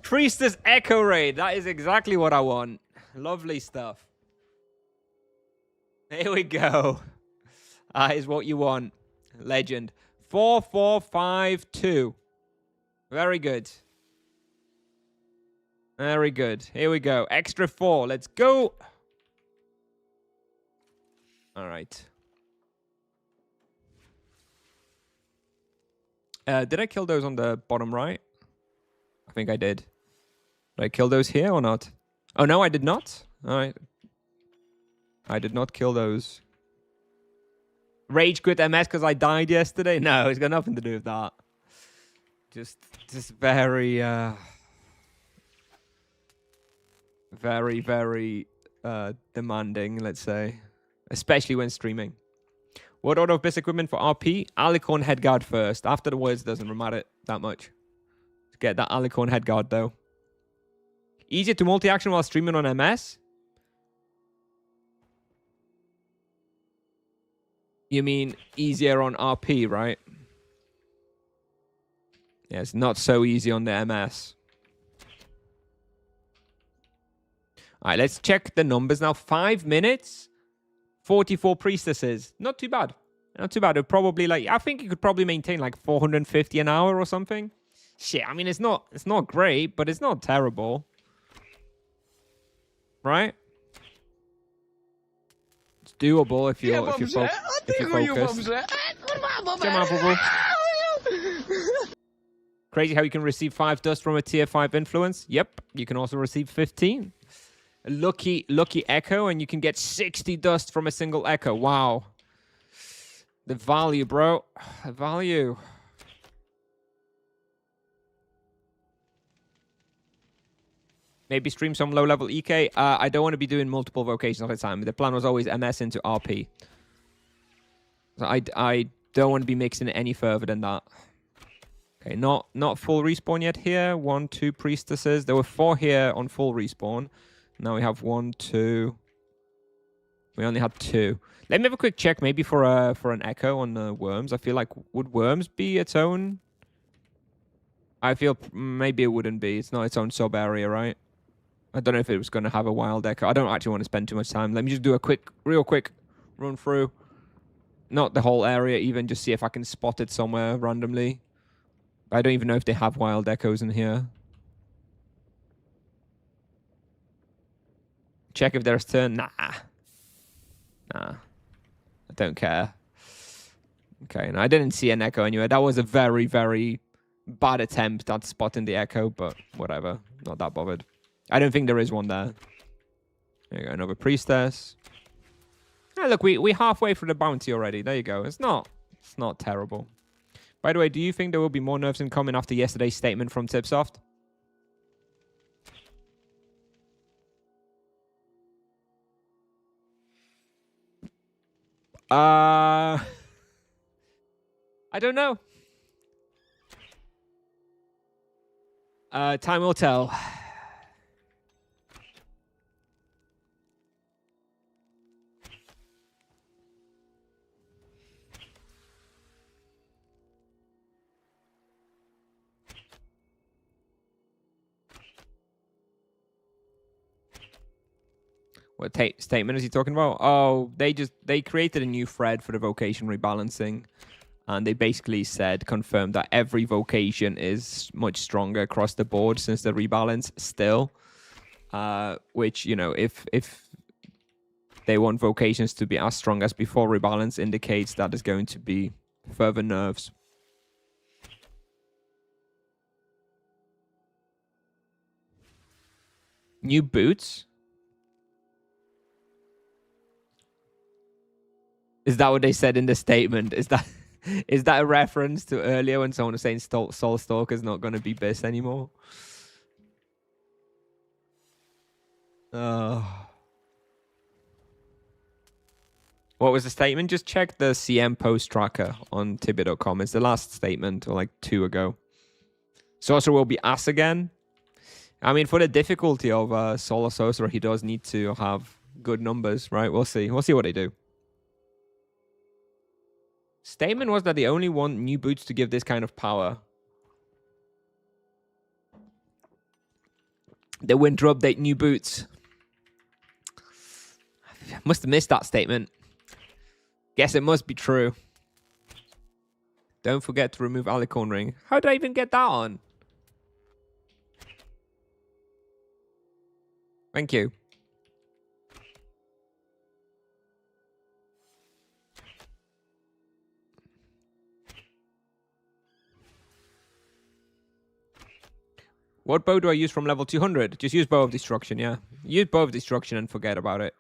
Priestess Echo Raid. That is exactly what I want. Lovely stuff. Here we go. That is what you want. Legend. 4452. Very good. Very good. Here we go. Extra 4. Let's go. All right. Did I kill those on the bottom right? I think I did. Did I kill those here or not? Oh, no, I did not. All right. I did not kill those. Rage quit MS because I died yesterday? No, it's got nothing to do with that. Just very, very demanding, let's say. Especially when streaming. What order of best equipment for RP? Alicorn headguard first. After the words, doesn't matter that much. To get that Alicorn headguard, though. Easier to multi-action while streaming on MS? You mean easier on RP, right? Yeah, it's not so easy on the MS. All right, let's check the numbers now. 5 minutes, 44 priestesses. Not too bad. Not too bad. It probably like I think you could probably maintain like 450 an hour or something. Shit, I mean it's not great, but it's not terrible. Right? It's doable if you're focused. Crazy how you can receive 5 dust from a tier 5 influence. Yep, you can also receive 15. Lucky echo, and you can get 60 dust from a single echo. Wow. The value, bro. The value. Maybe stream some low-level EK. I don't want to be doing multiple vocations at a time. The plan was always MS into RP. So I don't want to be mixing it any further than that. Okay, not full respawn yet here. 1, 2 priestesses. There were 4 here on full respawn. Now we have 1, 2. We only had 2. Let me have a quick check, maybe for an echo on the worms. I feel like would worms be its own? I feel maybe it wouldn't be. It's not its own sub area, right? I don't know if it was going to have a wild echo. I don't actually want to spend too much time. Let me just do a real quick run through. Not the whole area, even just see if I can spot it somewhere randomly. I don't even know if they have wild echoes in here. Check if there's turn. Nah. I don't care. Okay, no, I didn't see an echo anyway. That was a very, very bad attempt at spotting the echo, but whatever. Not that bothered. I don't think there is one there. There you go, another priestess. Ah, look, we're halfway through the bounty already. There you go. It's not terrible. By the way, do you think there will be more nerfs incoming after yesterday's statement from Tipsoft? I don't know. Time will tell. What statement is he talking about? Oh, they created a new thread for the vocation rebalancing, and they basically confirmed that every vocation is much stronger across the board since the rebalance still. Which, you know, if they want vocations to be as strong as before rebalance, indicates that there's going to be further nerfs. New boots? Is that what they said in the statement? Is that a reference to earlier when someone was saying Soul Stalker's not going to be BIS anymore? What was the statement? Just check the CM post tracker on Tibia.com. It's the last statement, or like 2 ago. Sorcerer will be ass again. I mean, for the difficulty of Solar Sorcerer, he does need to have good numbers, right? We'll see. We'll see what they do. Statement was that they only want new boots to give this kind of power. The winter update, new boots. Must have missed that statement. Guess it must be true. Don't forget to remove Alicorn Ring. How did I even get that on? Thank you. What bow do I use from level 200? Just use Bow of Destruction, yeah. Use Bow of Destruction and forget about it.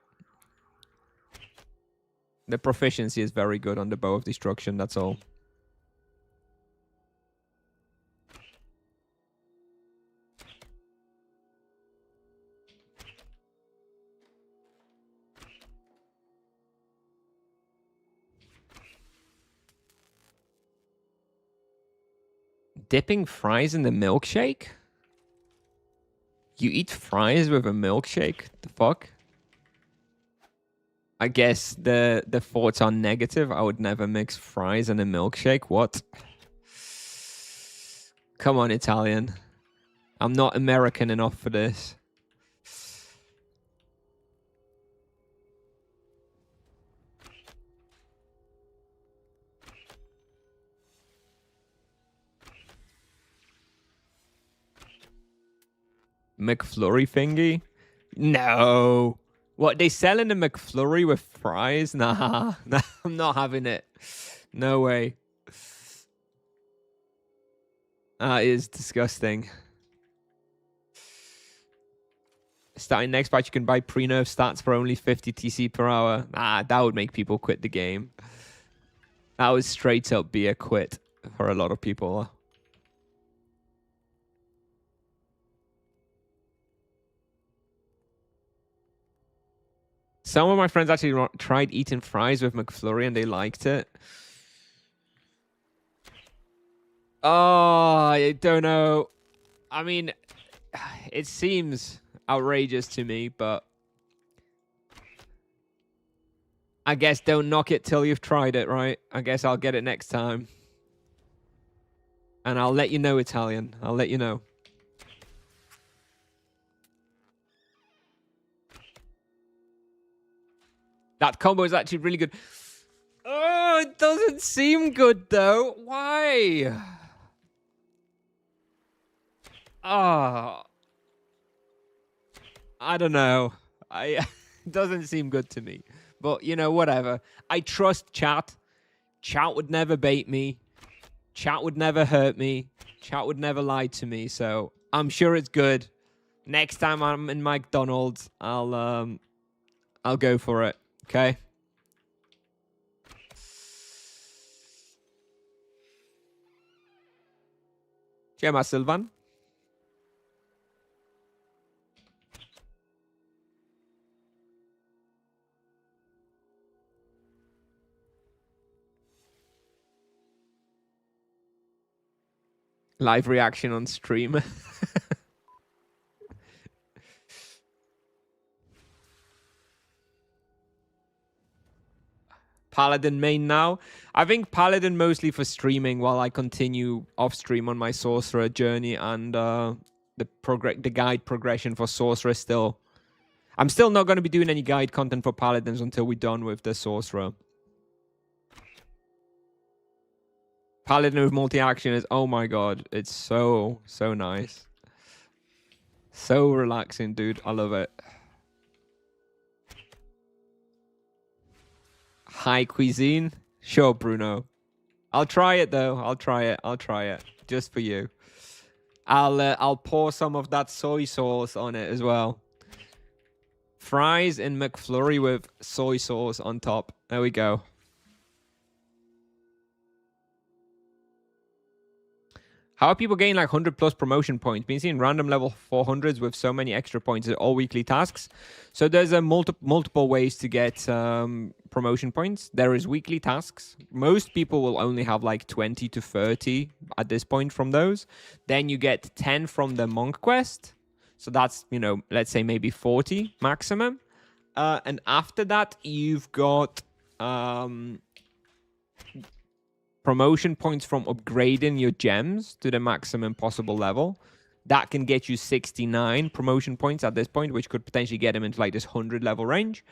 The proficiency is very good on the Bow of Destruction, that's all. Dipping fries in the milkshake? You eat fries with a milkshake? The fuck? I guess the thoughts are negative. I would never mix fries and a milkshake. What? Come on, Italian. I'm not American enough for this. McFlurry thingy? No. What, they selling the McFlurry with fries? Nah, nah, I'm not having it. No way. That is disgusting. Starting next patch, you can buy pre-nerf stats for only 50 TC per hour. Ah, that would make people quit the game. That would straight up be a quit for a lot of people. Some of my friends actually tried eating fries with McFlurry and they liked it. Oh, I don't know. I mean, it seems outrageous to me, but I guess don't knock it till you've tried it, right? I guess I'll get it next time. And I'll let you know, Italian. I'll let you know. That combo is actually really good. Oh, it doesn't seem good, though. Why? Oh. I don't know. It doesn't seem good to me. But, you know, whatever. I trust chat. Chat would never bait me. Chat would never hurt me. Chat would never lie to me. So I'm sure it's good. Next time I'm in McDonald's, I'll go for it. Okay? Siema, Sylvan. Live reaction on stream. Paladin main now. I think Paladin mostly for streaming while I continue off stream on my Sorcerer journey, and the guide progression for Sorcerer still. I'm still not going to be doing any guide content for Paladins until we're done with the Sorcerer. Paladin with multi-action is, oh my god, it's so nice. So relaxing, dude. I love it. High cuisine? Sure, Bruno. I'll try it though. I'll try it. Just for you. I'll pour some of that soy sauce on it as well. Fries in McFlurry with soy sauce on top. There we go. How are people getting like 100 plus promotion points? Been seeing random level 400s with so many extra points. All weekly tasks. So there's a multiple ways to get promotion points. There is weekly tasks. Most people will only have like 20 to 30 at this point from those. Then you get 10 from the monk quest. So that's, you know, let's say maybe 40 maximum. And after that, you've got promotion points from upgrading your gems to the maximum possible level. That can get you 69 promotion points at this point, which could potentially get them into like this 100 level range.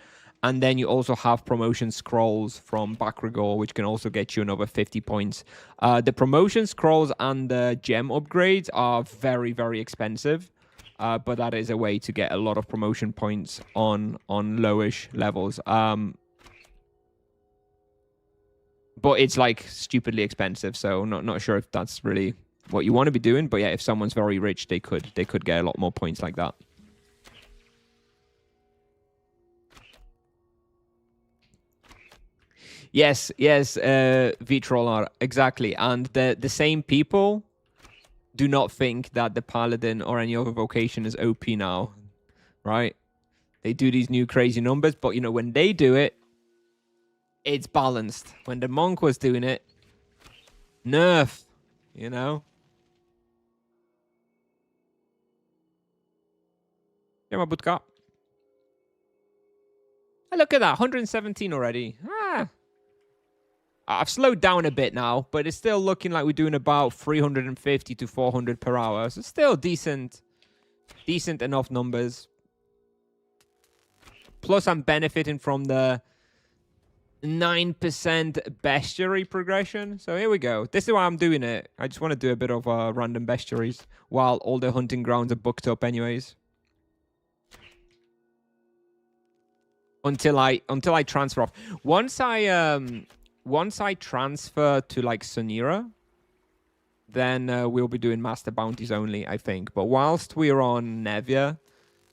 And then you also have promotion scrolls from Backrigor, which can also get you another 50 points. The promotion scrolls and the gem upgrades are very, very expensive. But that is a way to get a lot of promotion points on lowish levels. But it's like stupidly expensive, so not sure if that's really what you want to be doing. But yeah, if someone's very rich, they could get a lot more points like that. Yes, Vitroller, exactly. And the same people do not think that the Paladin or any other vocation is OP now, right? They do these new crazy numbers, but you know, when they do it, it's balanced. When the monk was doing it, nerf, you know? Yeah, my budka. Hey, look at that, 117 already. I've slowed down a bit now, but it's still looking like we're doing about 350 to 400 per hour. So still decent enough numbers. Plus, I'm benefiting from the 9% bestiary progression. So here we go. This is why I'm doing it. I just want to do a bit of random bestiaries while all the hunting grounds are booked up anyways. Until I transfer off. Once I transfer to like Sonira, then we'll be doing master bounties only, I think. But whilst we're on Nevia,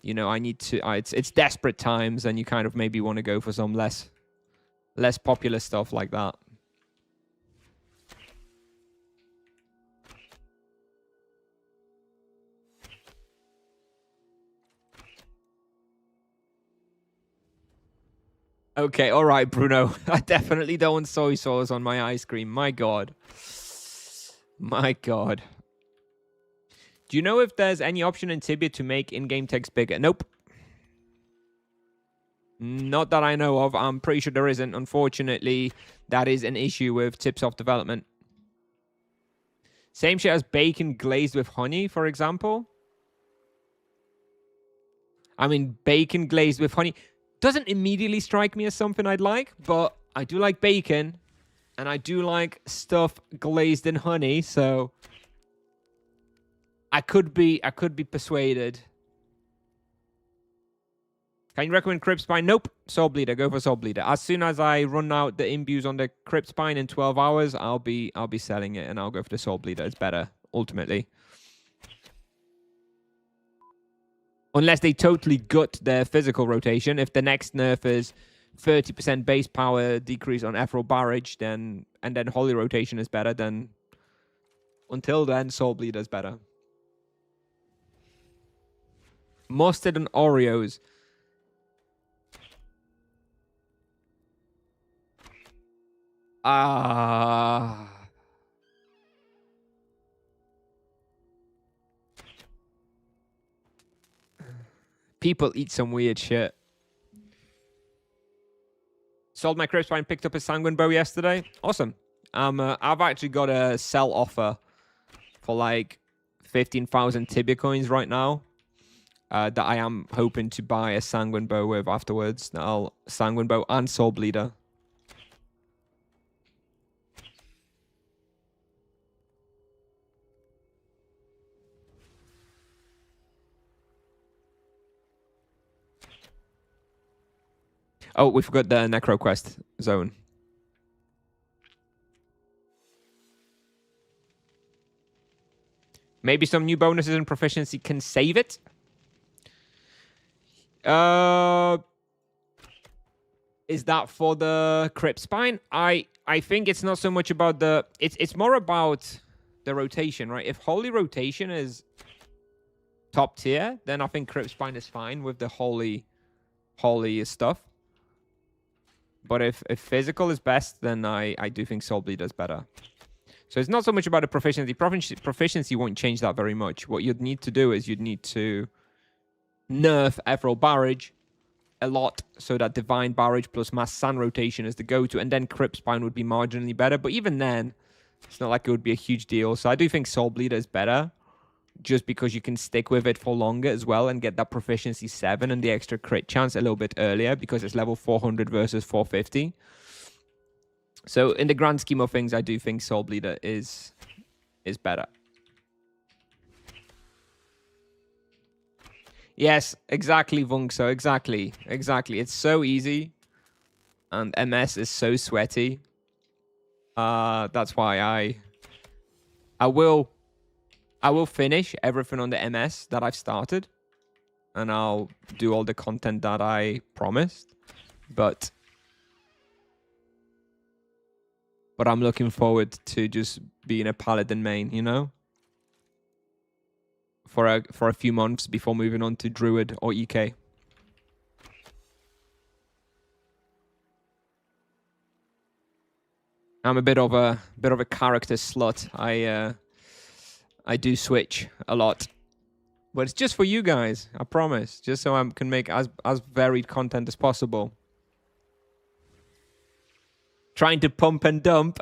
you know, I need to. It's desperate times, and you kind of maybe want to go for some less popular stuff like that. Okay, all right, Bruno. I definitely don't want soy sauce on my ice cream. My God. My God. Do you know if there's any option in Tibia to make in-game text bigger? Nope. Not that I know of. I'm pretty sure there isn't. Unfortunately, that is an issue with Tipsoft development. Same shit as bacon glazed with honey, for example. I mean, bacon glazed with honey doesn't immediately strike me as something I'd like, but I do like bacon, and I do like stuff glazed in honey, so I could be persuaded. Can you recommend Crypt Spine? Nope. Soul Bleeder. Go for Soul Bleeder. As soon as I run out the imbues on the Crypt Spine in 12 hours, I'll be selling it, and I'll go for the Soul Bleeder. It's better, ultimately. Unless they totally gut their physical rotation. If the next nerf is 30% base power decrease on Ethereal Barrage, and then Holy Rotation is better, then Until then, Soul Bleeder's better. Mustard and Oreos. People eat some weird shit. Sold my Crypt Spine, picked up a Sanguine Bow yesterday. Awesome. I've actually got a sell offer for like 15,000 Tibia coins right now. That I am hoping to buy a Sanguine Bow with afterwards. I'll Sanguine Bow and Soul Bleeder. Oh, we forgot the Necro Quest zone. Maybe some new bonuses and proficiency can save it. Is that for the Crypt Spine? I think it's not so much about the... It's more about the rotation, right? If Holy Rotation is top tier, then I think Crypt Spine is fine with the Holy stuff. But if physical is best, then I do think Soul Bleeder is better. So it's not so much about the proficiency. Proficiency won't change that very much. What you'd need to do is you'd need to nerf Ethereal Barrage a lot so that Divine Barrage plus Mass Sand Rotation is the go-to. And then Crypt Spine would be marginally better. But even then, it's not like it would be a huge deal. So I do think Soul Bleeder is better. Just because you can stick with it for longer as well and get that proficiency 7 and the extra crit chance a little bit earlier because it's level 400 versus 450. So in the grand scheme of things, I do think Soul Bleeder is better. Yes, exactly, Vunkso, exactly. It's so easy. And MS is so sweaty. That's why I will finish everything on the MS that I've started. And I'll do all the content that I promised. But I'm looking forward to just being a Paladin main, you know? For a few months before moving on to Druid or EK. I'm a bit of a character slut. I do switch a lot. But it's just for you guys, I promise. Just so I can make as varied content as possible. Trying to pump and dump.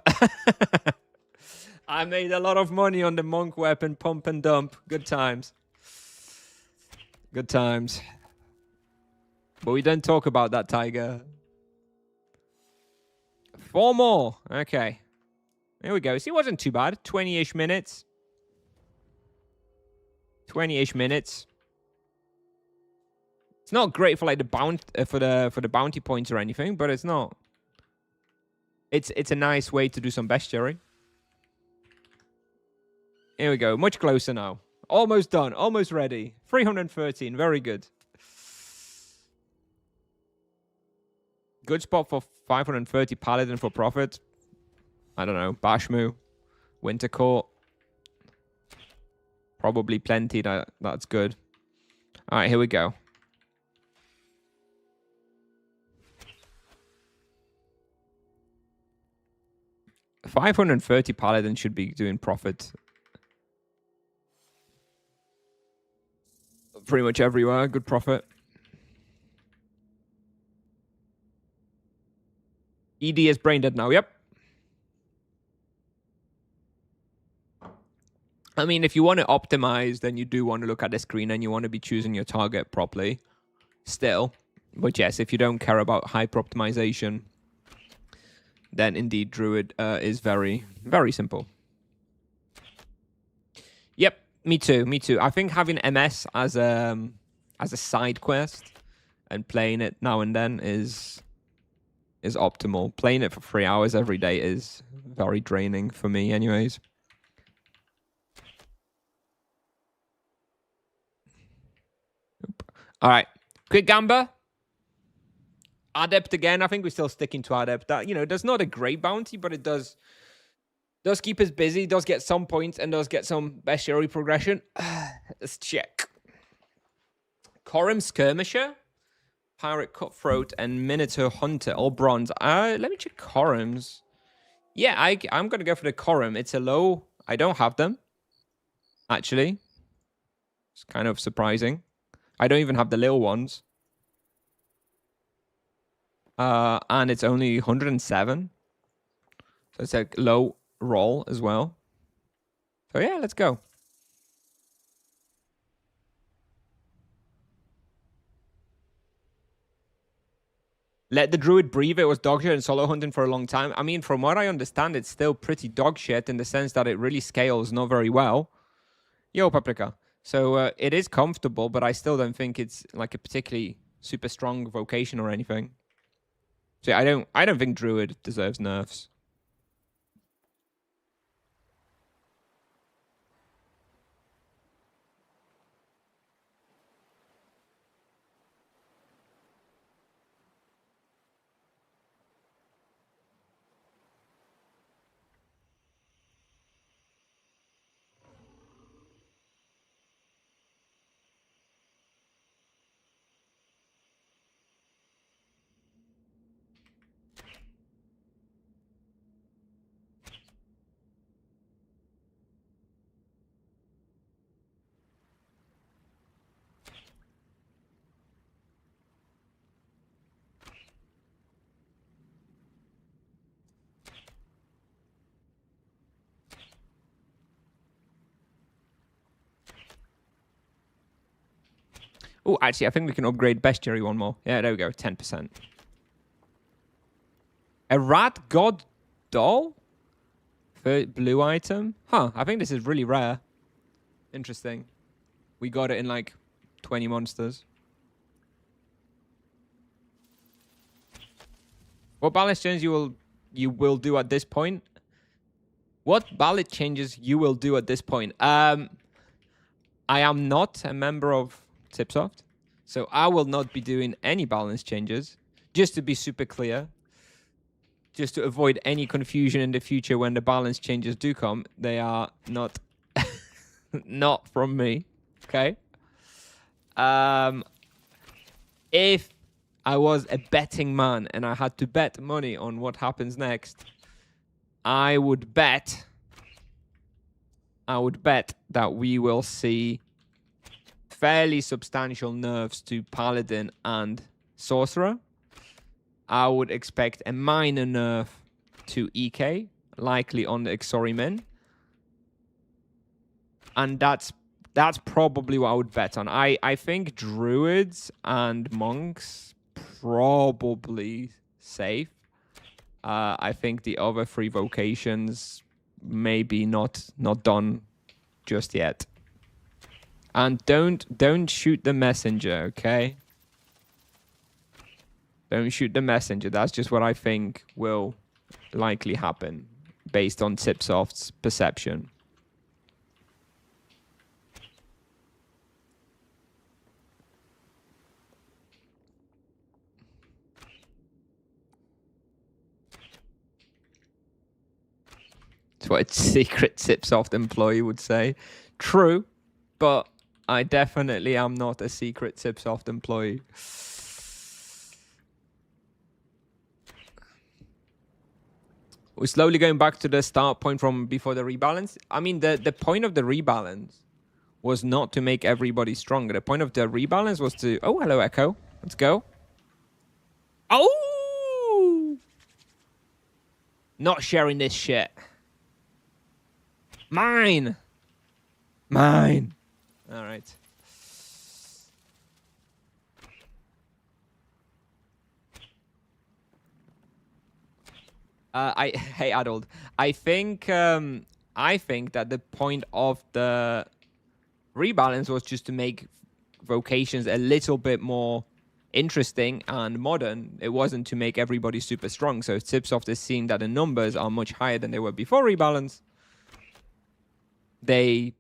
I made a lot of money on the monk weapon pump and dump. Good times. Good times. But we don't talk about that, Tiger. 4 more. Okay. Here we go. See, it wasn't too bad. 20-ish minutes. 20-ish minutes. It's not great for like the bounty points or anything, but it's not. It's a nice way to do some bestiary. Here we go. Much closer now. Almost done. Almost ready. 313. Very good. Good spot for 530 Paladin for profit. I don't know. Bashmu. Winter Court. Probably plenty. That's good. All right, here we go. $530 Paladin should be doing profit. Pretty much everywhere. Good profit. ED is brain dead now. Yep. I mean, if you want to optimize, then you do want to look at the screen and you want to be choosing your target properly still. But yes, if you don't care about hyper optimization, then indeed Druid is very, very simple. Yep, me too, me too. I think having MS as a side quest and playing it now and then is optimal. Playing it for 3 hours every day is very draining for me anyways. All right, quick gamba. Adept again. I think we're still sticking to Adept. That, you know, there's not a great bounty, but it does Does keep us busy, does get some points, and does get some bestiary progression. Let's check. Corum Skirmisher, Pirate Cutthroat, and Minotaur Hunter, all bronze. Let me check Corums. Yeah, I'm going to go for the Corum. It's a low. I don't have them, actually. It's kind of surprising. I don't even have the little ones. And it's only 107. So it's a low roll as well. So yeah, let's go. Let the Druid breathe. It was dog shit and solo hunting for a long time. I mean, from what I understand, it's still pretty dog shit in the sense that it really scales not very well. Yo, Paprika. So it is comfortable, but I still don't think it's like a particularly super strong vocation or anything. So I don't think Druid deserves nerfs. Oh, actually, I think we can upgrade Bestiary one more. Yeah, there we go, 10%. A Rat God Doll? For blue item? Huh, I think this is really rare. Interesting. We got it in like 20 monsters. What balance changes you will do at this point? What ballot changes you will do at this point? I am not a member of Tipsoft, so I will not be doing any balance changes. Just to be super clear, just to avoid any confusion in the future when the balance changes do come, they are not not from me. Okay. If I was a betting man and I had to bet money on what happens next, I would bet that we will see fairly substantial nerfs to Paladin and Sorcerer. I would expect a minor nerf to EK, likely on the Exorimin. And that's probably what I would bet on. I think Druids and Monks probably safe. I think the other three vocations maybe not done just yet. And don't shoot the messenger, okay? Don't shoot the messenger. That's just what I think will likely happen based on Tipsoft's perception. That's what a secret Tipsoft employee would say. True, but I definitely am not a secret Tipsoft employee. We're slowly going back to the start point from before the rebalance. I mean, the point of the rebalance was not to make everybody stronger. The point of the rebalance was to... Oh, hello, Echo. Let's go. Oh! Not sharing this shit. Mine! Mine! All right. Hey, Adult. I think that the point of the rebalance was just to make vocations a little bit more interesting and modern. It wasn't to make everybody super strong. So Tipsoft is seeing that the numbers are much higher than they were before rebalance. They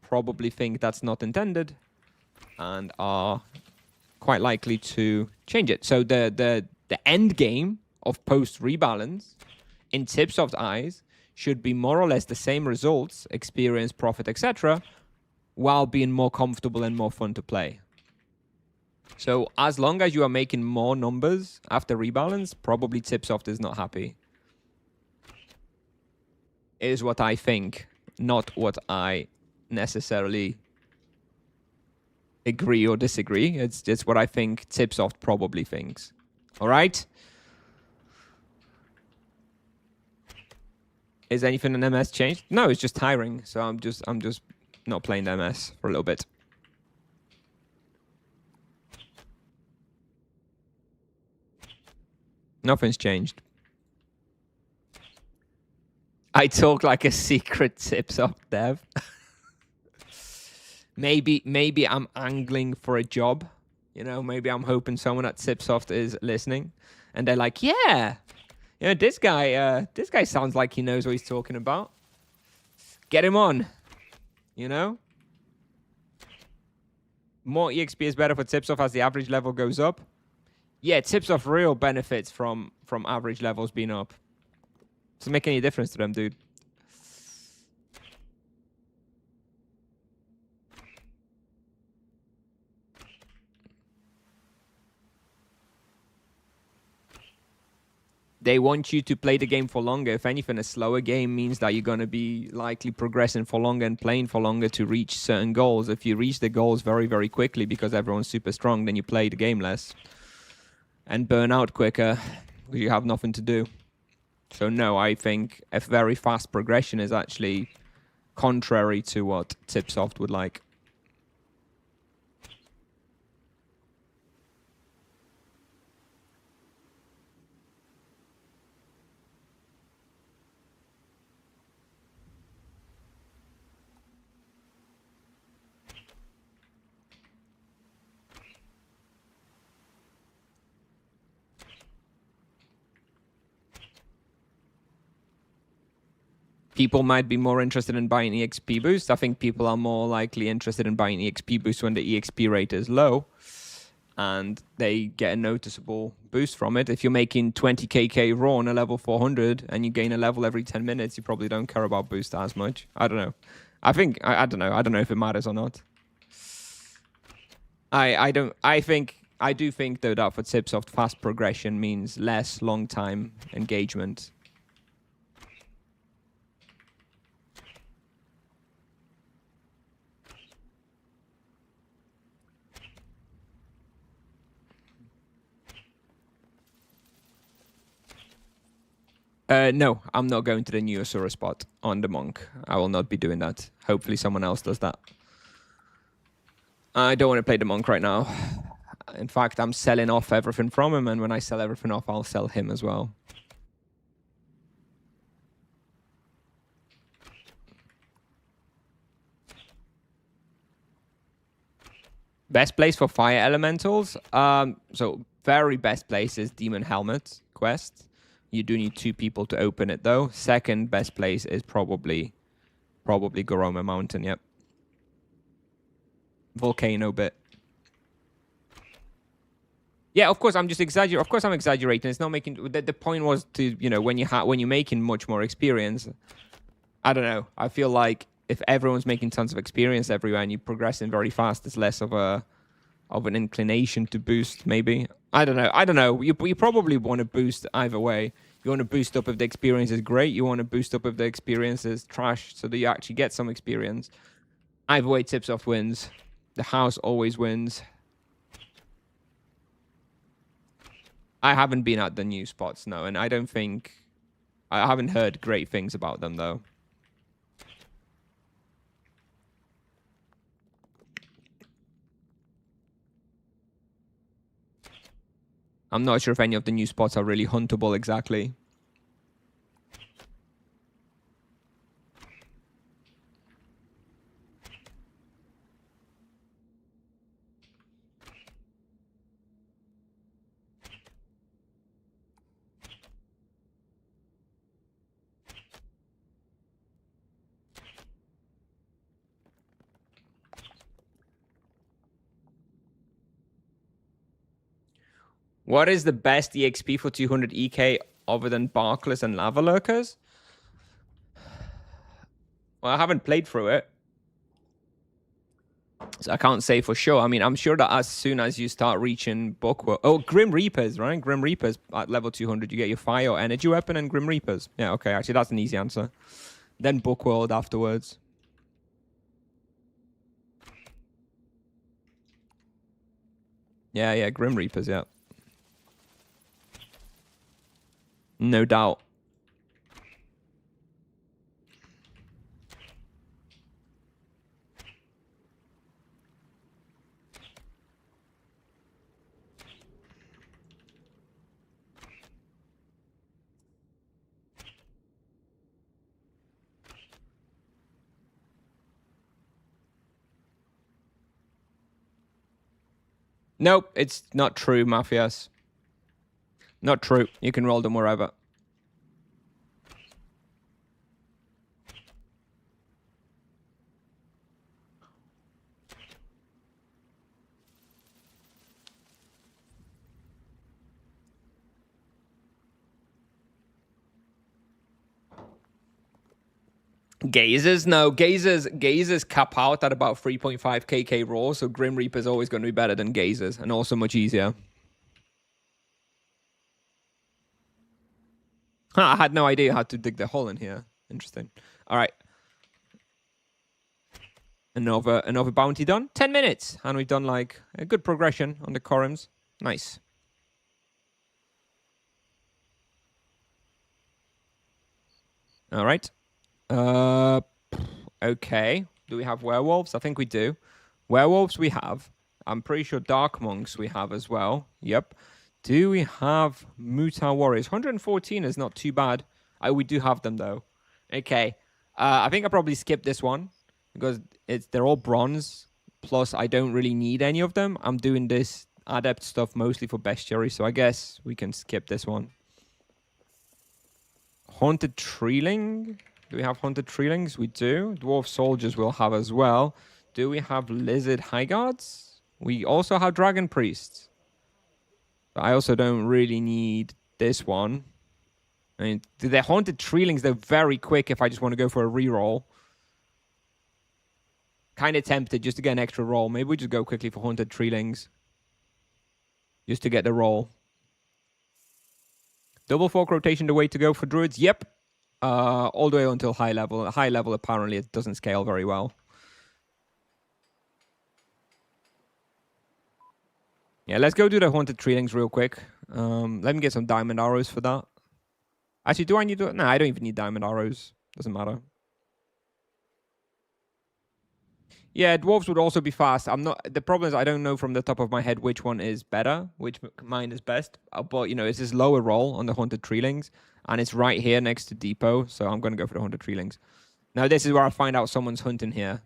probably think that's not intended and are quite likely to change it. So the end game of post rebalance in Tipsoft's eyes should be more or less the same results, experience, profit, etc., while being more comfortable and more fun to play. So as long as you are making more numbers after rebalance, probably Tipsoft is not happy. Is what I think, not what I necessarily agree or disagree. It's what I think Tipsoft probably thinks. All right? Is anything in MS changed? No, it's just tiring. So I'm just not playing the MS for a little bit. Nothing's changed. I talk like a secret Tipsoft dev. maybe I'm angling for a job. You know, maybe I'm hoping someone at Tipsoft is listening, and they're like, "Yeah, you know, this guy sounds like he knows what he's talking about. Get him on." You know, more EXP is better for Tipsoft as the average level goes up. Yeah, Tipsoft real benefits from average levels being up. Doesn't make any difference to them, dude. They want you to play the game for longer. If anything, a slower game means that you're going to be likely progressing for longer and playing for longer to reach certain goals. If you reach the goals very, very quickly because everyone's super strong, then you play the game less and burn out quicker because you have nothing to do. So no, I think a very fast progression is actually contrary to what Tipsoft would like. People might be more interested in buying EXP boost. I think people are more likely interested in buying EXP boost when the EXP rate is low and they get a noticeable boost from it. If you're making 20kk raw on a level 400 and you gain a level every 10 minutes, you probably don't care about boost as much. I don't know. I don't know. I don't know if it matters or not. I do think though that for Tipsoft, fast progression means less long time engagement. No, I'm not going to the new SORCERER spot on the Monk. I will not be doing that. Hopefully someone else does that. I don't want to play the Monk right now. In fact, I'm selling off everything from him, and when I sell everything off, I'll sell him as well. Best place for fire elementals? So very best place is Demon Helmet quest. You do need 2 people to open it though. Second best place is probably Goroma Mountain, yep. Volcano bit. Yeah, of course I'm just exaggerating. Of course I'm exaggerating. It's not making the point was to, you know, when you're making much more experience. I don't know. I feel like if everyone's making tons of experience everywhere and you're progressing very fast, it's less of an inclination to boost, maybe. I don't know. You probably want to boost either way. You want to boost up if the experience is great. You want to boost up if the experience is trash so that you actually get some experience. Either way, Tipsoft wins. The house always wins. I haven't been at the new spots, no, and I haven't heard great things about them, though. I'm not sure if any of the new spots are really huntable exactly. What is the best EXP for 200 EK other than Barkless and Lava Lurkers? Well, I haven't played through it, so I can't say for sure. I mean, I'm sure that as soon as you start reaching Bookworld... Oh, Grim Reapers, right? Grim Reapers at level 200, you get your fire or energy weapon and Grim Reapers. Yeah, okay, actually, that's an easy answer. Then Bookworld afterwards. Yeah, Grim Reapers, yeah. No doubt. Nope, it's not true, Mafias. Not true. You can roll them wherever. Gazers? No, Gazers cap out at about 3.5 KK raw, so Grim Reaper's always going to be better than Gazers, and also much easier. Huh, I had no idea how to dig the hole in here. Interesting. All right. Another bounty done. 10 minutes, and we've done like a good progression on the Corums. Nice. All right. Okay. Do we have werewolves? I think we do. Werewolves we have. I'm pretty sure dark monks we have as well. Yep. Do we have Mutar warriors? 114 is not too bad. We do have them though. Okay. I think I probably skipped this one because they're all bronze. Plus, I don't really need any of them. I'm doing this adept stuff mostly for bestiary, so I guess we can skip this one. Haunted Treeling. Do we have Haunted Treelings? We do. Dwarf Soldiers we'll have as well. Do we have Lizard Highguards? We also have Dragon Priests. But I also don't really need this one. I mean, the Haunted Treelings, they're very quick if I just want to go for a reroll. Kind of tempted just to get an extra roll. Maybe we just go quickly for Haunted Treelings. Just to get the roll. Double fork rotation the way to go for druids? Yep. All the way until high level. At high level, apparently, it doesn't scale very well. Yeah, let's go do the Haunted Treelings real quick. Let me get some diamond arrows for that. Actually, do I need to... No, I don't even need diamond arrows. Doesn't matter. Yeah, dwarves would also be fast. I'm not... The problem is I don't know from the top of my head which one is better, which mine is best. But, you know, it's this lower roll on the Haunted Treelings, and it's right here next to Depot, so I'm going to go for the Haunted Treelings. Now, this is where I find out someone's hunting here.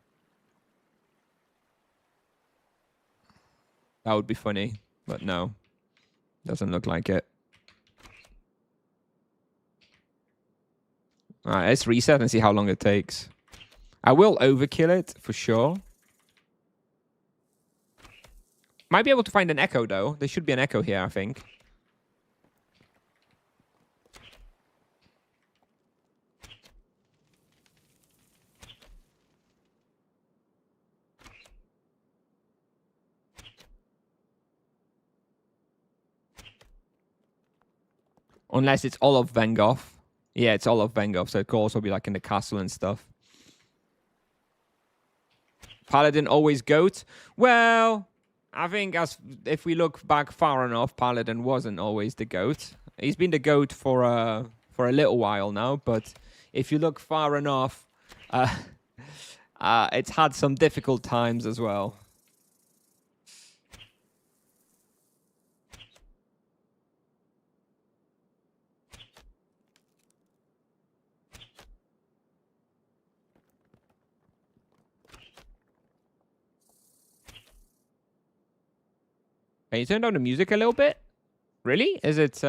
That would be funny, but no. Doesn't look like it. All right, let's reset and see how long it takes. I will overkill it for sure. Might be able to find an echo though. There should be an echo here, I think. Unless it's all of Vengoff. Yeah, it's all of Vengoff, so it could also be like in the castle and stuff. Paladin always GOAT? Well, I think if we look back far enough, Paladin wasn't always the GOAT. He's been the GOAT for a little while now, but if you look far enough, it's had some difficult times as well. Can you turn down the music a little bit? Really? Is it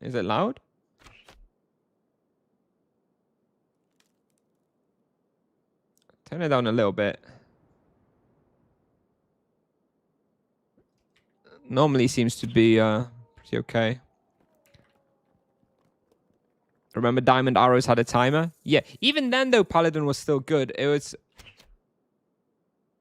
loud? Turn it down a little bit. Normally seems to be pretty okay. Remember Diamond Arrows had a timer? Yeah. Even then, though, Paladin was still good. It was...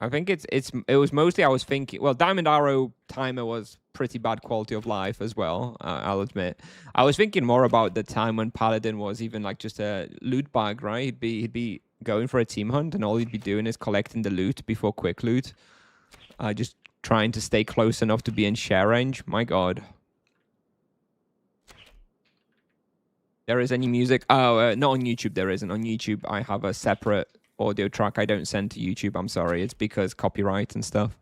I think it was mostly I was thinking... Well, Diamond Arrow timer was pretty bad quality of life as well, I'll admit. I was thinking more about the time when Paladin was even like just a loot bag, right? He'd be going for a team hunt, and all he'd be doing is collecting the loot before quick loot. Just trying to stay close enough to be in share range. My God. There is any music? Oh, not on YouTube. There isn't. On YouTube, I have a separate audio track I don't send to YouTube. I'm sorry. It's because copyright and stuff.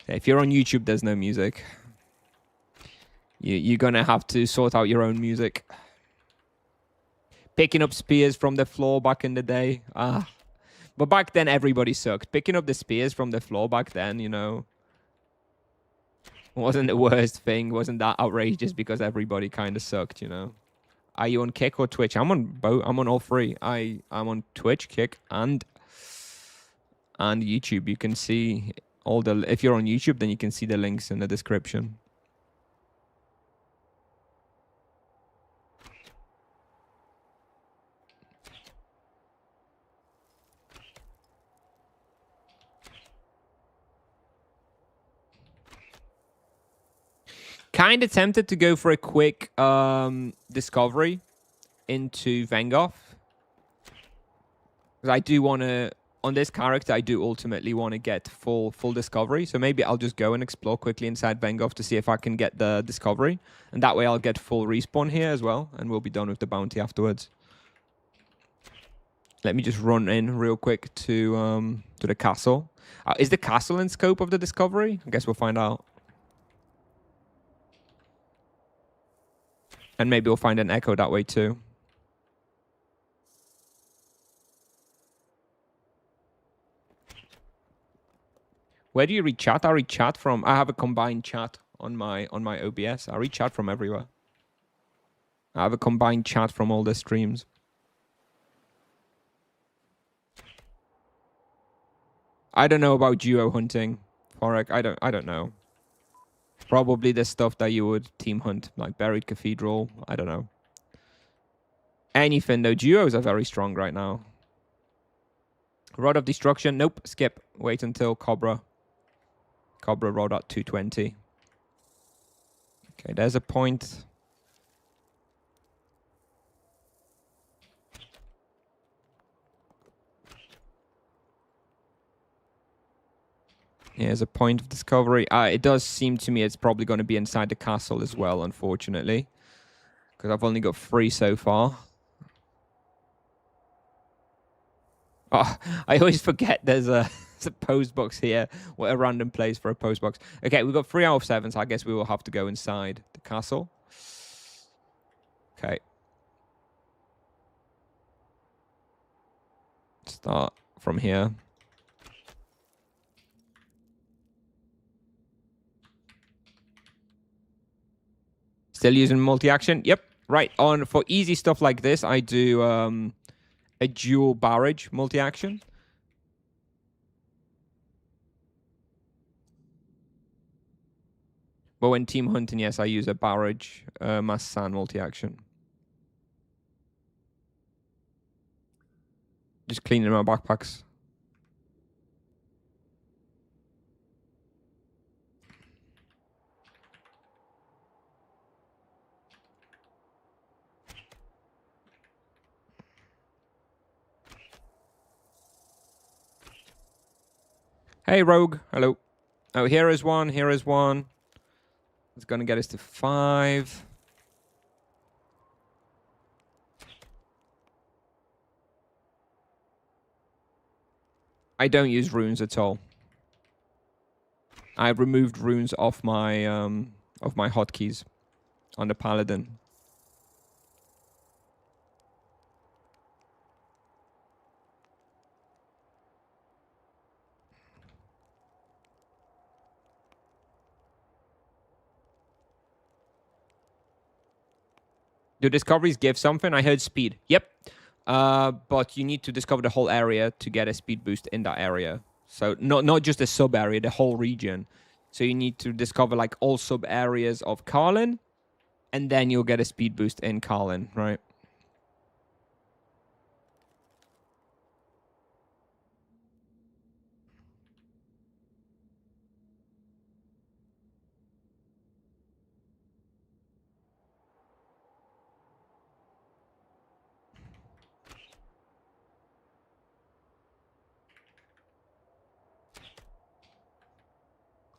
If you're on YouTube, there's no music. You're going to have to sort out your own music. Picking up spears from the floor back in the day. But back then, everybody sucked. Picking up the spears from the floor back then, you know, wasn't the worst thing. Wasn't that outrageous because everybody kind of sucked, you know. Are you on Kick or Twitch? I'm on both. I'm on all three. I'm on Twitch, Kick, and YouTube. You can see all the... If you're on YouTube, then you can see the links in the description. Kind of tempted to go for a quick discovery into Vengoff. Because I do want to... On this character, I do ultimately want to get full discovery. So maybe I'll just go and explore quickly inside Vengoff to see if I can get the discovery. And that way I'll get full respawn here as well. And we'll be done with the bounty afterwards. Let me just run in real quick to the castle. Is the castle in scope of the discovery? I guess we'll find out. And maybe we'll find an echo that way too. Where do you read chat? I read chat from... I have a combined chat on my OBS. I read chat from everywhere. I have a combined chat from all the streams. I don't know about duo hunting, Forek. I don't know. Probably the stuff that you would team hunt, like Buried Cathedral. I don't know. Anything, though. Duos are very strong right now. Rod of Destruction. Nope. Skip. Wait until Cobra. Cobra Rod at 220. Okay, there's a point. Here's a point of discovery. It does seem to me it's probably going to be inside the castle as well, unfortunately. Because I've only got 3 so far. Oh, I always forget there's a post box here. What a random place for a post box. Okay, we've got 3 out of 7, so I guess we will have to go inside the castle. Okay. Start from here. Still using multi-action? Yep. Right. For easy stuff like this, I do a dual barrage multi-action. But when team hunting, yes, I use a barrage mass sand multi-action. Just cleaning my backpacks. Hey, Rogue. Hello. Oh, here is one. Here is one. It's going to get us to 5. I don't use runes at all. I've removed runes off my hotkeys on the Paladin. Do discoveries give something? I heard speed. Yep. But you need to discover the whole area to get a speed boost in that area. So not just a sub area, the whole region. So you need to discover like all sub areas of Carlin, and then you'll get a speed boost in Carlin, right?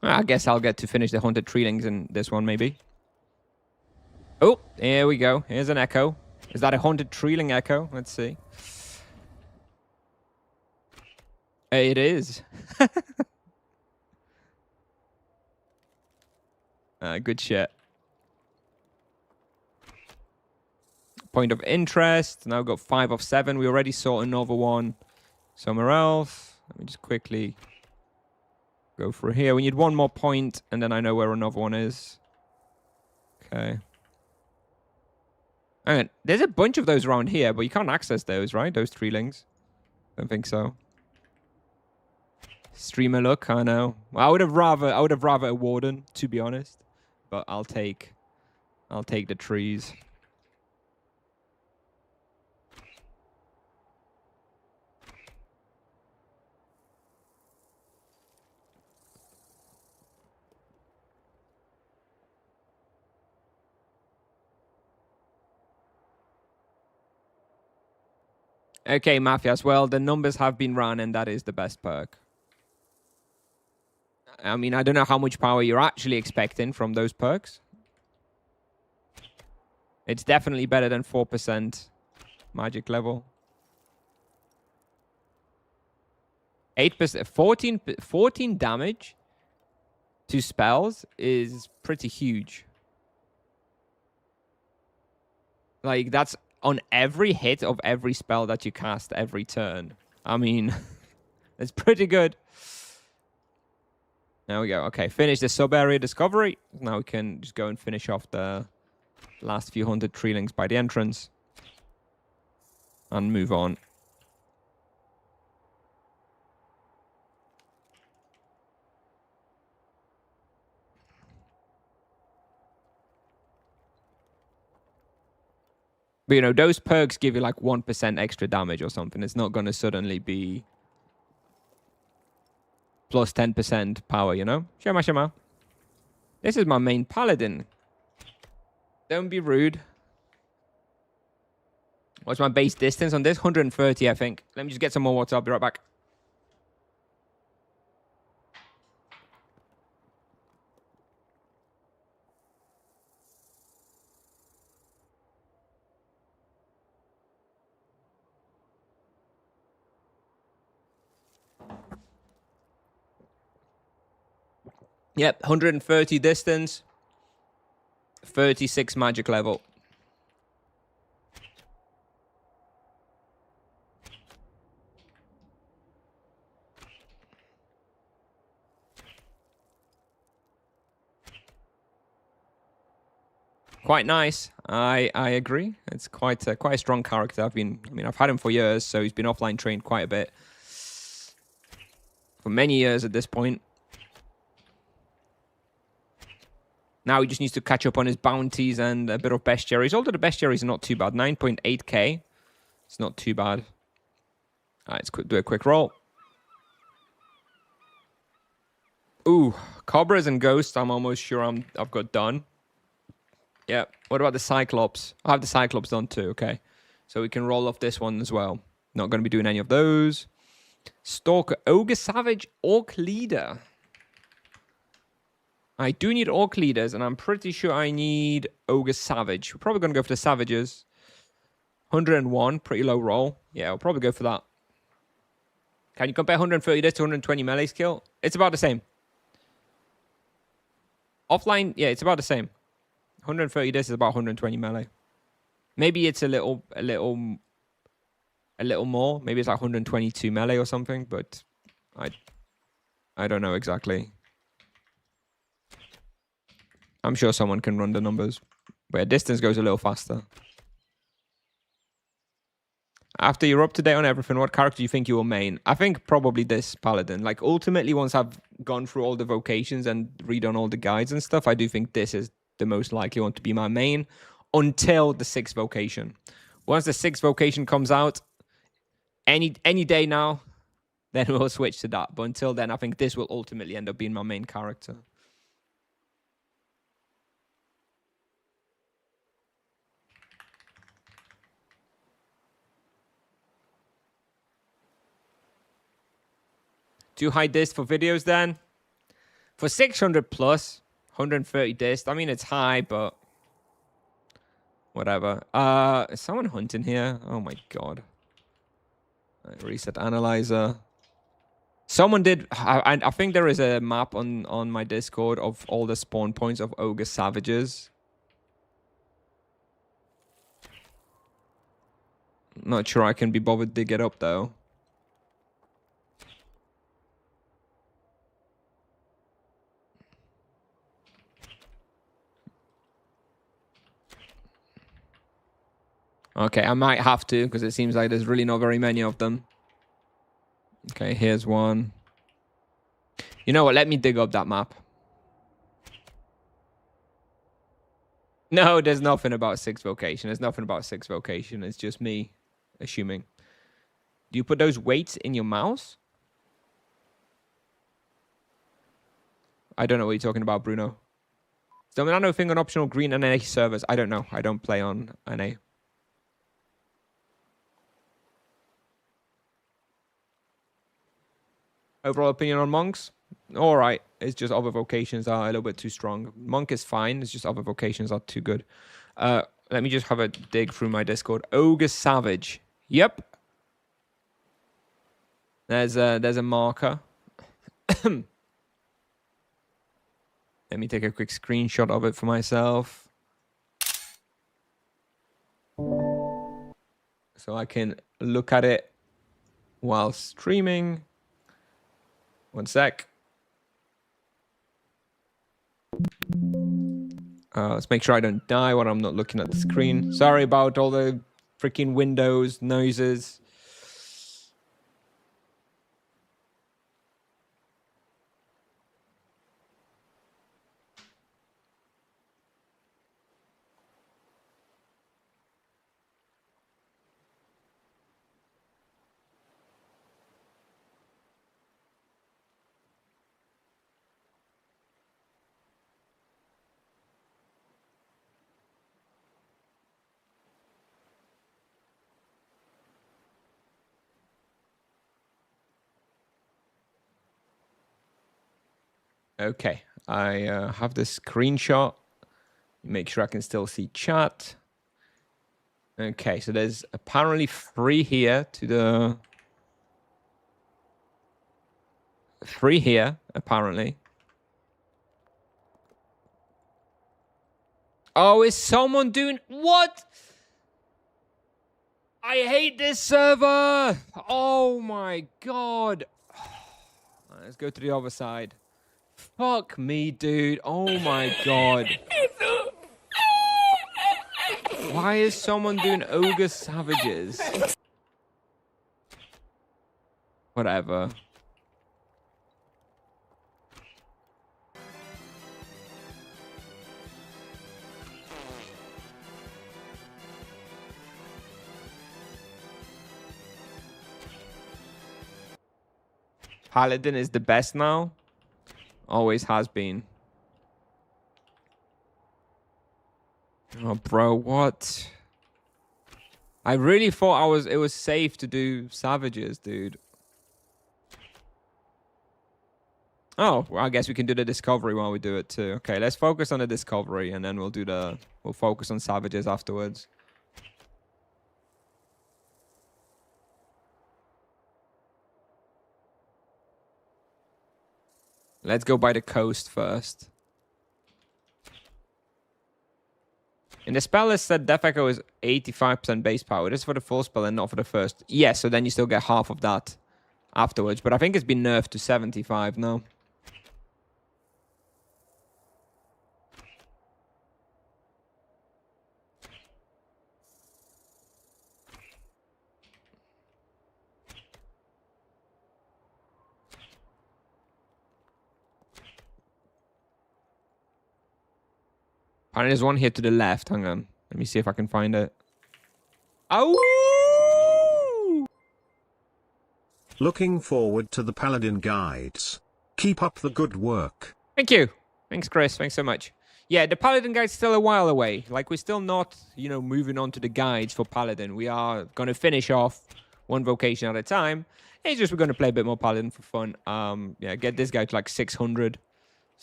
I guess I'll get to finish the Haunted Treelings in this one, maybe. Oh, here we go. Here's an echo. Is that a Haunted Treeling echo? Let's see. It is. Good shit. Point of interest. Now we've got 5 of 7. We already saw another one somewhere else. Let me just quickly go through here. We need one more point, and then I know where another one is. Okay. And there's a bunch of those around here, but you can't access those, right? Those treelings. Don't think so. Streamer look, I know. I would have rather a warden, to be honest. But I'll take the trees. Okay, Mafias. Well, the numbers have been run, and that is the best perk. I mean, I don't know how much power you're actually expecting from those perks. It's definitely better than 4% magic level. 8%, 14 damage to spells is pretty huge. Like, that's on every hit of every spell that you cast every turn. I mean, it's pretty good. There we go. Okay, finish the sub-area discovery. Now we can just go and finish off the last few hundred treelings by the entrance. And move on. But, you know, those perks give you like 1% extra damage or something. It's not going to suddenly be plus 10% power, you know? Shema, Shema. This is my main paladin. Don't be rude. What's my base distance on this? 130, I think. Let me just get some more water. I'll be right back. Yep, 130 distance. 36 magic level. Quite nice. I agree. It's quite a strong character. I've had him for years, so he's been offline trained quite a bit. For many years at this point. Now he just needs to catch up on his bounties and a bit of bestiaries. Although the bestiaries are not too bad. 9.8k. It's not too bad. Alright, let's do a quick roll. Ooh, Cobras and Ghosts, I'm almost sure I've got done. Yeah, what about the Cyclops? I have the Cyclops done too, okay. So we can roll off this one as well. Not going to be doing any of those. Stalker, Ogre Savage, Orc Leader. I do need Orc Leaders, and I'm pretty sure I need Ogre Savage. We're probably going to go for the Savages. 101, pretty low roll. Yeah, I'll probably go for that. Can you compare 130 this to 120 melee skill? It's about the same. Offline, yeah, it's about the same. 130 this is about 120 melee. Maybe it's a little more. Maybe it's like 122 melee or something, but I don't know exactly. I'm sure someone can run the numbers. But yeah, distance goes a little faster. After you're up to date on everything, what character do you think you will main? I think probably this Paladin. Like, ultimately, once I've gone through all the vocations and redone all the guides and stuff, I do think this is the most likely one to be my main until the 6th vocation. Once the 6th vocation comes out, any day now, then we'll switch to that. But until then, I think this will ultimately end up being my main character. Do you hide this for videos then? For 600 plus, 130 dist. I mean, it's high, but whatever. Is someone hunting here? Oh my god. Right, reset analyzer. Someone did. I think there is a map on my Discord of all the spawn points of ogre savages. Not sure I can be bothered to dig it up though. Okay, I might have to because it seems like there's really not very many of them. Okay, here's one. You know what? Let me dig up that map. No, there's nothing about 6th vocation. There's nothing about 6th vocation. It's just me assuming. Do you put those weights in your mouse? I don't know what you're talking about, Bruno. Dominano thing on optional green NA servers. I don't know. I don't play on NA. Overall opinion on monks? All right. It's just other vocations are a little bit too strong. Monk is fine. It's just other vocations are too good. Let me just have a dig through my Discord. Ogre Savage. Yep. There's a marker. Let me take a quick screenshot of it for myself. So I can look at it while streaming. One sec. Let's make sure I don't die when I'm not looking at the screen. Sorry about all the freaking windows noises. Okay, I have the screenshot. Make sure I can still see chat. Okay, so there's apparently 3 here to the... 3 here, apparently. Oh, is someone doing... What? I hate this server! Oh my god. Let's go to the other side. Fuck me, dude. Oh my god. Why is someone doing ogre savages? Whatever. Paladin is the best now. Always has been. Oh, bro, what? I really thought it was safe to do savages, dude. Oh, well, I guess we can do the discovery while we do it too. Okay, let's focus on the discovery and then we'll focus on savages afterwards. Let's go by the coast first. In the spell list said Death Echo is 85% base power. This is for the full spell and not for the first. Yeah, so then you still get half of that afterwards. But I think it's been nerfed to 75 now. Apparently there's one here to the left. Hang on. Let me see if I can find it. Oh! Looking forward to the Paladin guides. Keep up the good work. Thank you. Thanks, Chris. Thanks so much. Yeah, the Paladin guide's still a while away. Like, we're still not, moving on to the guides for Paladin. We are going to finish off one vocation at a time. It's just we're going to play a bit more Paladin for fun. Yeah, get this guy to like 600.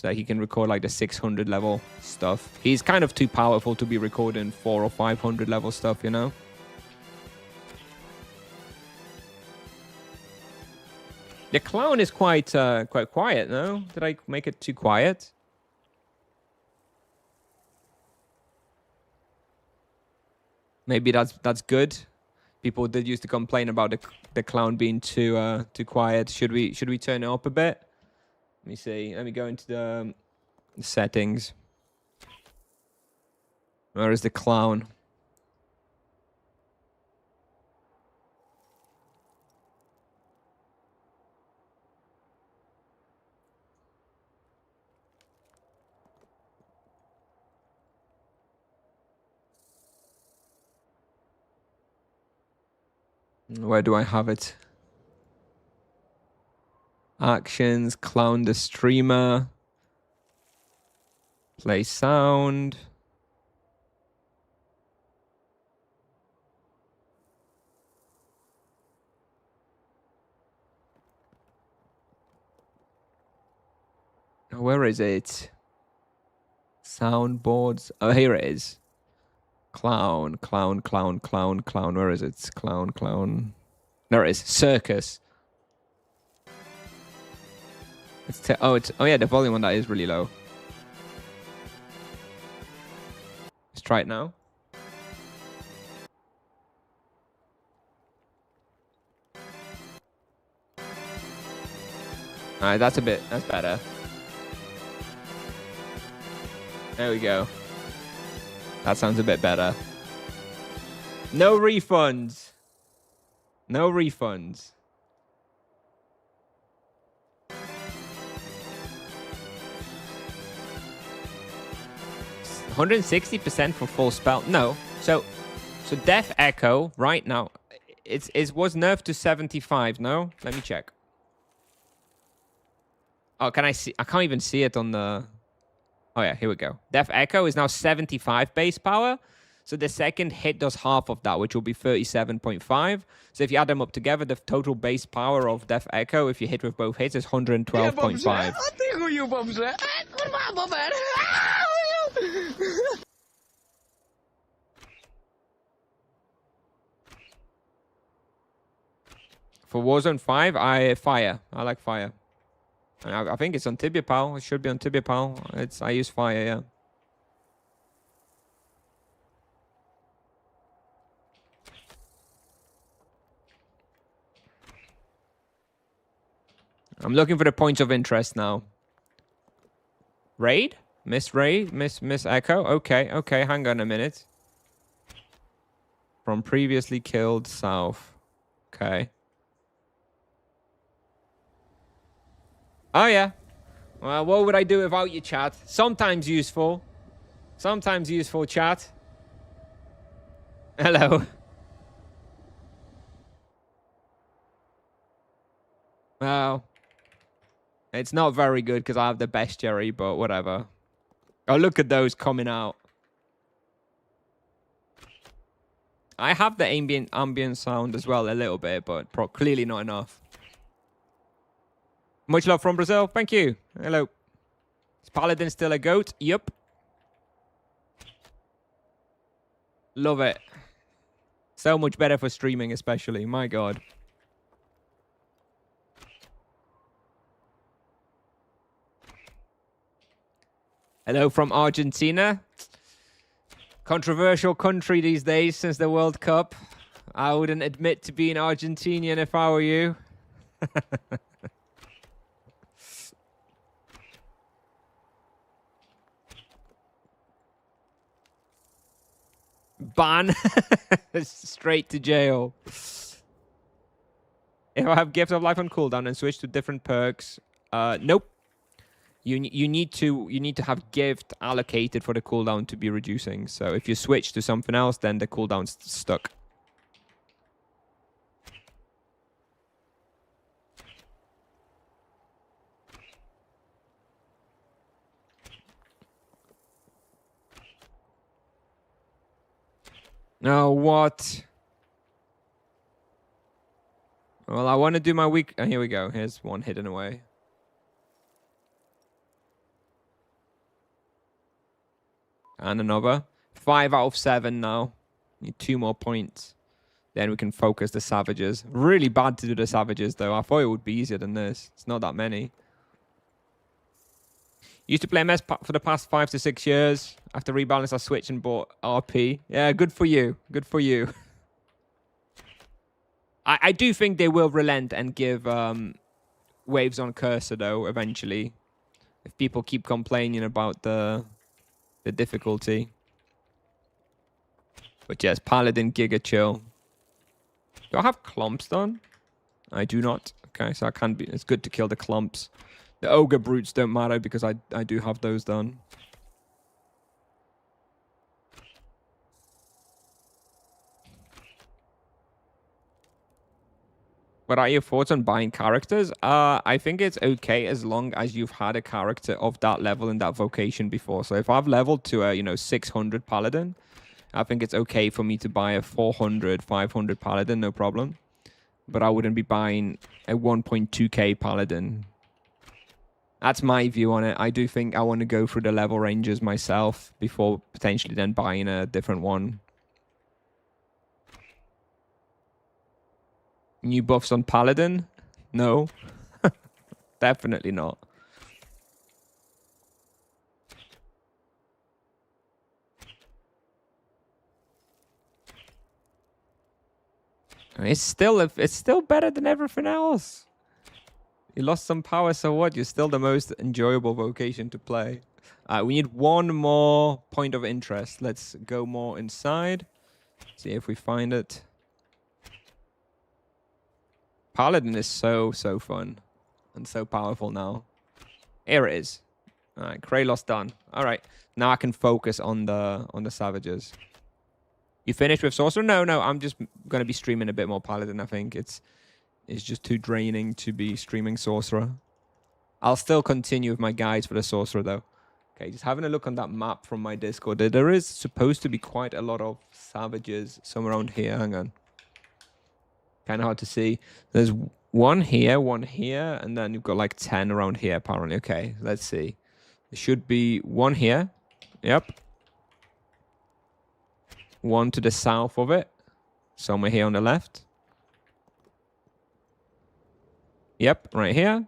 So that he can record like the 600 level stuff. He's kind of too powerful to be recording 400 or 500 level stuff, you know? The clown is quite quiet, no? Did I make it too quiet? Maybe that's good. People did used to complain about the clown being too quiet. Should we turn it up a bit? Let me see. Let me go into the settings. Where is the clown? Where do I have it? Actions, clown the streamer. Play sound. Where is it? Soundboards. Oh, here it is. Clown, clown, clown, clown, clown. Where is it? Clown, clown. There it is. Circus. Oh yeah, the volume on that is really low. Let's try it now. Alright, that's better. There we go. That sounds a bit better. No refunds. No refunds. %160% for full spell. No. So Death Echo right now, it was nerfed to 75. No, let me check. Oh, can I see? I can't even see it on the. Oh yeah, here we go. Death Echo is now 75 base power. So the second hit does half of that, which will be 37.5. So if you add them up together, the total base power of Death Echo, if you hit with both hits, is 112.5. For Warzone 5, I like fire. I think it's on Tibia Pal. It should be on Tibia Pal. I use fire, yeah. I'm looking for the points of interest now. Raid? Miss Raid? Miss Echo? Okay, hang on a minute. From previously killed south. Okay. Oh, yeah. Well, what would I do without you, chat? Sometimes useful. Sometimes useful, chat. Hello. Well, it's not very good because I have the bestiary, but whatever. Oh, look at those coming out. I have the ambient sound as well, a little bit, but clearly not enough. Much love from Brazil. Thank you. Hello. Is Paladin still a goat? Yup. Love it. So much better for streaming, especially. My God. Hello from Argentina. Controversial country these days since the World Cup. I wouldn't admit to being Argentinian if I were you. Ban. Straight to jail. If I have Gift of Life on cooldown and switch to different perks, nope. You need to have gift allocated for the cooldown to be reducing. So if you switch to something else, then the cooldown's stuck. No, what? Well, I want to do my week. Oh, here we go. Here's one hidden away. And another. 5 out of 7 now. Need 2 more points. Then we can focus the savages. Really bad to do the savages, though. I thought it would be easier than this. It's not that many. Used to play MS for the past 5 to 6 years. After rebalance, I switched and bought RP. Yeah, good for you. Good for you. I do think they will relent and give waves on cursor, though, eventually. If people keep complaining about the difficulty. But yes, Paladin, Giga Chill. Do I have clumps done? I do not. Okay, so I can be. It's good to kill the clumps. The ogre brutes don't matter because I do have those done. What are your thoughts on buying characters? I think it's okay as long as you've had a character of that level in that vocation before. So if I've leveled to a 600 paladin, I think it's okay for me to buy a 400, 500 paladin, no problem. But I wouldn't be buying a 1.2k paladin. That's my view on it. I do think I want to go through the level ranges myself before potentially then buying a different one. New buffs on Paladin? No. Definitely not. It's still better than everything else. You lost some power, so what? You're still the most enjoyable vocation to play. We need one more point of interest. Let's go more inside. See if we find it. Paladin is so fun and so powerful now. Here it is. All right, Kralos done. All right, now I can focus on the savages. You finished with Sorcerer? No, I'm just gonna be streaming a bit more Paladin. I think it's just too draining to be streaming Sorcerer. I'll still continue with my guides for the Sorcerer though. Okay, just having a look on that map from my Discord. There is supposed to be quite a lot of savages somewhere around here. Hang on. Kind of hard to see. There's one here, and then you've got like 10 around here, apparently. Okay, let's see. There should be one here. Yep. One to the south of it. Somewhere here on the left. Yep, right here.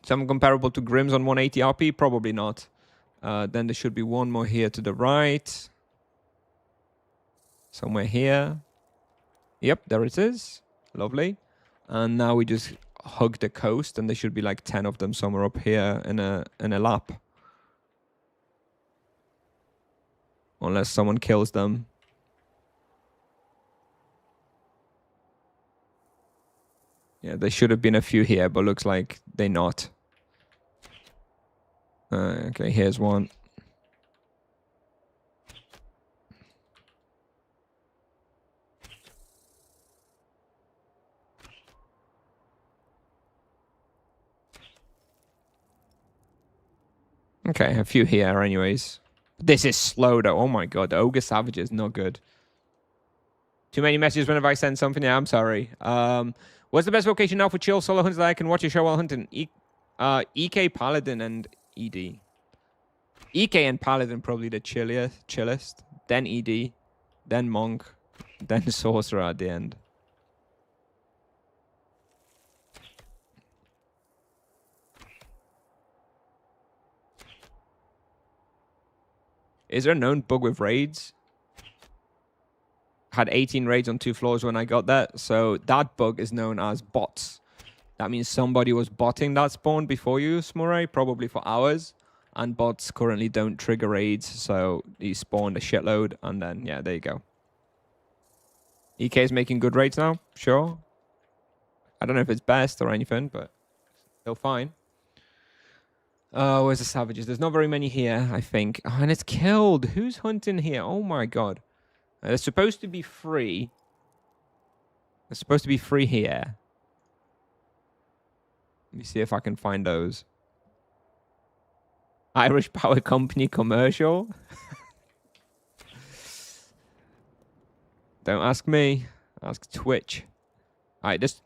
Some comparable to Grimm's on 180 RP? Probably not. Then there should be one more here to the right. Somewhere here. Yep, there it is. Lovely. And now we just hug the coast, and there should be like 10 of them somewhere up here in a lap. Unless someone kills them. Yeah, there should have been a few here, but looks like they're not. Okay, here's one. Okay, a few here anyways. This is slow though. Oh my god, the Ogre Savage is not good. Too many messages whenever I send something. Yeah, I'm sorry. What's the best vocation now for chill solo hunters that I can watch a show while hunting? EK, Paladin, and ED. EK and Paladin probably the chillest. Then ED. Then Monk. Then Sorcerer at the end. Is there a known bug with raids? Had 18 raids on 2 floors when I got that. So that bug is known as bots. That means somebody was botting that spawn before you, Smurray, probably for hours. And bots currently don't trigger raids. So he spawned a shitload. And then, yeah, there you go. EK is making good raids now. Sure. I don't know if it's best or anything, but still fine. Where's the savages? There's not very many here, I think. Oh, and it's killed. Who's hunting here? Oh my god. They're supposed to be free. They're supposed to be free here. Let me see if I can find those. Irish Power Company commercial. Don't ask me. Ask Twitch. Alright, this...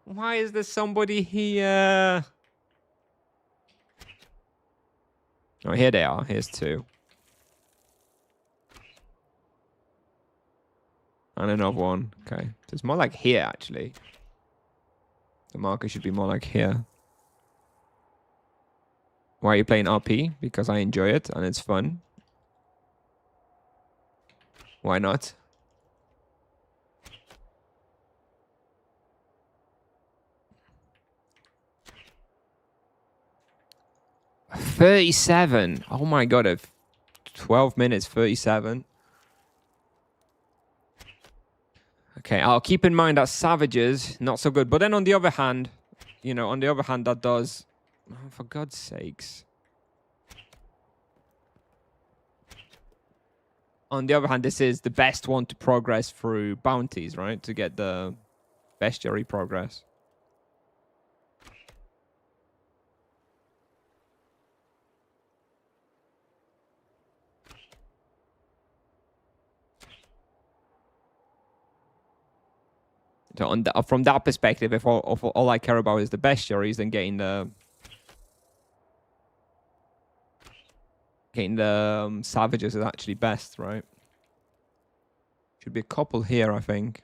Why is there somebody here? Oh, here they are. Here's 2. And another one. Okay. So it's more like here, actually. The marker should be more like here. Why are you playing RP? Because I enjoy it and it's fun. Why not? $37. Oh my god, 12 minutes, 37. Okay, I'll keep in mind that savages, not so good. But then on the other hand, you know, that does... Oh, for God's sakes. On the other hand, this is the best one to progress through bounties, right? To get the bestiary progress. So from that perspective, if all I care about is the bestiaries, then getting the savages is actually best, right? Should be a couple here, I think.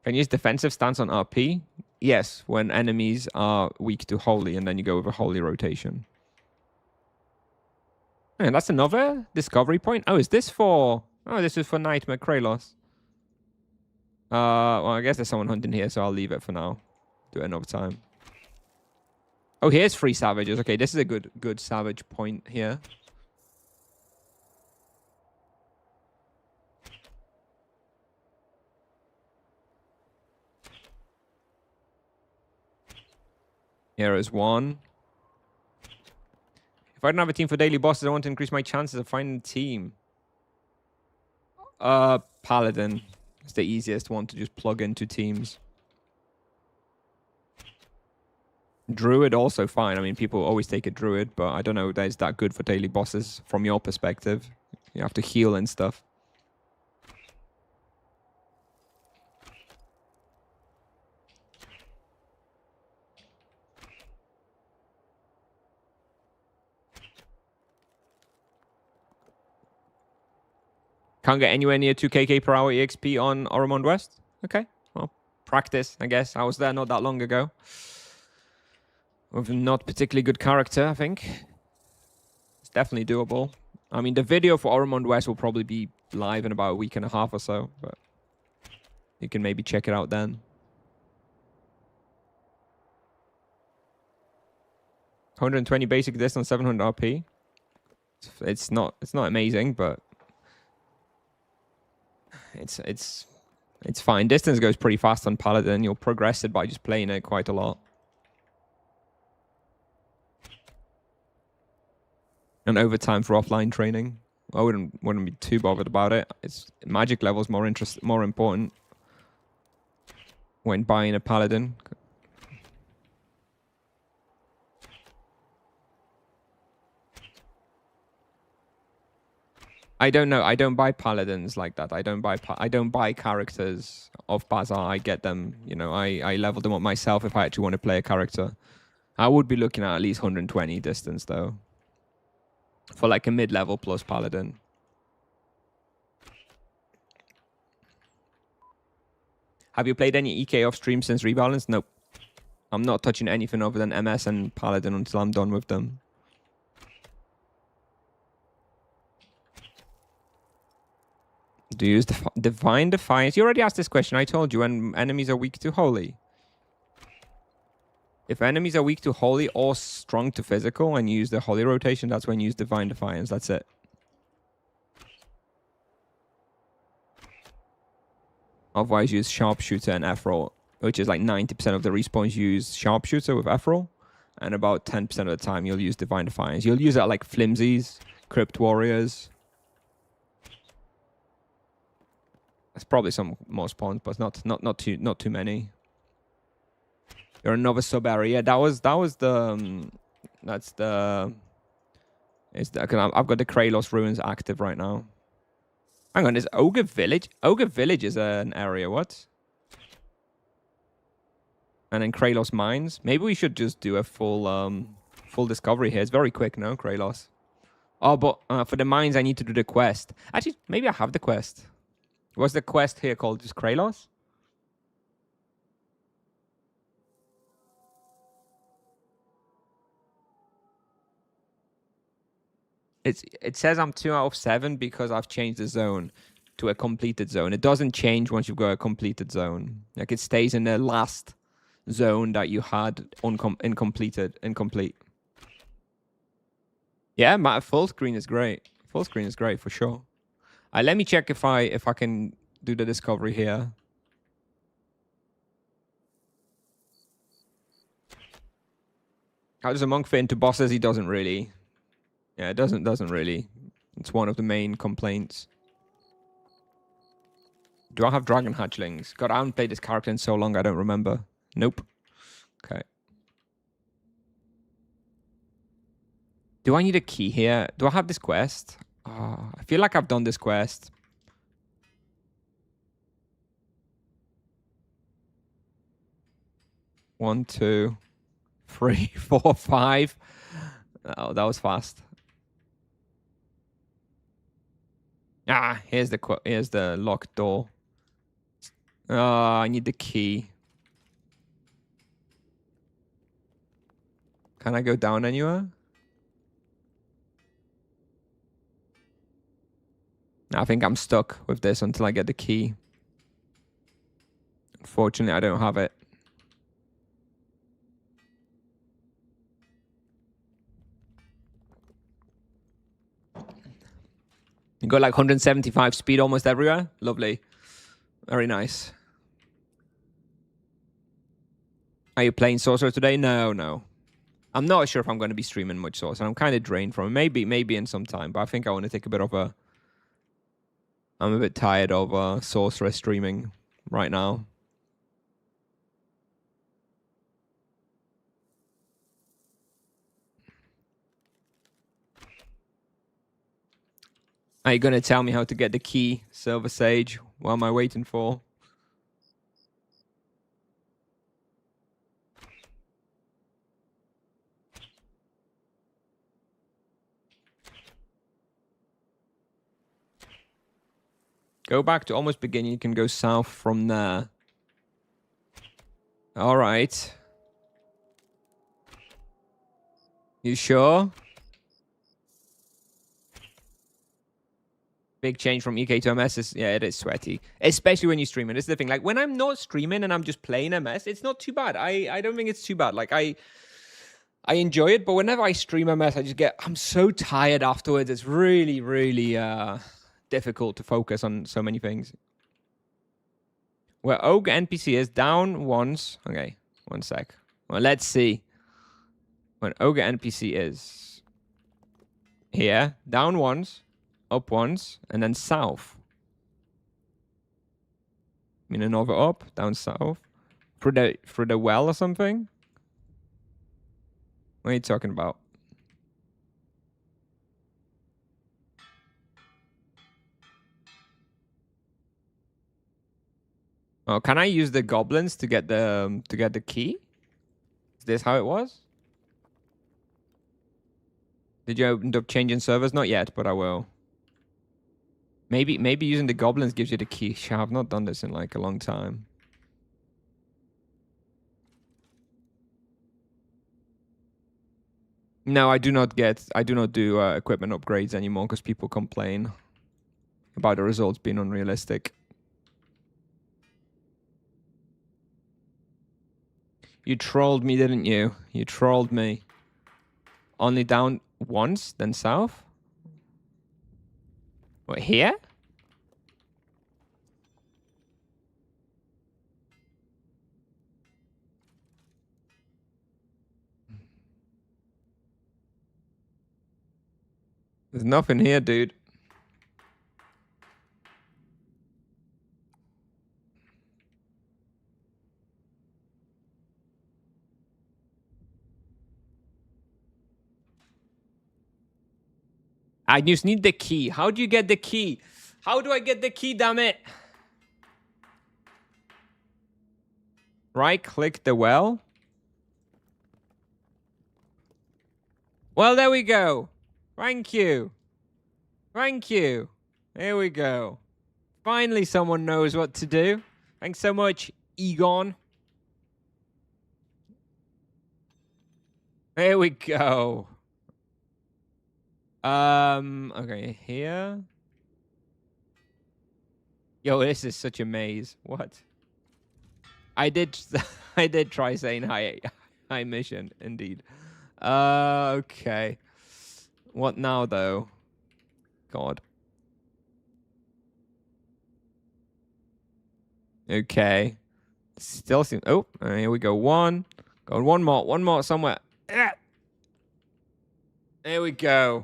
Can you use defensive stance on RP? Yes, when enemies are weak to holy, and then you go with a holy rotation. And that's another discovery point. Oh, is this for... Oh, this is for Nightmare Kralos. Well, I guess there's someone hunting here, so I'll leave it for now. Do it another time. Oh, here's 3 savages. Okay, this is a good savage point here. Here is 1. If I don't have a team for daily bosses, I want to increase my chances of finding a team. Paladin. It's the easiest one to just plug into teams. Druid also fine. I mean, people always take a druid, but I don't know that is that good for daily bosses from your perspective. You have to heal and stuff. Can't get anywhere near 2kk per hour EXP on Oromond West? Okay, well, practice, I guess. I was there not that long ago. With a not particularly good character, I think. It's definitely doable. I mean, the video for Oromond West will probably be live in about a week and a half or so, but you can maybe check it out then. 120 basic distance, 700 RP. It's not amazing, but it's fine. Distance goes pretty fast on Paladin. You'll progress it by just playing it quite a lot. And overtime for offline training. I wouldn't be too bothered about it. It's magic levels more important when buying a Paladin. I don't know. I don't buy paladins like that. I don't buy characters of Bazaar. I get them. You know, I level them up myself if I actually want to play a character. I would be looking at least 120 distance though, for like a mid-level plus paladin. Have you played any EK off stream since Rebalance? Nope. I'm not touching anything other than MS and Paladin until I'm done with them. Do you use Divine Defiance? You already asked this question. I told you when enemies are weak to Holy. If enemies are weak to Holy or strong to physical and you use the Holy rotation, that's when you use Divine Defiance. That's it. Otherwise, use Sharpshooter and Ephral, which is like 90% of the respawns use Sharpshooter with Ephral. And about 10% of the time, you'll use Divine Defiance. You'll use that like Flimsies, Crypt Warriors. There's probably some more spawns, but not too many. You're another sub area. Yeah, that was the that's the. It's the. I've got the Kralos ruins active right now. Hang on, is Ogre Village? Ogre Village is an area, what? And then Kralos Mines. Maybe we should just do a full discovery here. It's very quick, no, Kralos? Oh, but for the mines, I need to do the quest. Actually, maybe I have the quest. What's the quest here called? Just Kralos? It says I'm 2 out of 7 because I've changed the zone to a completed zone. It doesn't change once you've got a completed zone. Like it stays in the last zone that you had incomplete. Yeah, full screen is great. Full screen is great for sure. Let me check if I can do the discovery here. How does a monk fit into bosses? He doesn't really. Yeah, it doesn't really. It's one of the main complaints. Do I have dragon hatchlings? God, I haven't played this character in so long, I don't remember. Nope. Okay. Do I need a key here? Do I have this quest? Oh, I feel like I've done this quest. One, 2, 3, 4, 5. Oh, that was fast. Ah, here's the locked door. Oh, I need the key. Can I go down anywhere? I think I'm stuck with this until I get the key. Unfortunately, I don't have it. You got like 175 speed almost everywhere. Lovely. Very nice. Are you playing Sorcerer today? No. I'm not sure if I'm going to be streaming much Sorcerer. I'm kind of drained from it. Maybe in some time, but I think I want to take a bit of a... I'm a bit tired of Sorcerer streaming right now. Are you going to tell me how to get the key, Silver Sage? What am I waiting for? Go back to almost beginning. You can go south from there. All right. You sure? Big change from EK to MS is, yeah, it is sweaty. Especially when you stream it. This is the thing. Like, when I'm not streaming and I'm just playing MS, it's not too bad. I don't think it's too bad. Like, I enjoy it, but whenever I stream MS, I'm so tired afterwards. It's really, really difficult to focus on so many things. Where Ogre NPC is down once. Okay, one sec. Well, let's see. When Ogre NPC is here, down once, up once, and then south. I mean, another up, down south. Through the well or something? What are you talking about? Oh, can I use the goblins to get the key? Is this how it was? Did you end up changing servers? Not yet, but I will. Maybe using the goblins gives you the key. I've not done this in like a long time. No, I do not do equipment upgrades anymore because people complain about the results being unrealistic. You trolled me, didn't you? You trolled me. Only down once, then south? What, here? There's nothing here, dude. I just need the key. How do you get the key? How do I get the key, damn it? Right click the well. Well, there we go. Thank you. Thank you. There we go. Finally, someone knows what to do. Thanks so much, Egon. There we go. Okay, here. Yo, this is such a maze. What? I did I did try saying hi mission, indeed. Okay. What now though? God. Okay. Still seems oh, here we go. One more somewhere. There we go.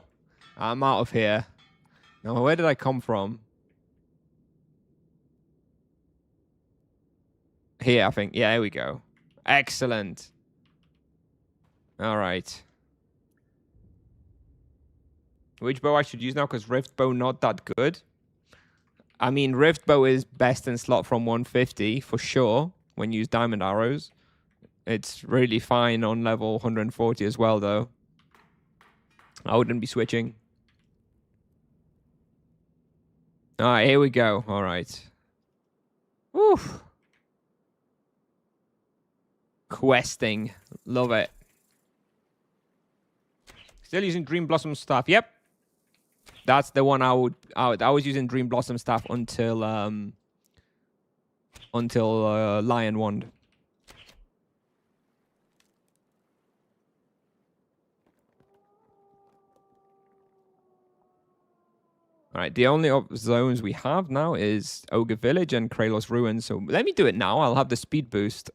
I'm out of here. Now where did I come from? Here, I think. Yeah, there we go. Excellent. All right. Which bow I should use now? Because Rift Bow not that good. I mean, Rift Bow is best in slot from 150 for sure when you use diamond arrows. It's really fine on level 140 as well, though. I wouldn't be switching. All right, here we go. All right. Woof. Questing. Love it. Still using Dream Blossom Staff. Yep. That's the one I was using Dream Blossom Staff until Lion Wand. All right, the only zones we have now is Ogre Village and Kralos Ruins. So let me do it now. I'll have the speed boost.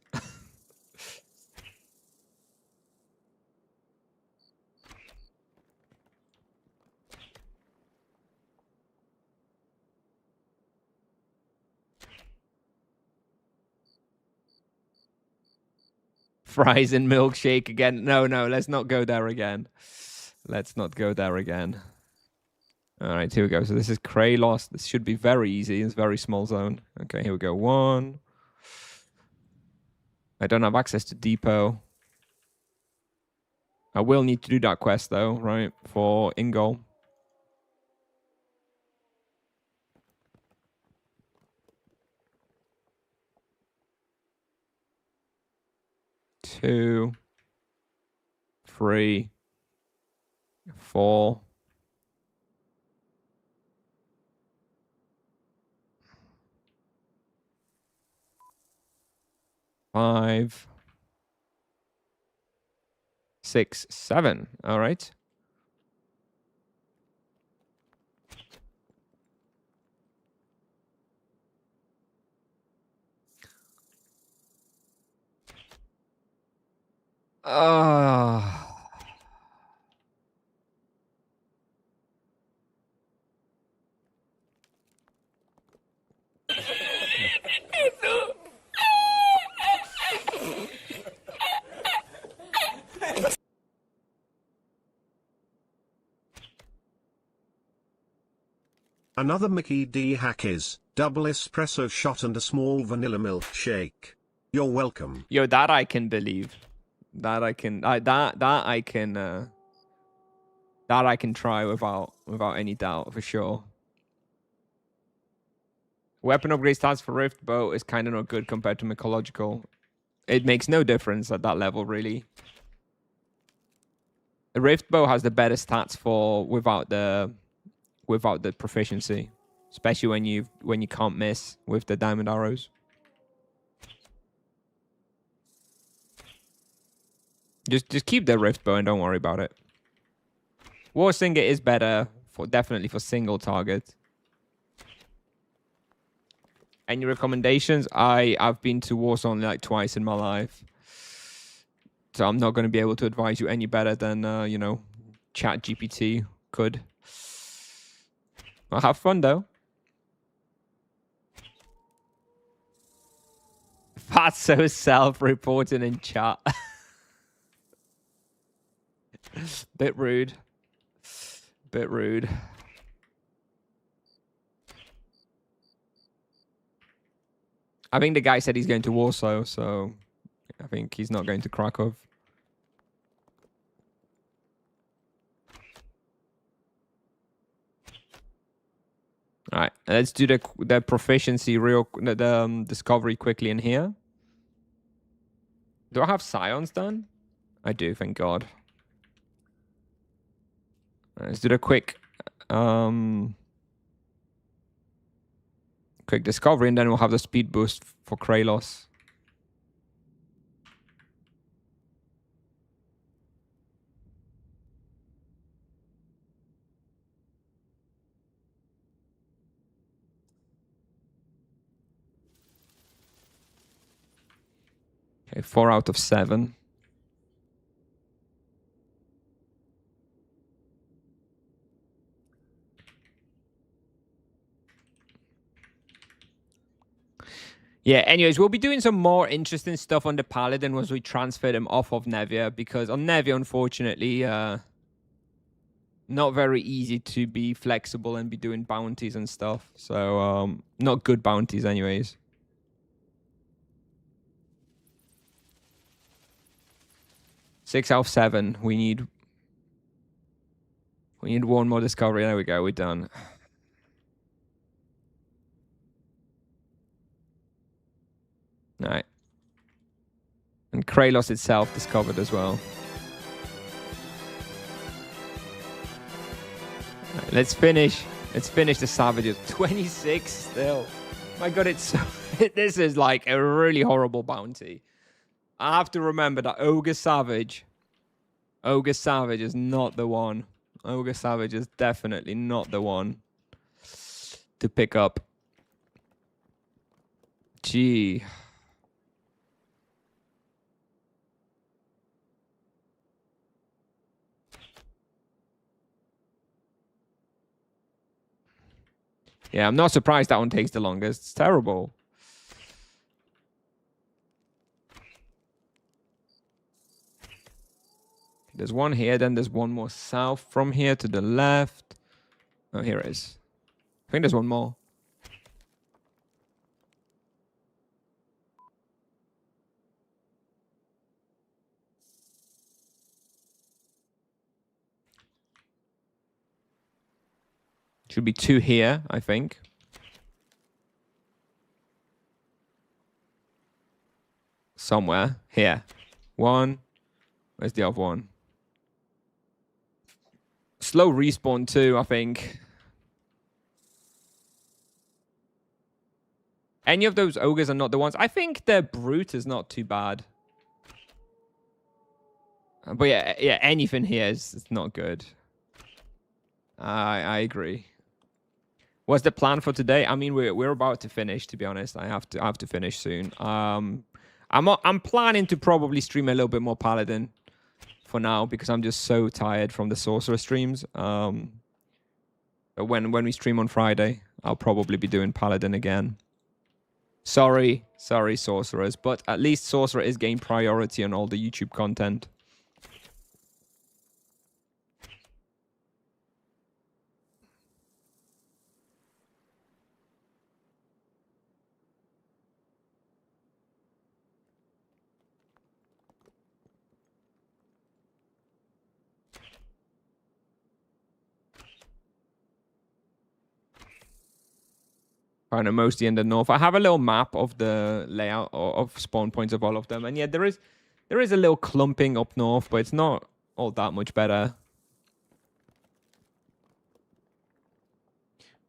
Fries and milkshake again. No, let's not go there again. Let's not go there again. All right, here we go. So this is Kralos. This should be very easy. It's a very small zone. Okay, here we go. One. I don't have access to Depot. I will need to do that quest, though, right? For Ingol. Two. 3. 4. 5. 6, 7. All right. Another Mickey D hack is double espresso shot and a small vanilla milkshake. You're welcome. Yo, that I can believe. That I can try without any doubt for sure. Weapon upgrade stats for Rift Bow is kind of not good compared to Mycological. It makes no difference at that level, really. The Rift Bow has the better stats for without the proficiency, especially when you can't miss with the diamond arrows. Just keep the Rift Bow and don't worry about it. War Singer is better definitely for single target. Any recommendations? I've been to Warzone like twice in my life, so I'm not going to be able to advise you any better than Chat GPT could. Well, have fun though. That's so self-reporting in chat. Bit rude. Bit rude. I think the guy said he's going to Warsaw, so I think he's not going to Krakow. All right, let's do the proficiency the discovery quickly in here. Do I have scions done? I do, thank God. Let's do the quick discovery, and then we'll have the speed boost for Kralos. Okay, 4 out of 7. Yeah, anyways, we'll be doing some more interesting stuff on the Paladin once we transfer them off of Nevia, because on Nevia, unfortunately, not very easy to be flexible and be doing bounties and stuff. So, not good bounties anyways. Six out of 7. We need one more discovery. There we go. We're done. All right. And Kralos itself discovered as well. Right, let's finish the savages. 26 still. My God, it's so this is like a really horrible bounty. I have to remember that Ogre Savage is not the one. Ogre Savage is definitely not the one to pick up. Gee. Yeah, I'm not surprised that one takes the longest. It's terrible. There's one here, then there's one more south from here to the left. Oh, here it is. I think there's one more. Should be 2 here, I think. Somewhere. Here. 1. Where's the other one? Slow respawn too, I think. Any of those ogres are not the ones. I think their brute is not too bad. But yeah, anything here is not good. I agree. What's the plan for today? I mean, we're about to finish. To be honest, I have to finish soon. I'm planning to probably stream a little bit more Paladin for now because I'm just so tired from the Sorcerer streams. But when we stream on Friday, I'll probably be doing Paladin again. Sorry, Sorcerers, but at least Sorcerer is getting priority on all the YouTube content. Kind of mostly in the north. I have a little map of the layout of spawn points of all of them, and yeah, there is a little clumping up north, but it's not all that much better.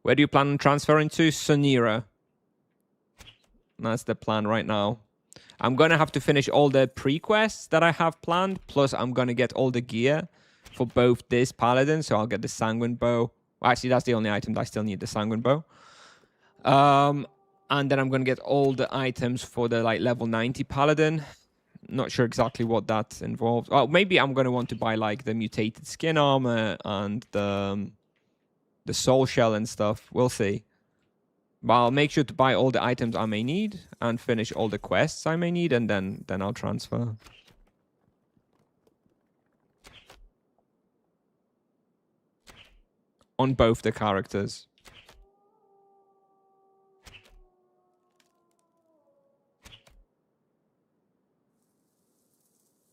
Where do you plan on transferring to? Sonira. That's the plan right now. I'm gonna have to finish all the pre-quests that I have planned, plus I'm gonna get all the gear for both this Paladin, so I'll get the Sanguine Bow. Well, actually, that's the only item that I still need, the Sanguine Bow. And then I'm going to get all the items for the like level 90 Paladin. Not sure exactly what that involves. Oh, maybe I'm going to want to buy like the mutated skin armor and the soul shell and stuff. We'll see. But I'll make sure to buy all the items I may need and finish all the quests I may need, and then I'll transfer. On both the characters.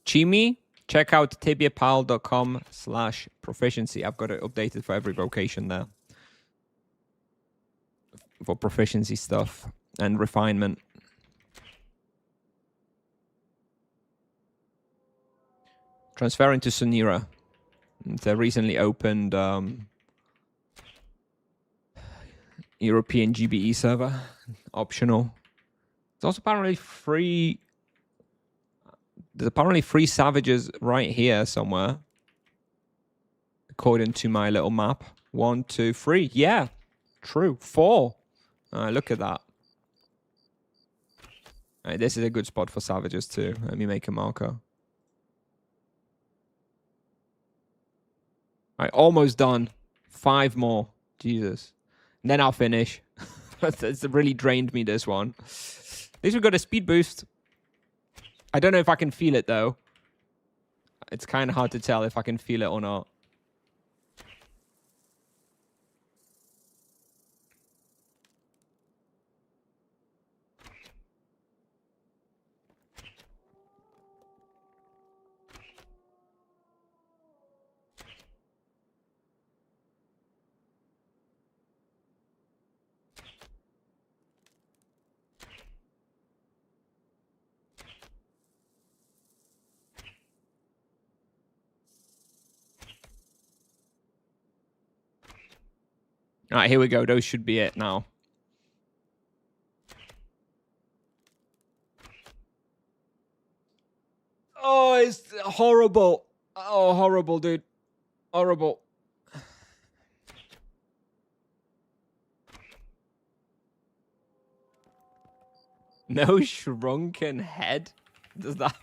Chimi, check out tibiapal.com/proficiency. I've got it updated for every vocation there. For proficiency stuff and refinement. Transferring to Sunira. It's a recently opened European GBE server. Optional. It's also apparently free. There's apparently 3 savages right here somewhere. According to my little map. 1, 2, 3. Yeah, true. 4. Look at that. All right, this is a good spot for savages too. Let me make a marker. All right, almost done. 5 more. Jesus. And then I'll finish. It's really drained me, this one. At least we've got a speed boost. I don't know if I can feel it, though. It's kind of hard to tell if I can feel it or not. All right, here we go. Those should be it now. Oh, it's horrible. Oh, horrible, dude. Horrible. No shrunken head? Does that...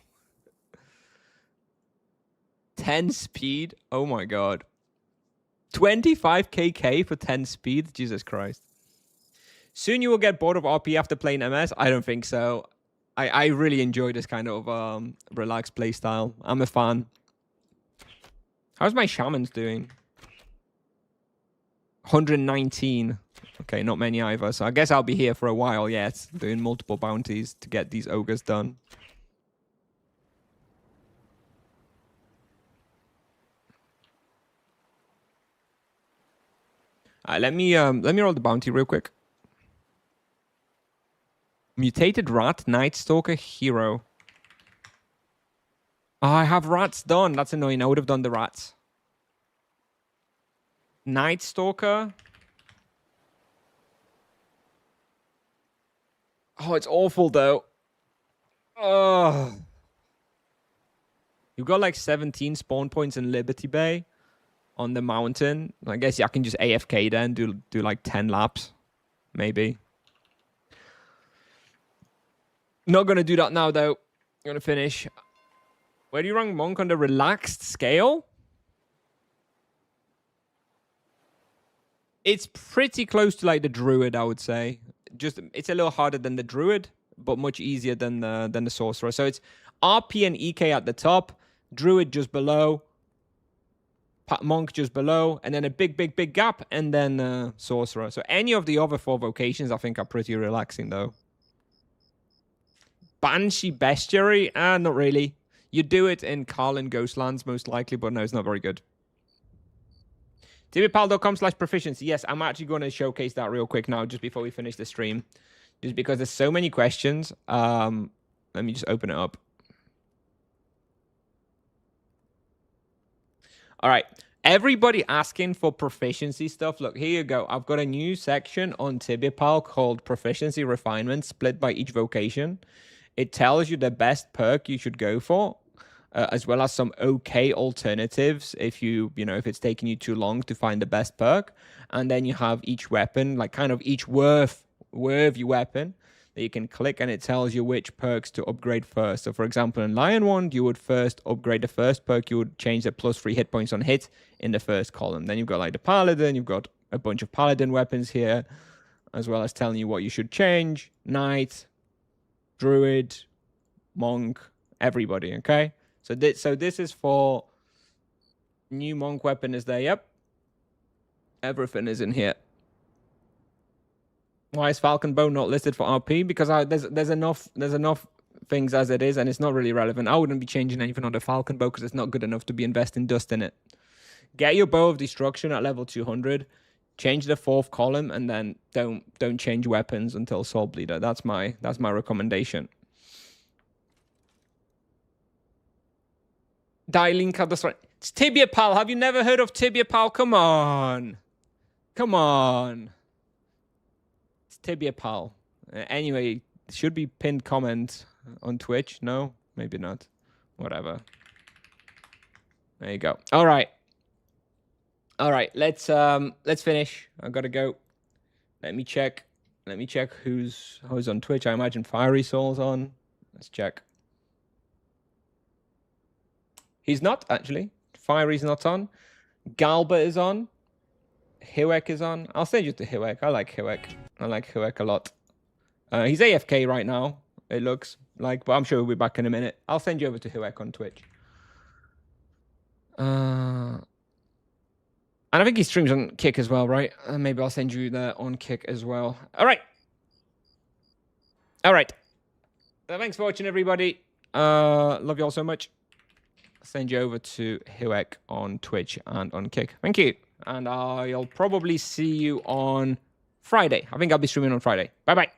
10 speed? Oh my god. 25 kk for 10 speed? Jesus Christ. Soon you will get bored of RP after playing MS? I don't think so. I really enjoy this kind of relaxed playstyle. I'm a fan. How's my shamans doing? 119. Okay, not many either. So I guess I'll be here for a while yet, doing multiple bounties to get these ogres done. Let me roll the bounty real quick. Mutated rat, Night Stalker, hero. Oh, I have rats done. That's annoying. I would have done the rats. Night Stalker. Oh, it's awful though. Oh. You've got like 17 spawn points in Liberty Bay on the mountain. I guess I can just AFK then, do like 10 laps. Maybe. Not going to do that now, though. I'm going to finish. Where do you rank Monk on the relaxed scale? It's pretty close to like the Druid, I would say. Just it's a little harder than the Druid, but much easier than the Sorcerer. So it's RP and EK at the top, Druid just below, Monk just below, and then a big gap, and then Sorcerer. So any of the other 4 vocations, I think, are pretty relaxing, though. Banshee Bestiary? Not really. You do it in Carlin Ghostlands, most likely, but no, it's not very good. TibiaPal.com/proficiency. Yes, I'm actually going to showcase that real quick now, just before we finish the stream. Just because there's so many questions. Let me just open it up. All right. Everybody asking for proficiency stuff. Look, here you go. I've got a new section on TibiaPal called Proficiency Refinement, split by each vocation. It tells you the best perk you should go for, as well as some okay alternatives if if it's taking you too long to find the best perk. And then you have each weapon, like kind of each worthy weapon that you can click, and it tells you which perks to upgrade first. So for example, in Lion Wand, you would first upgrade the first perk. You would change the +3 hit points on hit in the first column. Then you've got like the Paladin, you've got a bunch of Paladin weapons here, as well as telling you what you should change. Knight, Druid, Monk, everybody, okay? So this is for new Monk weapon is there. Yep. Everything is in here. Why is Falcon Bow not listed for RP? Because there's enough things as it is, and it's not really relevant. I wouldn't be changing anything on the Falcon bow because it's not good enough to be investing dust in it. Get your bow of destruction at level 200. Change the 4th column, and then don't change weapons until Soul Bleeder. That's my recommendation. Dialing card. That's right. It's Tibia Pal. Have you never heard of Tibia Pal? Come on. Come on. It's Tibia Pal. Anyway, should be pinned comment on Twitch. No, maybe not. Whatever. There you go. All right. All right. Let's finish. I gotta go. Let me check. Let me check who's on Twitch. I imagine Fiery Soul's on. Let's check. He's not, actually. Fiery's not on. Galba is on. Hiwek is on. I'll send you to Hiwek. I like Hiwek. I like Hiwek a lot. He's AFK right now, it looks like, but I'm sure he'll be back in a minute. I'll send you over to Hiwek on Twitch. And I think he streams on Kick as well, right? Maybe I'll send you there on Kick as well. All right. All right. Thanks for watching, everybody. Love you all so much. Send you over to Hiwek on Twitch and on Kick. Thank you. And I'll probably see you on Friday. I think I'll be streaming on Friday. Bye-bye.